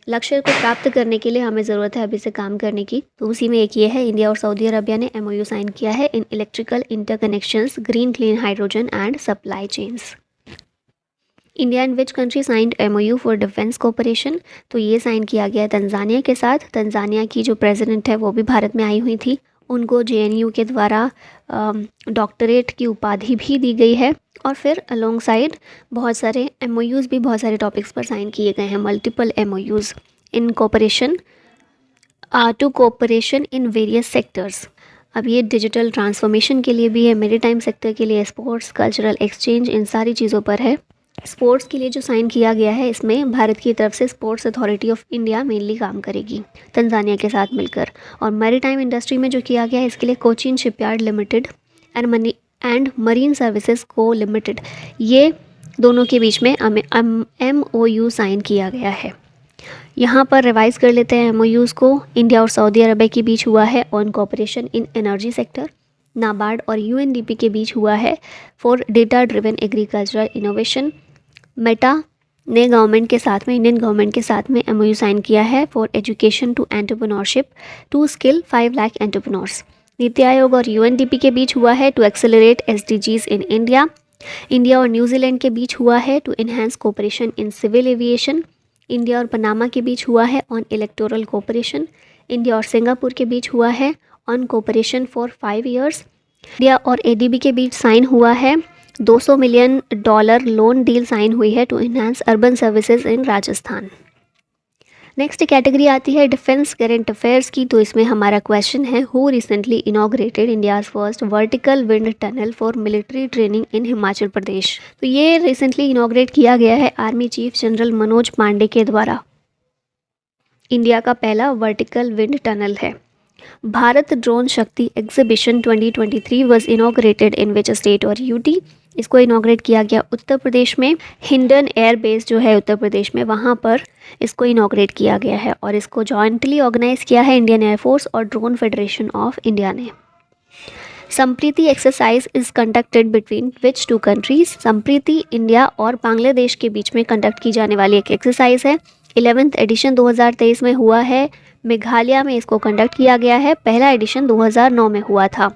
लक्ष्य को प्राप्त करने के लिए हमें ज़रूरत है अभी से काम करने की। तो उसी में एक ये है, इंडिया और सऊदी अरबिया ने MOU साइन किया है in electrical interconnections, green clean hydrogen and supply chains. India and which country signed MOU for defence cooperation? तो ये साइन किया गया है तंजानिया के साथ। तंजानिया की जो प्रेसिडेंट है वो भी भारत में आई हुई थी, उनको JNU के द्वारा डॉक्टरेट की उपाधि भी दी गई है। और फिर अलोंग साइड बहुत सारे MOUs भी बहुत सारे टॉपिक्स पर साइन किए गए हैं, multiple MOUs in cooperation to cooperation in various sectors. अब ये डिजिटल ट्रांसफॉर्मेशन के लिए भी है, मेरीटाइम सेक्टर के लिए, स्पोर्ट्स, कल्चरल एक्सचेंज, इन सारी चीज़ों पर है। स्पोर्ट्स के लिए जो साइन किया गया है, इसमें भारत की तरफ से sports authority of India mainly काम करेगी तंजानिया के साथ मिलकर। और मैरीटाइम इंडस्ट्री में जो किया गया है, इसके लिए Cochin shipyard limited and marine services को लिमिटेड, ये दोनों के बीच में MOU साइन किया गया है। यहाँ पर रिवाइज कर लेते हैं MOUs को। इंडिया और सऊदी अरबिया के बीच हुआ है on cooperation in energy sector. NABARD और UNDP के बीच हुआ है for data driven agricultural innovation. Meta ने गवर्नमेंट के साथ में, इंडियन गवर्नमेंट के साथ में MOU साइन किया है for education to entrepreneurship to skill 5 lakh entrepreneurs. NITI Aayog और UNDP के बीच हुआ है to accelerate SDGs in India. India और न्यूजीलैंड के बीच हुआ है to enhance cooperation in civil aviation. India और पनामा के बीच हुआ है ऑन इलेक्टोरल कोऑपरेशन। इंडिया और सिंगापुर के बीच हुआ है on cooperation for 5 years. India और ADB के बीच साइन हुआ है, $200 मिलियन लोन डील साइन हुई है to enhance urban services in Rajasthan. Next category आती है डिफेंस करंट अफेयर्स की। तो इसमें हमारा क्वेश्चन है, who recently inaugurated India's first vertical wind tunnel for military training in Himachal Pradesh? तो ये रिसेंटली इनॉग्रेट किया गया है army chief general Manoj Pande के द्वारा। इंडिया का पहला वर्टिकल विंड टनल है। Bharat drone Shakti exhibition 2023 was inaugurated in which state और UT? इसको इनॉग्रेट किया गया उत्तर प्रदेश में। हिंडन एयर बेस जो है उत्तर प्रदेश में, वहाँ पर इसको इनॉग्रेट किया गया है। और इसको जॉइंटली ऑर्गेनाइज किया है इंडियन एयरफोर्स और ड्रोन फेडरेशन ऑफ इंडिया ने। Sampriti exercise is conducted between which 2 countries? Sampriti India और बांग्लादेश के बीच में कंडक्ट की जाने वाली एक एक्सरसाइज है। 11th एडिशन 2023 में हुआ है, मेघालय में इसको कंडक्ट किया गया है। पहला एडिशन 2009 में हुआ था।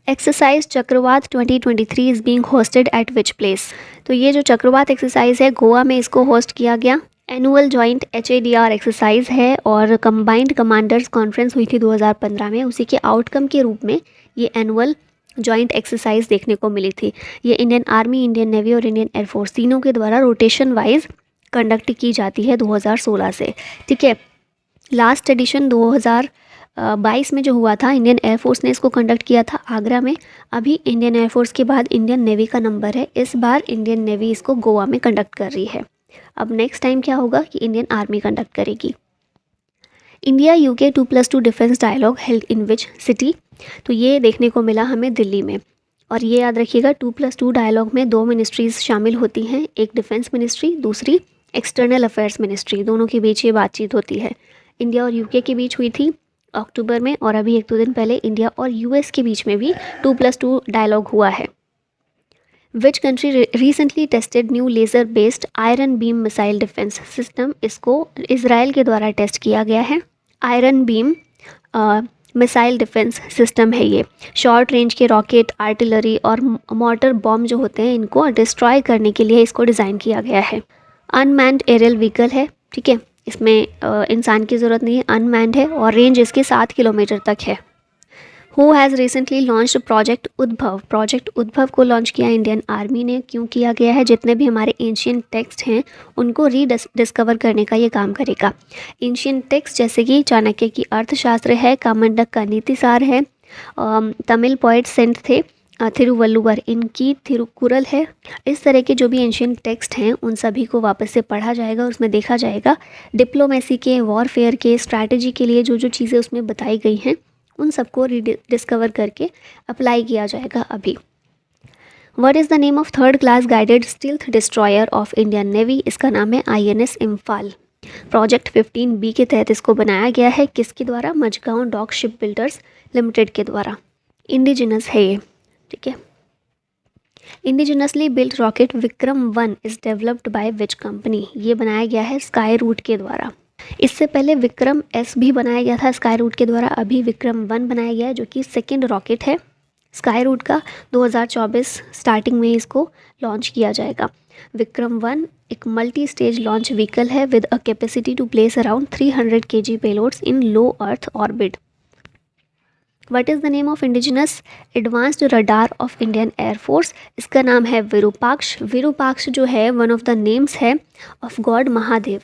एक्सरसाइज चक्रवात 2023 is being hosted eight which place? तो ये जो चक्रवात एक्सरसाइज है, गोवा में इसको होस्ट किया गया। एनुअल जॉइंट HADR एक्सरसाइज है और कंबाइंड कमांडर्स कॉन्फ्रेंस हुई थी 2015 में। उसी के आउटकम के रूप में ये एनुअल जॉइंट एक्सरसाइज देखने को मिली थी। ये इंडियन आर्मी, इंडियन नेवी और इंडियन एयरफोर्स तीनों के द्वारा रोटेशन वाइज कंडक्ट की जाती है 2016 से। ठीक है, लास्ट एडिशन 2022 में जो हुआ था, इंडियन एयरफोर्स ने इसको कंडक्ट किया था आगरा में। अभी इंडियन एयरफोर्स के बाद इंडियन नेवी का नंबर है, इस बार इंडियन नेवी इसको गोवा में कंडक्ट कर रही है। अब नेक्स्ट टाइम क्या होगा कि इंडियन आर्मी कंडक्ट करेगी। India UK 2+2 defence dialogue held in which city? तो ये देखने को मिला हमें दिल्ली में। और ये याद रखिएगा, 2+2 डायलॉग में 2 मिनिस्ट्रीज शामिल होती हैं, एक डिफेंस मिनिस्ट्री, दूसरी एक्सटर्नल अफेयर्स मिनिस्ट्री। दोनों के बीच ये बातचीत होती है। इंडिया और UK के बीच हुई थी अक्टूबर में, और अभी 1-2 दिन पहले इंडिया और US के बीच में भी 2+2 डायलॉग हुआ है। Which country recently tested new laser based iron beam missile defence system? इसको इजराइल के द्वारा टेस्ट किया गया है। Iron beam missile defence system है ये। शॉर्ट रेंज के रॉकेट, आर्टिलरी और मॉर्टर बॉम्ब जो होते हैं, इनको डिस्ट्रॉय करने के लिए इसको डिज़ाइन किया गया है। अनमैन्ड एरियल व्हीकल है, ठीक है, इसमें इंसान की ज़रूरत नहीं है, अनमैन्ड है और रेंज इसकी 7 किलोमीटर तक है। Who has recently launched project उद्भव? प्रोजेक्ट उद्भव को लॉन्च किया इंडियन आर्मी ने। क्यों किया गया है? जितने भी हमारे एंशियंट टेक्स्ट हैं उनको डिस्कवर करने का ये काम करेगा। एंशियंट टेक्स्ट जैसे कि चाणक्य की अर्थशास्त्र है, कामंडक का नीतिसार है, तमिल पोइट सेंट थे थिरुवल्लुवर, इनकी थिरुकुरल है। इस तरह के जो भी एंशियंट टेक्स्ट हैं उन सभी को वापस से पढ़ा जाएगा, उसमें देखा जाएगा डिप्लोमेसी के, वॉरफेयर के, स्ट्रैटेजी के लिए जो जो चीज़ें उसमें बताई गई हैं उन सबको डिस्कवर करके अप्लाई किया जाएगा अभी। What is the name of 3rd class guided stealth destroyer of Indian navy? इसका नाम है INS इम्फाल। प्रोजेक्ट 15B के तहत इसको बनाया गया है। किसके द्वारा? Mazagon dock ship builders limited के द्वारा। इंडिजिनस है ये, ठीक है। Indigenously built rocket Vikram 1 is developed by which company? ये बनाया गया है स्काई रूट के द्वारा। इससे पहले विक्रम एस भी बनाया गया था स्काई रूट के द्वारा, अभी विक्रम 1 बनाया गया है जो कि सेकेंड रॉकेट है स्काई रूट का। 2024 स्टार्टिंग में इसको लॉन्च किया जाएगा। विक्रम 1 एक मल्टी स्टेज लॉन्च व्हीकल है with a capacity to place around 300 kg payloads in low earth orbit. What is the name of indigenous advanced radar of Indian air force? इसका नाम है विरूपाक्ष। विरूपाक्ष जो है वन ऑफ द नेम्स है of god Mahadev.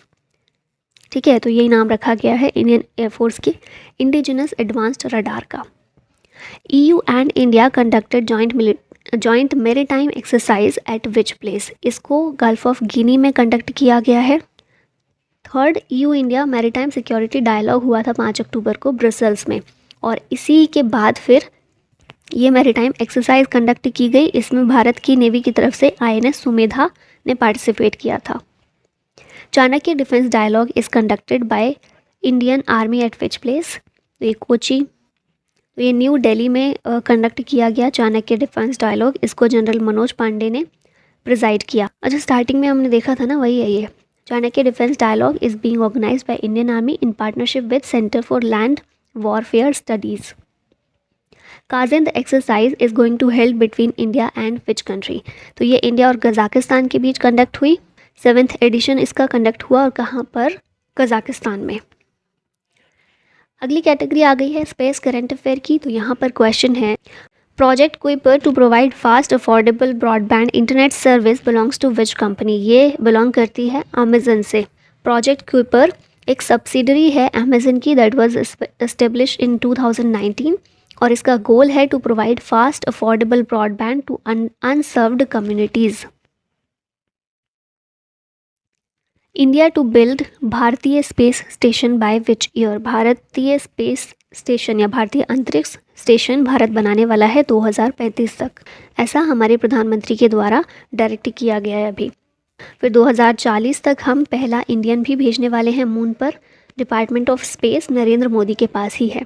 ठीक है, तो यही नाम रखा गया है इंडियन एयरफोर्स के इंडिजिनस एडवांस्ड रडार का। EU and India conducted joint maritime exercise eight which place? इसको गल्फ ऑफ गिनी में कंडक्ट किया गया है। Third EU India maritime security dialogue हुआ था 5 अक्टूबर को ब्रसल्स में, और इसी के बाद फिर ये मैरीटाइम एक्सरसाइज कंडक्ट की गई। इसमें भारत की नेवी की तरफ से INS सुमेधा ने पार्टिसिपेट किया था। Chanakya defence dialogue is conducted by Indian army at which place? तो ये कोची, तो ये न्यू दिल्ली में कंडक्ट किया गया चाणक्य डिफेंस डायलॉग। इसको जनरल मनोज पांडे ने प्रिजाइड किया। अच्छा, स्टार्टिंग में हमने देखा था ना, वही है ये। Chanakya defence dialogue is being organised by Indian army in partnership with centre for land warfare studies. Kazind exercise is going to held between India and which country? तो ये इंडिया और कजाकिस्तान के बीच कंडक्ट हुई। 7th एडिशन इसका conduct हुआ, और कहाँ पर? कजाकिस्तान में। अगली कैटेगरी आ गई है स्पेस करंट अफेयर की। तो यहाँ पर क्वेश्चन है, project Kuiper to provide fast affordable broadband internet service belongs to which company? ये बिलोंग करती है अमेजन से। प्रोजेक्ट कुइपर एक सब्सिडरी है अमेजन की दैट वाज एस्टेब्लिश इन 2019, और इसका गोल है to provide fast affordable broadband to unserved communities. India to build Bharatiya space station by which year? Bharatiya space station या भारतीय अंतरिक्ष स्टेशन भारत बनाने वाला है 2035 तक, ऐसा हमारे प्रधानमंत्री के द्वारा डायरेक्ट किया गया है अभी। फिर 2040 तक हम पहला इंडियन भी भेजने वाले हैं मून पर। Department of space Narendra Modi के पास ही है।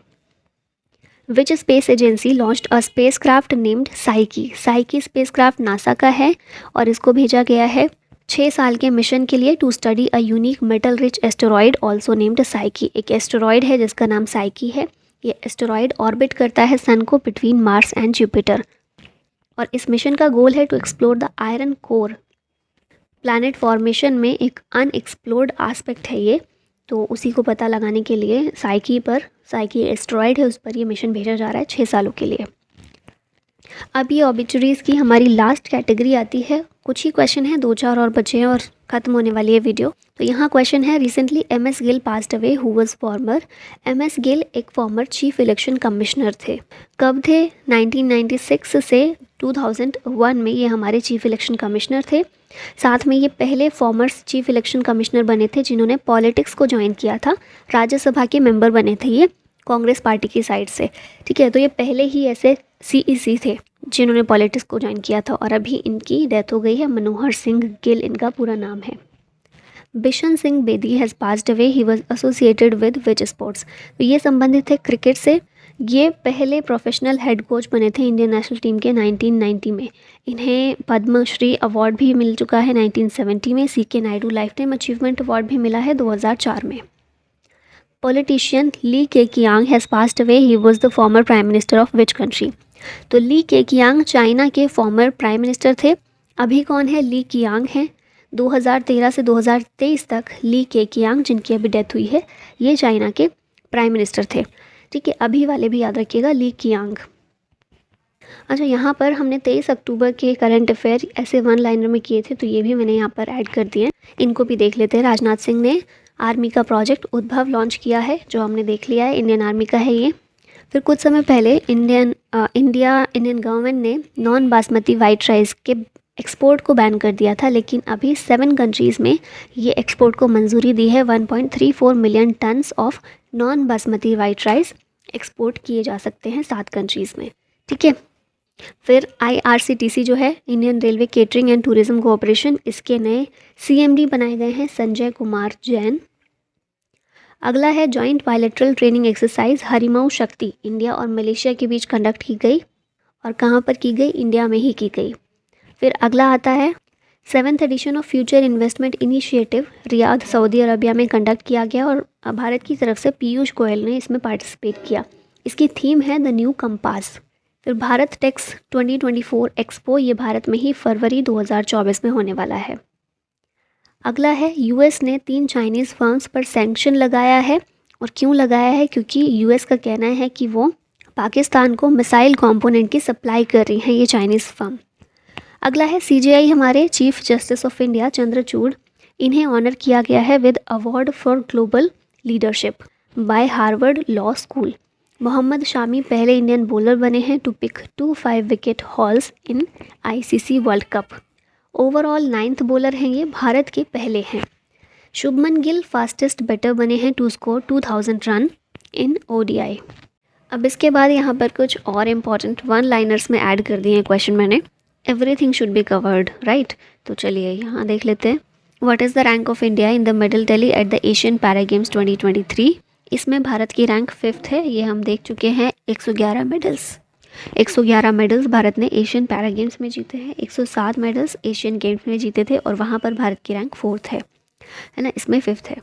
Which space agency launched a space craft named psyche? Psyche space craft NASA का है, और इसको भेजा गया है 6 साल के मिशन के लिए to study a unique metal rich asteroid also named Psyche. एक एस्टेरॉयड है जिसका नाम साइकी है। ये एस्टेरॉयड ऑर्बिट करता है सन को बिटवीन मार्स एंड जुपिटर, और इस मिशन का गोल है to explore the iron core. Planet formation में एक अनएक्सप्लोर्ड आस्पेक्ट है ये, तो उसी को पता लगाने के लिए साइकी एस्टेरॉयड है, उस पर ये मिशन भेजा जा रहा है 6 सालों के लिए। अब ये ऑबिचुरीज़ की हमारी लास्ट कैटेगरी आती है। कुछ ही क्वेश्चन है, 2-4 और बचे हैं और ख़त्म होने वाली है वीडियो। तो यहाँ क्वेश्चन है, recently MS Gill passed away who was farmer? MS Gill एक फॉर्मर चीफ इलेक्शन कमिश्नर थे। कब थे? 1996 से 2001 में ये हमारे चीफ इलेक्शन कमिश्नर थे। साथ में ये पहले फॉर्मर चीफ इलेक्शन कमिश्नर बने थे जिन्होंने पॉलिटिक्स को ज्वाइन किया था। राज्यसभा के मेंबर बने थे ये कांग्रेस पार्टी की साइड से। ठीक है, तो ये पहले ही ऐसे CEC थे जिन्होंने पॉलिटिक्स को ज्वाइन किया था, और अभी इनकी डेथ हो गई है। मनोहर सिंह गिल इनका पूरा नाम है। Bishan Singh Bedi has passed away, he was associated with which sports? तो ये संबंधित थे क्रिकेट से। ये पहले प्रोफेशनल हेड कोच बने थे इंडियन नेशनल टीम के 1990 में। इन्हें पद्मश्री अवार्ड भी मिल चुका है 1970 में। CK Naidu life time achievement award भी मिला है 2004 में। Politician Li Keqiang has passed away, he was the former prime minister of which country? तो ली केकियांग चाइना के फॉर्मर प्राइम मिनिस्टर थे। अभी कौन है? ली कियांग हैं। 2013 से 2023 तक ली केकियांग, जिनकी अभी डेथ हुई है, ये चाइना के प्राइम मिनिस्टर थे। ठीक है, अभी वाले भी याद रखिएगा, ली कियांग। अच्छा, यहाँ पर हमने 23 अक्टूबर के करंट अफेयर ऐसे 1 लाइनर में किए थे, तो ये भी मैंने यहाँ पर ऐड कर दिए, इनको भी देख लेते हैं। राजनाथ सिंह ने आर्मी का प्रोजेक्ट उद्भव लॉन्च किया है, जो हमने देख लिया है, इंडियन आर्मी का है ये। फिर कुछ समय पहले इंडियन गवर्नमेंट ने नॉन बासमती वाइट राइस के एक्सपोर्ट को बैन कर दिया था, लेकिन अभी 7 कंट्रीज़ में ये एक्सपोर्ट को मंजूरी दी है। 1.34 million tons of non basmati white rice export किए जा सकते हैं 7 कंट्रीज़ में। ठीक है, फिर IRCTC जो है, Indian railway catering and tourism cooperation, इसके नए CMD बनाए गए हैं संजय कुमार जैन। अगला है joint bilateral training exercise Harimau शक्ति, इंडिया और मलेशिया के बीच कंडक्ट की गई, और कहाँ पर की गई? इंडिया में ही की गई। फिर अगला आता है 7th edition of future investment initiative Riyadh Saudi Arabia में कंडक्ट किया गया और भारत की तरफ से पीयूष गोयल ने इसमें पार्टिसिपेट किया। इसकी थीम है द न्यू कंपास। फिर भारत टेक्स 2024 एक्सपो, ये भारत में ही फरवरी 2024 में होने वाला है। अगला है यूएस ने 3 चाइनीज़ फर्म्स पर सैंक्शन लगाया है। और क्यों लगाया है? क्योंकि यूएस का कहना है कि वो पाकिस्तान को मिसाइल कंपोनेंट की सप्लाई कर रही हैं ये चाइनीज़ फर्म। अगला है सीजेआई, हमारे chief justice of India Chandrachud, इन्हें ऑनर किया गया है with award for global leadership by Harvard law school. Mohammed Shami पहले इंडियन बॉलर बने हैं to pick 2 wicket hauls in ICC world cup. Overall 9th bowler हैं ये, भारत के पहले हैं। शुभमन गिल फास्टेस्ट बैटर बने हैं to score 2000 run in ODI. अब इसके बाद यहाँ पर कुछ और इम्पॉर्टेंट वन लाइनर्स में ऐड कर दिए हैं क्वेश्चन मैंने। Everything should be covered, right? तो चलिए यहाँ देख लेते हैं। What is the rank of India in the medal tally at the Asian para games 2023? इसमें भारत की रैंक 5th है, ये हम देख चुके हैं। 111 मेडल्स भारत ने एशियन पैरा गेम्स में जीते हैं। 107 मेडल्स एशियन गेम्स में जीते थे और वहाँ पर भारत की रैंक 4th है ना, इसमें 5th है।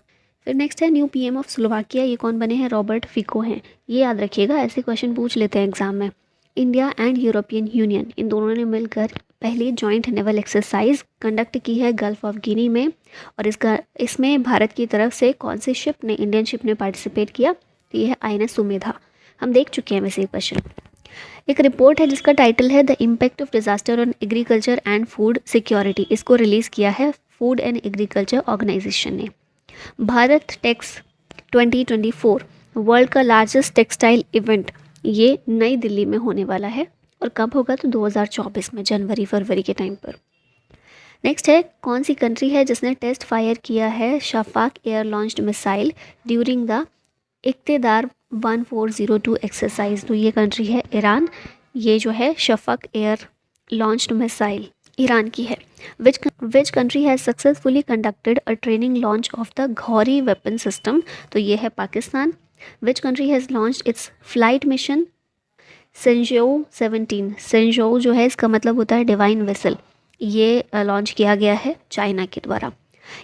फिर नेक्स्ट है न्यू पीएम ऑफ स्लोवाकिया, ये कौन बने हैं? रॉबर्ट फिको हैं। ये याद रखिएगा, ऐसे क्वेश्चन पूछ लेते हैं एग्जाम में। इंडिया एंड यूरोपियन यूनियन, इन दोनों ने मिलकर पहली जॉइंट नेवल एक्सरसाइज कंडक्ट की है गल्फ ऑफ गिनी में। और इसमें भारत की तरफ से कौन सी शिप ने, इंडियन शिप ने पार्टिसिपेट किया? तो ये है INS सुमेधा। हम देख चुके हैं वैसे क्वेश्चन। एक रिपोर्ट है जिसका टाइटल है the impact of disaster on agriculture and food security. इसको रिलीज़ किया है फूड एंड एग्रीकल्चर ऑर्गेनाइजेशन ने। भारत टेक्स 2024 वर्ल्ड का लार्जेस्ट टेक्सटाइल इवेंट, ये नई दिल्ली में होने वाला है। और कब होगा? तो 2024 में, जनवरी फरवरी के टाइम पर। नेक्स्ट है कौन सी कंट्री है जिसने टेस्ट फायर किया है Shafaq air launched missile during the Eqtedar 1402 exercise? तो ये कंट्री है ईरान। ये जो है Shafaq air launched missile Iran की है। Which country has successfully conducted a training launch of the Ghauri weapon system? तो ये है Pakistan. Which country has launched its flight mission Shenzhou 17? Shenzhou जो है इसका मतलब होता है डिवाइन वेसल। ये लॉन्च किया गया है चाइना के द्वारा।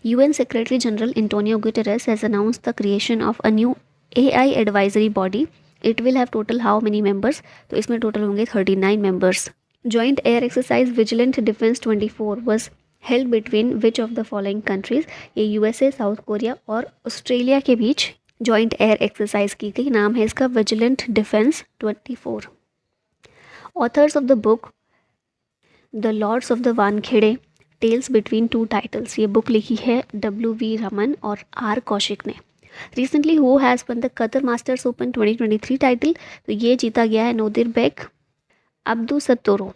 UN secretary general Antonio Guterres has announce the creation of a new AI advisory body. It will have total how many members? तो इसमें टोटल होंगे 39 members. Joint air exercise vigilant defence 24 was held between which of the following countries? ये USA, south Korea और Australia के बीच joint air exercise की गई। नाम है इसका vigilant defence 24। Authors of the book the lords of the Wankhede tales between two titles, ये book लिखी है WV रमन और R कौशिक ने। Recently who has won the Qatar masters open 2023 title? तो ये जीता गया है Nodirbek Abdusattorov.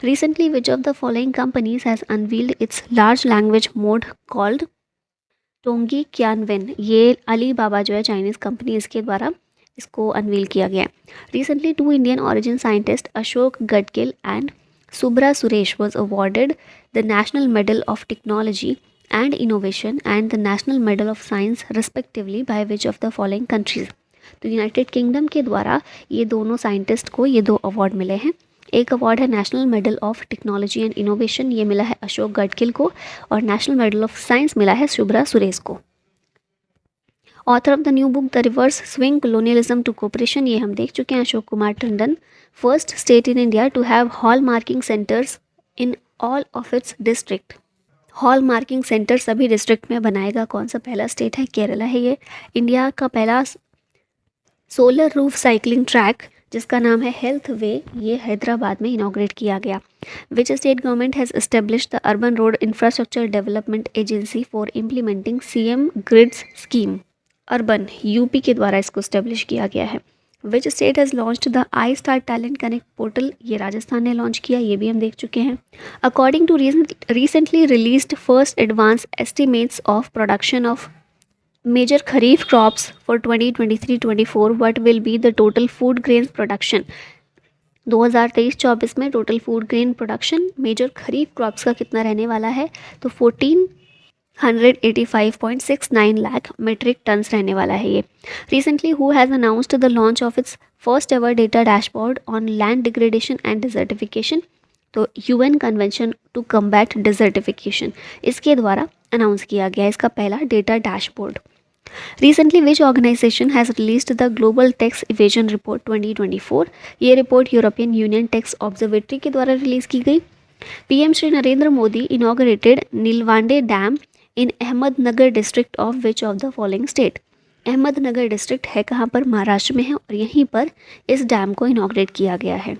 Recently which of the following companies has unveiled its large language mode called Tongyi Qianwen? ये अली बाबा जो है चाइनीज़ कंपनी, इसके द्वारा इसको अनवील किया गया। Recently 2 Indian origin scientist Ashok Gadgil and Subra Suresh was awarded the National Medal of Technology and Innovation and the National Medal of Science respectively by which of the following countries? तो United kingdom के द्वारा ये दोनों साइंटिस्ट को ये 2 award मिले हैं। एक अवार्ड है national medal of technology and innovation, ये मिला है अशोक गडगिल को। और नेशनल मेडल ऑफ साइंस मिला है शुभ्रा सुरेश को। Author of the new book the reverse swing colonialism to cooperation, ये हम देख चुके हैं, Ashok Kumar Tandon. First state in India to have hallmarking centres in all of its district. Hallmarking centre सभी district में बनाएगा कौन सा? पहला स्टेट है केरला है ये। इंडिया का पहला सोलर रूफ साइकिलिंग ट्रैक जिसका नाम है हेल्थ वे, ये हैदराबाद में इनॉग्रेट किया गया। विच state government has established the urban road infrastructure development agency for implementing CM grids scheme? Urban, UP के द्वारा इसको स्टेब्लिश किया गया है। Which state has launched the I star talent connect portal? ये राजस्थान ने लॉन्च किया, ये भी हम देख चुके हैं। According to recently released first advance estimates of production of major kharif crops for 2023-24 what will be the total food grains production? 2023-24 में total food grain production major kharif crops का कितना रहने वाला है? तो 1485.69 लाख मेट्रिक टन्स रहने वाला है ये। Recently who has announced the launch of its first ever data dashboard on land degradation and desertification? तो UN convention to combat desertification, इसके द्वारा अनाउंस किया गया इसका पहला data dashboard. Recently which organization has released the global tax evasion report 2024, ये report European union tax observatory के द्वारा रिलीज़ की गई। PM Shri Narendra Modi inaugurated Nilwande dam in Ahmednagar district of which of the following state. Ahmednagar district है कहाँ पर, महाराष्ट्र में है, और यहीं पर इस डैम को इनॉग्रेट किया गया है।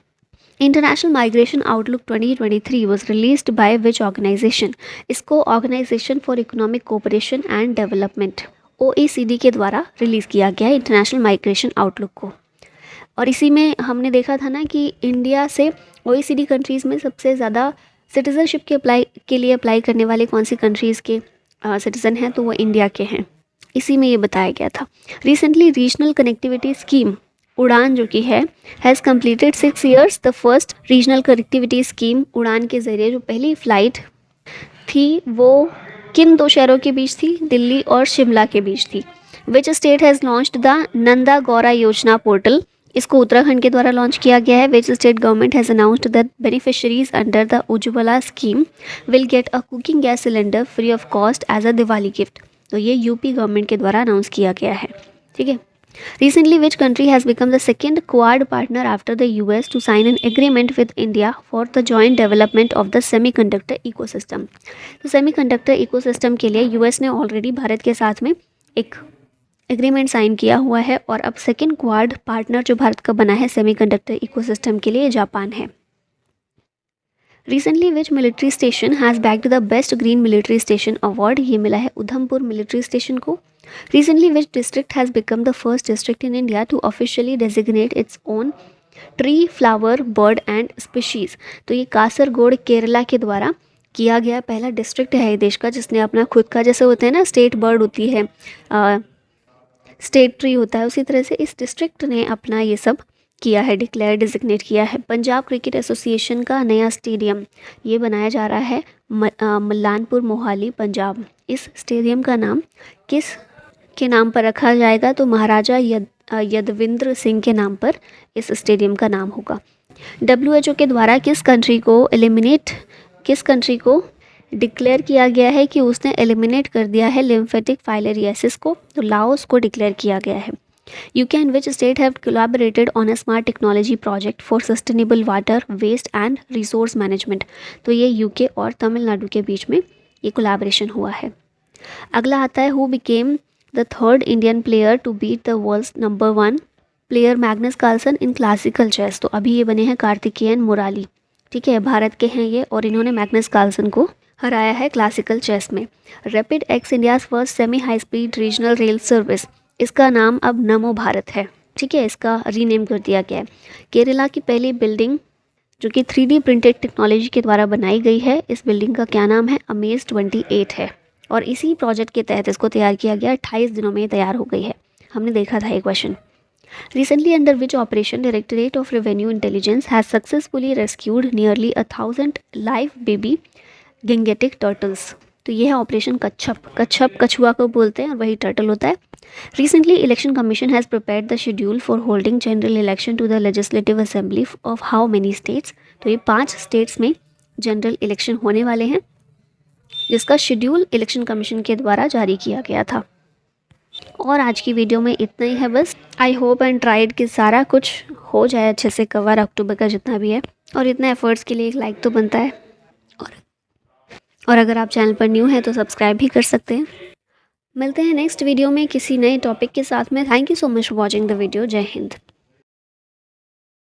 International migration outlook 2023 was released by which organization, इसको organization for economic cooperation and development OECD के द्वारा रिलीज़ किया गया है इंटरनेशनल माइग्रेशन आउटलुक को। और इसी में हमने देखा था ना कि इंडिया से OECD कंट्रीज़ में सबसे ज़्यादा सिटीज़नशिप के लिए अप्लाई करने वाले कौन सी कंट्रीज़ के सिटीज़न हैं, तो वो इंडिया के हैं। इसी में ये बताया गया था। रिसेंटली रीजनल कनेक्टिविटी स्कीम उड़ान जो कि है has completed 6 years। The first regional connectivity scheme उड़ान के ज़रिए जो पहली फ़्लाइट थी वो किन 2 शहरों के बीच थी, दिल्ली और शिमला के बीच थी। विच state has launched the Nanda Gaura योजना पोर्टल, इसको उत्तराखंड के द्वारा लॉन्च किया गया है। Which state government has announced that beneficiaries under the Ujjwala scheme will get a cooking gas cylinder free of cost as a Diwali gift, तो ये यूपी गवर्नमेंट के द्वारा अनाउंस किया गया है। ठीक है। Recently, which country has become the second Quad partner after the US to sign an agreement with India for the joint development of the semiconductor ecosystem? तो semiconductor ecosystem के लिए US ने ऑलरेडी भारत के साथ में एक एग्रीमेंट साइन किया हुआ है, और अब सेकेंड क्वाड पार्टनर जो भारत का बना है सेमीकंडक्टर इकोसिस्टम के लिए जापान है। Recently which military station has bagged the best green military station award, ये मिला है उधमपुर मिलिट्री स्टेशन को। Recently, which district has become the first district in India to officially designate its own tree, flower, bird and species? तो ये कासरगोड केरला के द्वारा किया गया पहला डिस्ट्रिक्ट है देश का जिसने अपना खुद का, जैसे होते हैं ना स्टेट बर्ड होती है, स्टेट ट्री होता है, उसी तरह से इस डिस्ट्रिक्ट ने अपना ये सब किया है, डिक्लेयर डिजिग्नेट किया है। पंजाब क्रिकेट एसोसिएशन का नया स्टेडियम ये बनाया जा रहा है मल्लानपुर मोहाली पंजाब। इस स्टेडियम का नाम किस के नाम पर रखा जाएगा, तो महाराजा यदविंद्र सिंह के नाम पर इस स्टेडियम का नाम होगा। WHO के द्वारा किस कंट्री को डिक्लेयर किया गया है कि उसने एलिमिनेट कर दिया है लिम्फेटिक फाइलेरियासिस को, तो लाओस को डिक्लेयर किया गया है। UK and which state have collaborated on a smart technology project for sustainable water waste and resource management, तो ये UK और तमिलनाडु के बीच में ये कोलैबोरेशन हुआ है। अगला आता है who became the third Indian player to beat the world's number 1 player Magnus Carlsen in classical chess, तो अभी ये बने हैं कार्तिकेयन मुराली। ठीक है, भारत के हैं ये, और इन्होंने मैग्नस कार्लसन को हराया है क्लासिकल चेस में। Rapid x India's first semi high speed regional rail service, इसका नाम अब नमो भारत है। ठीक है, इसका रीनेम कर दिया गया है। केरला की पहली बिल्डिंग जो कि 3D प्रिंटेड टेक्नोलॉजी के द्वारा बनाई गई है, इस बिल्डिंग का क्या नाम है, अमेज 28 है, और इसी प्रोजेक्ट के तहत इसको तैयार किया गया। 28 दिनों में तैयार हो गई है, हमने देखा था ये question. Recently under which operation directorate of revenue intelligence has successfully rescued nearly 1000 live baby Gangetic turtles, तो ये है ऑपरेशन कच्छप। कच्छप कछुआ को बोलते हैं और वही टर्टल होता है। Recently election commission has prepared the schedule for holding general election to the legislative assembly of how many states, तो ये 5 स्टेट्स में जनरल इलेक्शन होने वाले हैं, जिसका शेड्यूल इलेक्शन कमीशन के द्वारा जारी किया गया था। और आज की वीडियो में इतना ही है बस। आई होप एंड ट्राइड कि सारा कुछ हो जाए अच्छे से कवर, अक्टूबर का जितना भी है, और इतने एफर्ट्स के लिए एक लाइक तो बनता है, और अगर आप चैनल पर न्यू हैं तो सब्सक्राइब भी कर सकते हैं। मिलते हैं नेक्स्ट वीडियो में किसी नए टॉपिक के साथ में। Thank you so much for watching the video. जय हिंद।